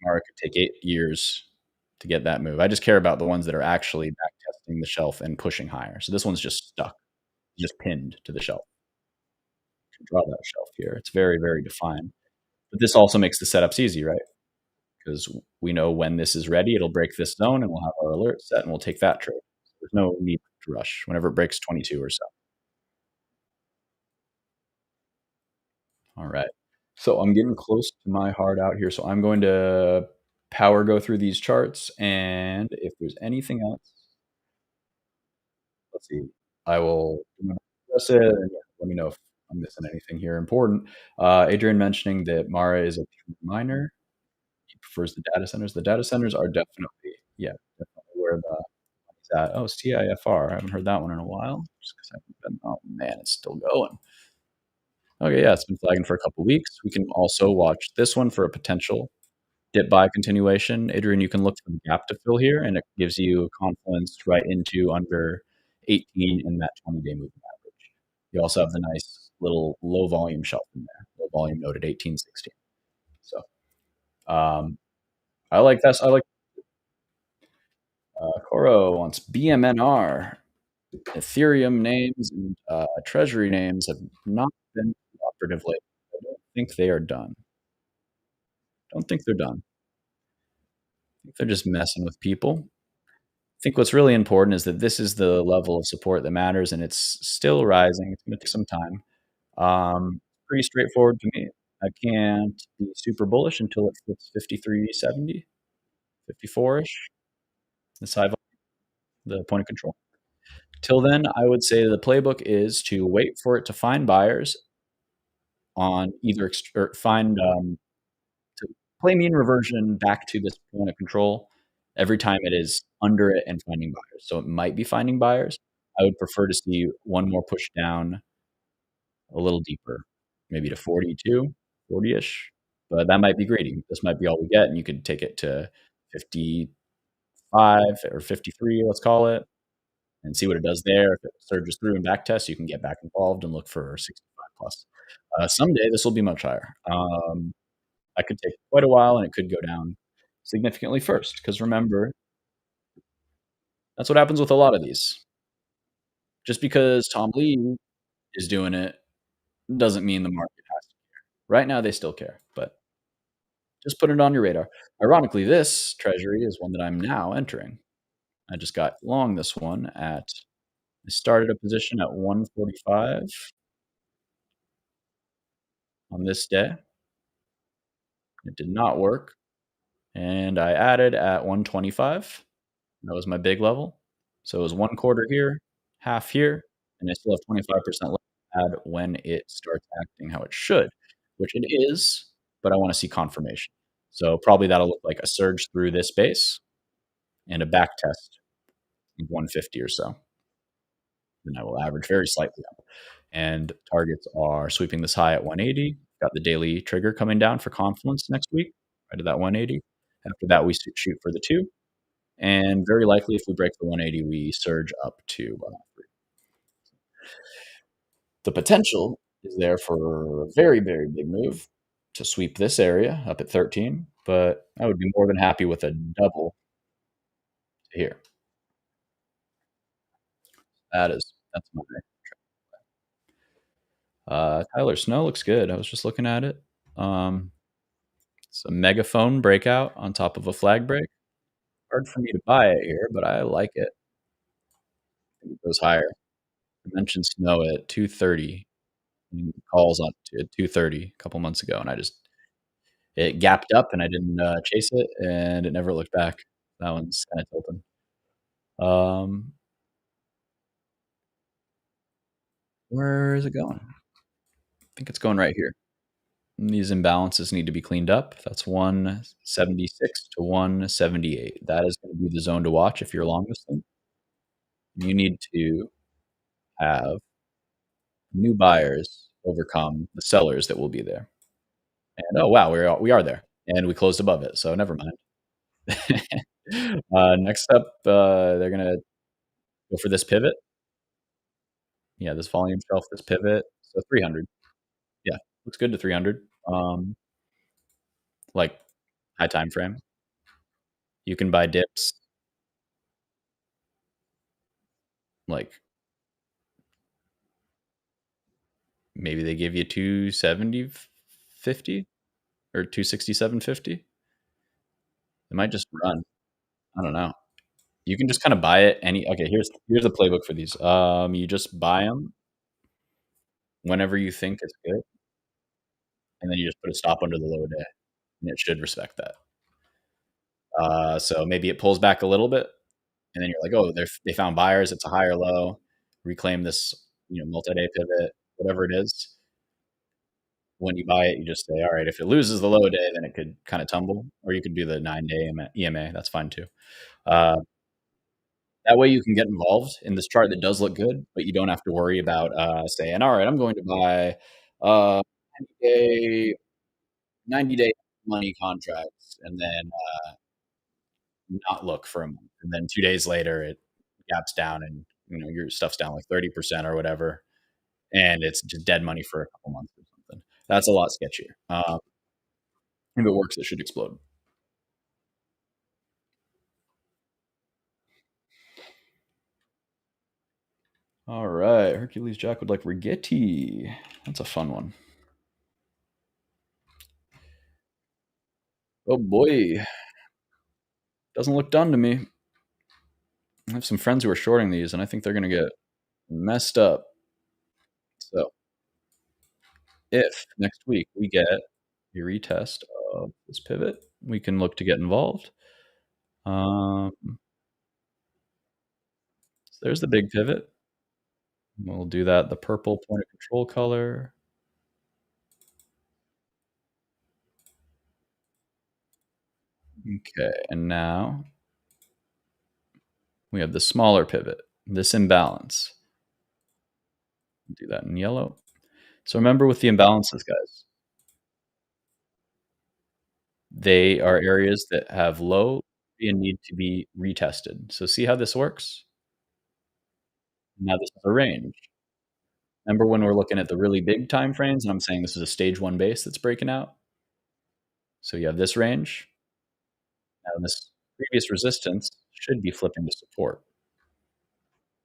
Mara could take 8 years to get that move. I just care about the ones that are actually back testing the shelf and pushing higher. So this one's just stuck, just pinned to the shelf. You can draw that shelf here. It's very, very defined. But this also makes the setups easy, right? Because we know when this is ready, it'll break this zone, and we'll have our alert set, and we'll take that trade. There's no need to rush whenever it breaks 22 or so. All right. So I'm getting close to my hard out here, so I'm going to power go through these charts, and if there's anything else, let's see, I will address it, and yeah, let me know if I'm missing anything here important. Adrian mentioning that Mara is a pure miner. He prefers the data centers. The data centers are definitely, yeah, definitely where the money's at. Oh, it's TIFR. I haven't heard that one in a while. Just 'cause I haven't been, oh man, it's still going. Okay, yeah, it's been flagging for a couple weeks. We can also watch this one for a potential dip buy continuation. Adrian, you can look for the gap to fill here, and it gives you a confluence right into under 18 in that 20-day moving average. You also have the nice little low volume shelf in there, low volume node at 1816. So I like this. I like Coro wants BMNR. Ethereum names and treasury names have not been operative lately. I don't think they are done. Don't think they're done. I think they're just messing with people. I think what's really important is that this is the level of support that matters, and it's still rising. It's going to take some time. Pretty straightforward to me. I can't be super bullish until it flips 53.70, 54-ish. This high volume, the point of control. Till then, I would say the playbook is to wait for it to find buyers on either or find to play mean reversion back to this point of control every time it is under it and finding buyers. So it might be finding buyers. I would prefer to see one more push down a little deeper, maybe to 42, 40-ish. But that might be greedy. This might be all we get, and you could take it to 55 or 53, let's call it, and see what it does there. If it surges through and back tests, you can get back involved and look for 65 plus. Someday this will be much higher. That could take quite a while, and it could go down significantly first. Because remember, that's what happens with a lot of these. Just because Tom Lee is doing it doesn't mean the market has to care. Right now, they still care, but just put it on your radar. Ironically, this treasury is one that I'm now entering. I just got long this one at I started a position at 145 on this day. It did not work, and I added at 125. That was my big level. So it was 1 quarter here, half here, and I still have 25% left to add when it starts acting how it should, which it is, but I wanna see confirmation. So probably that'll look like a surge through this base and a back test of 150 or so. Then I will average very slightly up. And targets are sweeping this high at 180. Got the daily trigger coming down for confluence next week, right at that 180. After that, we shoot for the 2. And very likely, if we break the 180, we surge up to 3. The potential is there for a very, very big move to sweep this area up at 13, but I would be more than happy with a double here. That's my Tyler Snow looks good. I was just looking at it. It's a megaphone breakout on top of a flag break. Hard for me to buy it here, but I like it. I think it goes higher. I mentioned Snow at 230. Calls on at 230 a couple months ago, and it gapped up, and I didn't chase it, and it never looked back. That one's kind of tilting. Um, where is it going? I think it's going right here. And these imbalances need to be cleaned up. That's 176 to 178. That is going to be the zone to watch if you're long this thing. You need to have new buyers overcome the sellers that will be there. And oh wow, we are there, and we closed above it, so never mind. Next up, they're gonna go for this pivot. Yeah, this volume shelf, this pivot. So 300. Yeah, looks good to 300. Like high time frame. You can buy dips like maybe they give you 270.50 or 267.50. It might just run. I don't know. You can just kind of buy it any. Okay, here's the playbook for these. You just buy them whenever you think it's good, and then you just put a stop under the low day, and it should respect that. So maybe it pulls back a little bit, and then you're like, oh, they found buyers. It's a higher low. Reclaim this, multi-day pivot, whatever it is. When you buy it, you just say, all right, if it loses the low day, then it could kind of tumble, or you could do the 9-day EMA. That's fine too. Uh, that way you can get involved in this chart that does look good, but you don't have to worry about saying, all right, I'm going to buy 90-day 90-day money contracts and then not look for a month. And then 2 days later, it gaps down and your stuff's down like 30% or whatever. And it's just dead money for a couple months or something. That's a lot sketchier. If it works, it should explode. All right. Hercules Jack would like Rigetti. That's a fun one. Oh boy. Doesn't look done to me. I have some friends who are shorting these, and I think they're going to get messed up. So if next week we get a retest of this pivot, we can look to get involved. So there's the big pivot. We'll do that, the purple point of control color. Okay, and now we have the smaller pivot, this imbalance. Do that in yellow. So remember with the imbalances, guys, they are areas that have low and need to be retested. So see how this works? Now this is a range. Remember when we're looking at the really big time frames and I'm saying this is a stage 1 base that's breaking out? So you have this range. Now this previous resistance should be flipping to support.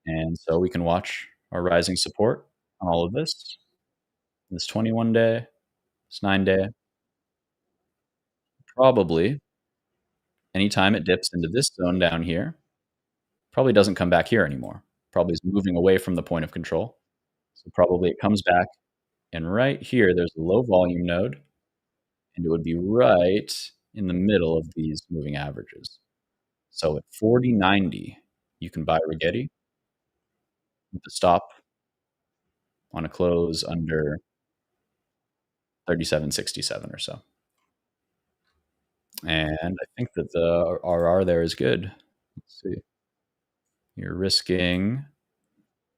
And so we can watch our rising support on all of this 21 day, this 9-day. Probably anytime it dips into this zone down here, probably doesn't come back here anymore. Probably is moving away from the point of control. So probably it comes back, and right here, there's a low volume node, and it would be right in the middle of these moving averages. So at 40.90, you can buy Rigetti with a stop on a close under 37.67 or so. And I think that the RR there is good. Let's see. You're risking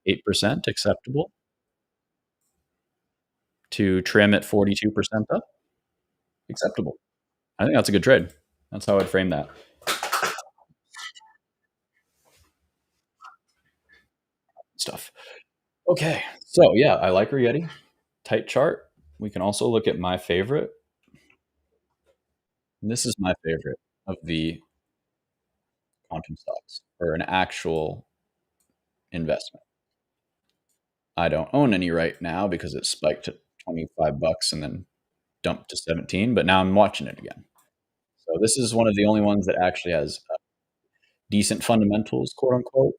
8% acceptable to trim at 42% up. Acceptable. I think that's a good trade. That's how I'd frame that. Stuff. Okay. So yeah, I like Rigetti. Tight chart. We can also look at my favorite. And this is my favorite of the quantum stocks for an actual investment. I don't own any right now because it spiked to 25 bucks and then dumped to 17, but now I'm watching it again. So this is one of the only ones that actually has decent fundamentals, quote unquote.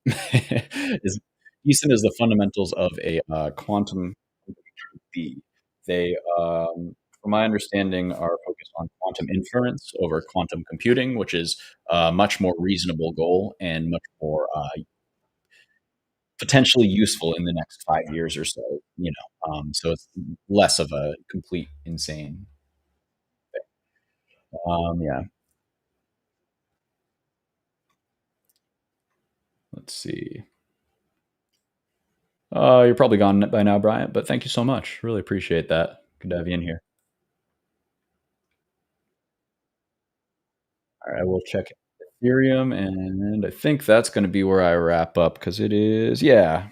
As decent as the fundamentals of a quantum B. They, from my understanding, are focused on quantum inference over quantum computing, which is a much more reasonable goal and much more potentially useful in the next 5 years or so. So it's less of a complete insane thing. Yeah. Let's see. You're probably gone by now, Bryant, but thank you so much. Really appreciate that. Good to have you in here. All right, we'll check Ethereum, and I think that's gonna be where I wrap up because it is, yeah,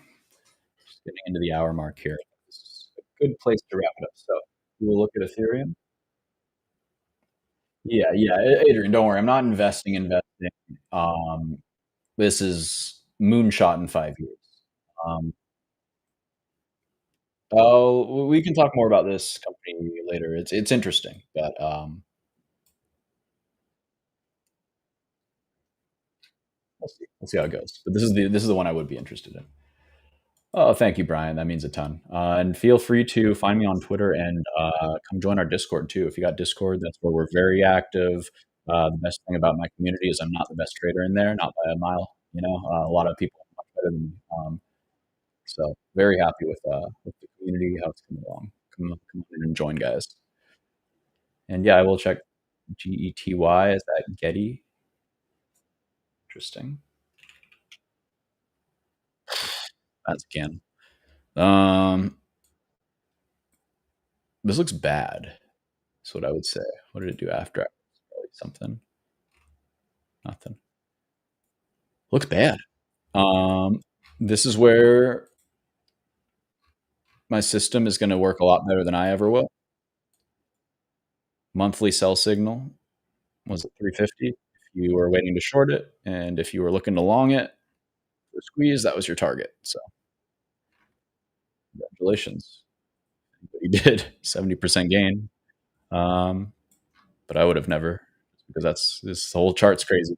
just getting into the hour mark here. This is a good place to wrap it up. So we'll look at Ethereum. Yeah, yeah, Adrian, don't worry, I'm not investing. Um, this is moonshot in 5 years. Um, oh, we can talk more about this company later. It's interesting, but, we'll see. We'll see how it goes. But this is the one I would be interested in. Oh, thank you, Brian. That means a ton. And feel free to find me on Twitter and come join our Discord too. If you got Discord, that's where we're very active. The best thing about my community is I'm not the best trader in there, not by a mile. A lot of people are much better than me. So very happy with the community, how it's coming along. Come on in and join, guys. And yeah, I will check GETY. Is that Getty? Interesting. That's again. Um, this looks bad. That's what I would say. What did it do after? Probably something. Nothing. Looks bad. Um, this is where my system is going to work a lot better than I ever will. Monthly sell signal was at 350. If you were waiting to short it, and if you were looking to long it for a squeeze, that was your target. So congratulations. You did 70% gain. But I would have never, because that's this whole chart's crazy.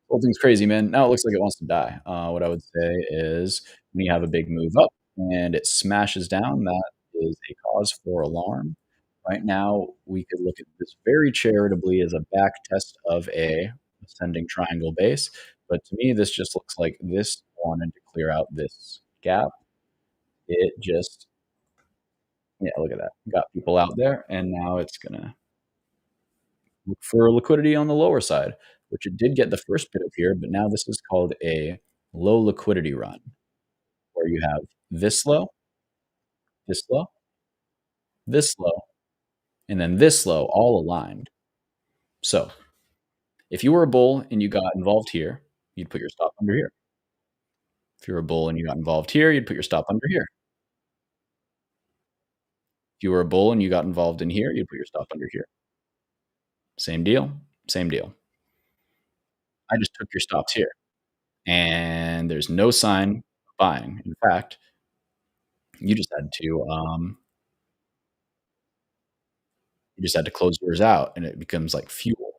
Whole thing's crazy, man. Now it looks like it wants to die. What I would say is when you have a big move up and it smashes down, that is a cause for alarm. Right now, we could look at this very charitably as a back test of a ascending triangle base. But to me, this just looks like this wanted to clear out this gap. It just, yeah, look at that. Got people out there, and now it's gonna look for liquidity on the lower side, which it did get the first bit of here, but now this is called a low liquidity run, where you have this low, this low, and then this low all aligned. So if you were a bull and you got involved here, you'd put your stop under here. If you were a bull and you got involved here, you'd put your stop under here. If you were a bull and you got involved in here, you'd put your stop under here. Same deal, same deal. I just took your stops here, and there's no sign of buying. In fact, you just had to close yours out, and it becomes like fuel.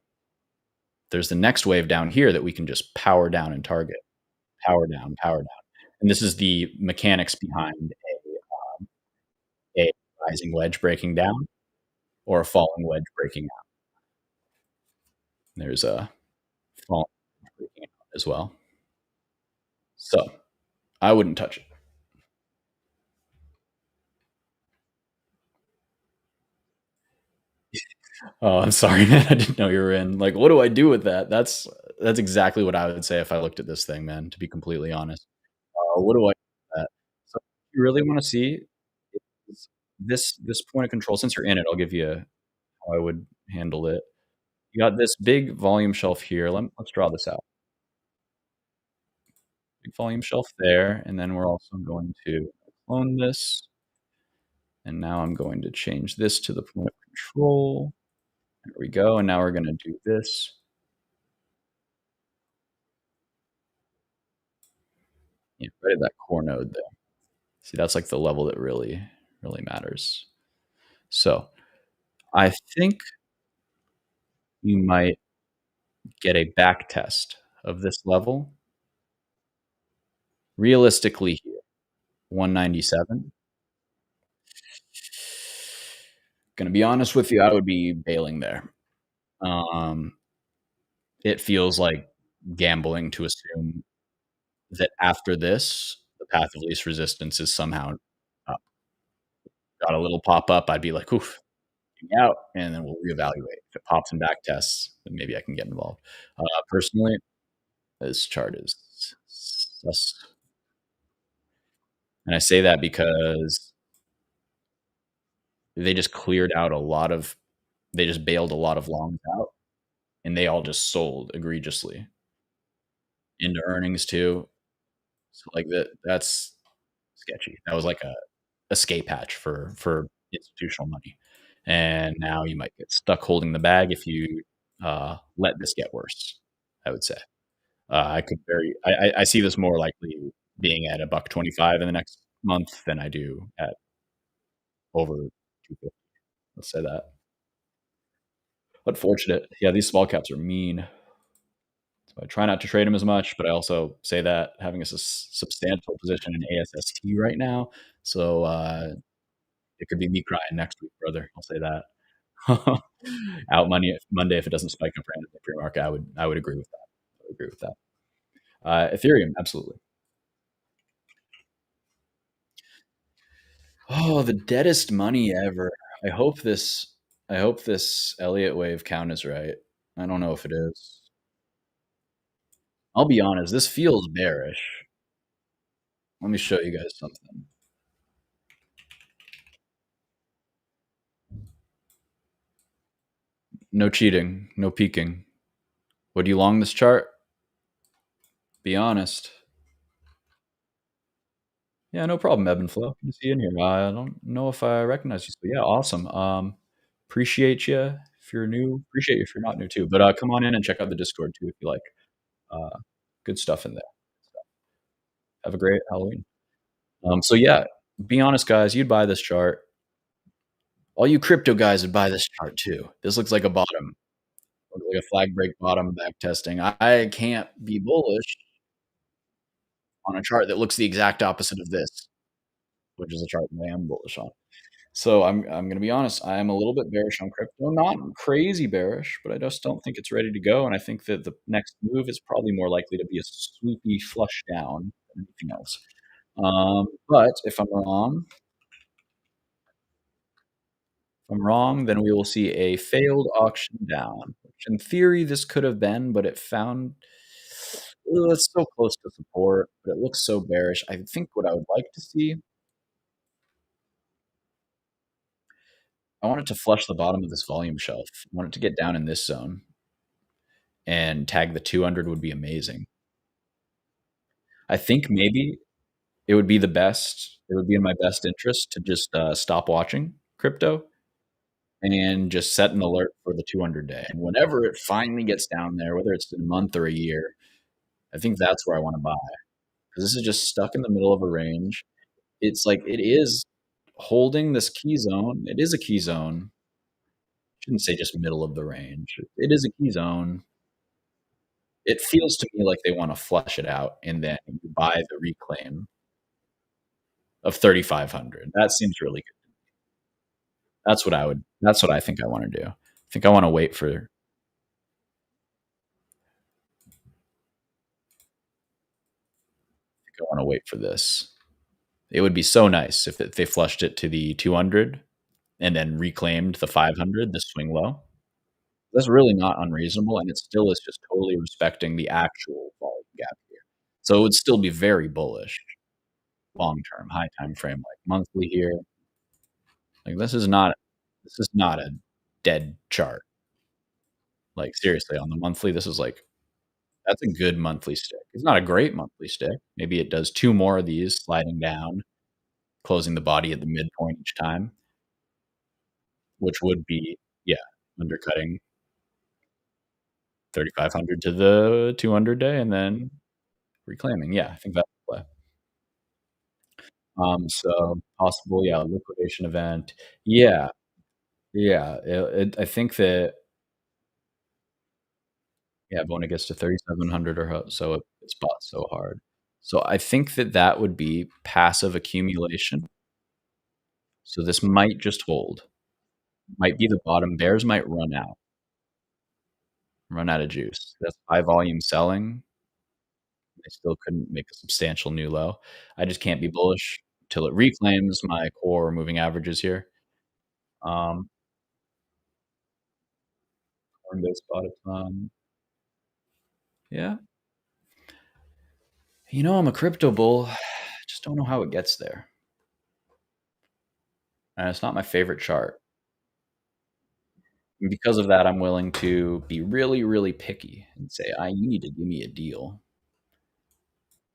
There's the next wave down here that we can just power down and target. Power down, power down. And this is the mechanics behind a rising wedge breaking down or a falling wedge breaking out. There's a falling wedge breaking out as well. So I wouldn't touch it. Oh, I'm sorry, man. I didn't know you were in. Like, what do I do with that? That's exactly what I would say if I looked at this thing, man, to be completely honest. What do I do with that? So if you really wanna see is this point of control, since you're in it, I'll give you how I would handle it. You got this big volume shelf here. Let's draw this out. Big volume shelf there, and then we're also going to clone this, and now I'm going to change this to the point of control. There we go, and now we're gonna do this. Yeah, right at that core node there. See, that's like the level that really matters. So I think you might get a back test of this level realistically here, 197. Gonna be honest with you, I would be bailing there. Um, it feels like gambling to assume that after this, the path of least resistance is somehow up. Got a little pop up, I'd be like, oof, get me out, and then we'll reevaluate. If it pops and back tests, then maybe I can get involved. Personally, this chart is sus. And I say that because they just cleared out a lot of, they just bailed a lot of longs out. and they all just sold egregiously into earnings too. So, like, that's sketchy. That was like a escape hatch for institutional money, and now you might get stuck holding the bag if you, let this get worse, I would say. I could very I see this more likely being at a buck 25 in the next month than I do at over 250. Let's say that. Unfortunate. Yeah, these small caps are mean. So I try not to trade them as much, but I also say that having a substantial position in ASST right now. So, it could be me crying next week, brother. I'll say that. Out money Monday if it doesn't spike up random in the pre-market. I would agree with that. I would agree with that. Ethereum, absolutely. Oh, the deadest money ever. I hope this I hope this Elliot wave count is right. I don't know if it is. I'll be honest, this feels bearish. Let me show you guys something. No cheating, no peeking. Would you long this chart? Be honest. Yeah, no problem, ebb and flow. Good to see you in here. I don't know if I recognize you, so yeah, awesome. Appreciate you if you're new. Appreciate you if you're not new too. But come on in and check out the Discord too if you like. Uh, good stuff in there. Have a great Halloween. So yeah, be honest, guys. You'd buy this chart. All you crypto guys would buy this chart too. This looks like a bottom, looks like a flag break bottom back testing. I can't be bullish on a chart that looks the exact opposite of this, which is a chart that I am bullish on. So I'm gonna be honest, I am a little bit bearish on crypto. Not crazy bearish, but I just don't think it's ready to go, and I think that the next move is probably more likely to be a sweepy flush down than anything else. But if I'm wrong, then we will see a failed auction down, which in theory this could have been, but it found it's so close to support, but it looks so bearish. I think what I would like to see, I want it to flush the bottom of this volume shelf. I want it to get down in this zone and tag the 200 would be amazing. I think maybe it would be in my best interest to just stop watching crypto and just set an alert for the 200 day. And whenever it finally gets down there, whether it's in a month or a year, I think that's where I want to buy because this is just stuck in the middle of a range. It's like it is holding this key zone. It is a key zone. Shouldn't say just middle of the range. It is a key zone. It feels to me like they want to flush it out and then buy the reclaim of 3,500. That seems really good. That's what I think I want to do. I think I want to wait for this. It would be so nice if they flushed it to the 200 and then reclaimed the 500, the swing low. That's really not unreasonable, and it still is just totally respecting the actual volume gap here. So it would still be very bullish long term, high time frame, like monthly here. Like this is not a dead chart. Like seriously, on the monthly, this is like that's a good monthly stick. It's not a great monthly stick. Maybe it does 2 more of these sliding down, closing the body at the midpoint each time, which would be, yeah, undercutting 3,500 to the 200 day and then reclaiming. Yeah, I think that's the play. So possible, yeah, liquidation event. Yeah, yeah. I think that, yeah, but when it gets to 3,700 or so, it's bought so hard. So I think that that would be passive accumulation. So this might just hold. Might be the bottom. Bears might run out of juice. That's high volume selling. They still couldn't make a substantial new low. I just can't be bullish till it reclaims my core moving averages here. Um, Coinbase bought a ton. Yeah. I'm a crypto bull. Just don't know how it gets there. And it's not my favorite chart. And because of that, I'm willing to be really, really picky and say, you need to give me a deal.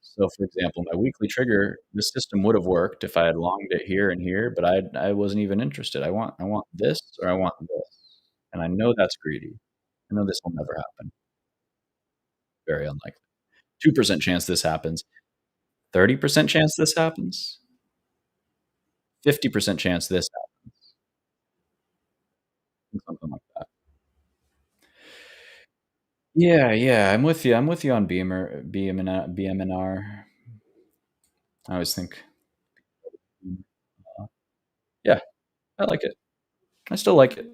So, for example, my weekly trigger, the system would have worked if I had longed it here and here, but I wasn't even interested. I want this or I want this, and I know that's greedy. I know this will never happen. Very unlikely. 2% chance this happens. 30% chance this happens. 50% chance this happens. Something like that. Yeah, yeah, I'm with you. I'm with you on Beamer, BMNR. I always think, uh, yeah, I like it. I still like it.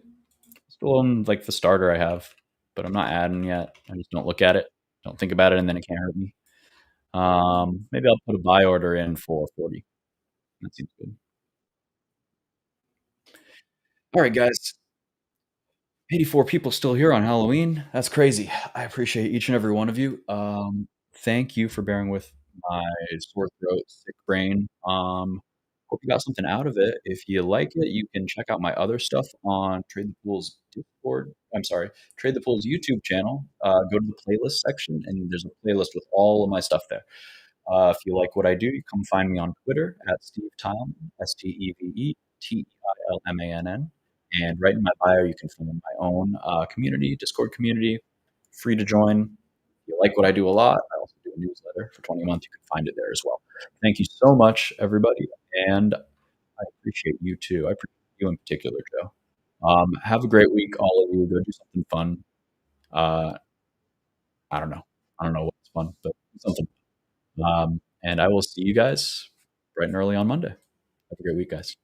Still on like the starter I have, but I'm not adding yet. I just don't look at it, don't think about it, and then it can't hurt me. Maybe I'll put a buy order in for 40. That seems good. All right, guys. 84 people still here on Halloween. That's crazy. I appreciate each and every one of you. Thank you for bearing with my sore throat, sick brain. Hope you got something out of it. If you like it, you can check out my other stuff on Trade the Pool's Discord. I'm sorry, Trade the Pool's YouTube channel. Go to the playlist section, and there's a playlist with all of my stuff there. If you like what I do, you come find me on Twitter at Steve Tileman, SteveTilemann. And right in my bio, you can find my own community, Discord community, free to join. If you like what I do a lot, I also do a newsletter for 20 a month. You can find it there as well. Thank you so much, everybody. And I appreciate you too. I appreciate you in particular, Joe. Have a great week, all of you. Go do something fun. Uh, I don't know. I don't know what's fun, but something. And I will see you guys bright and early on Monday. Have a great week, guys.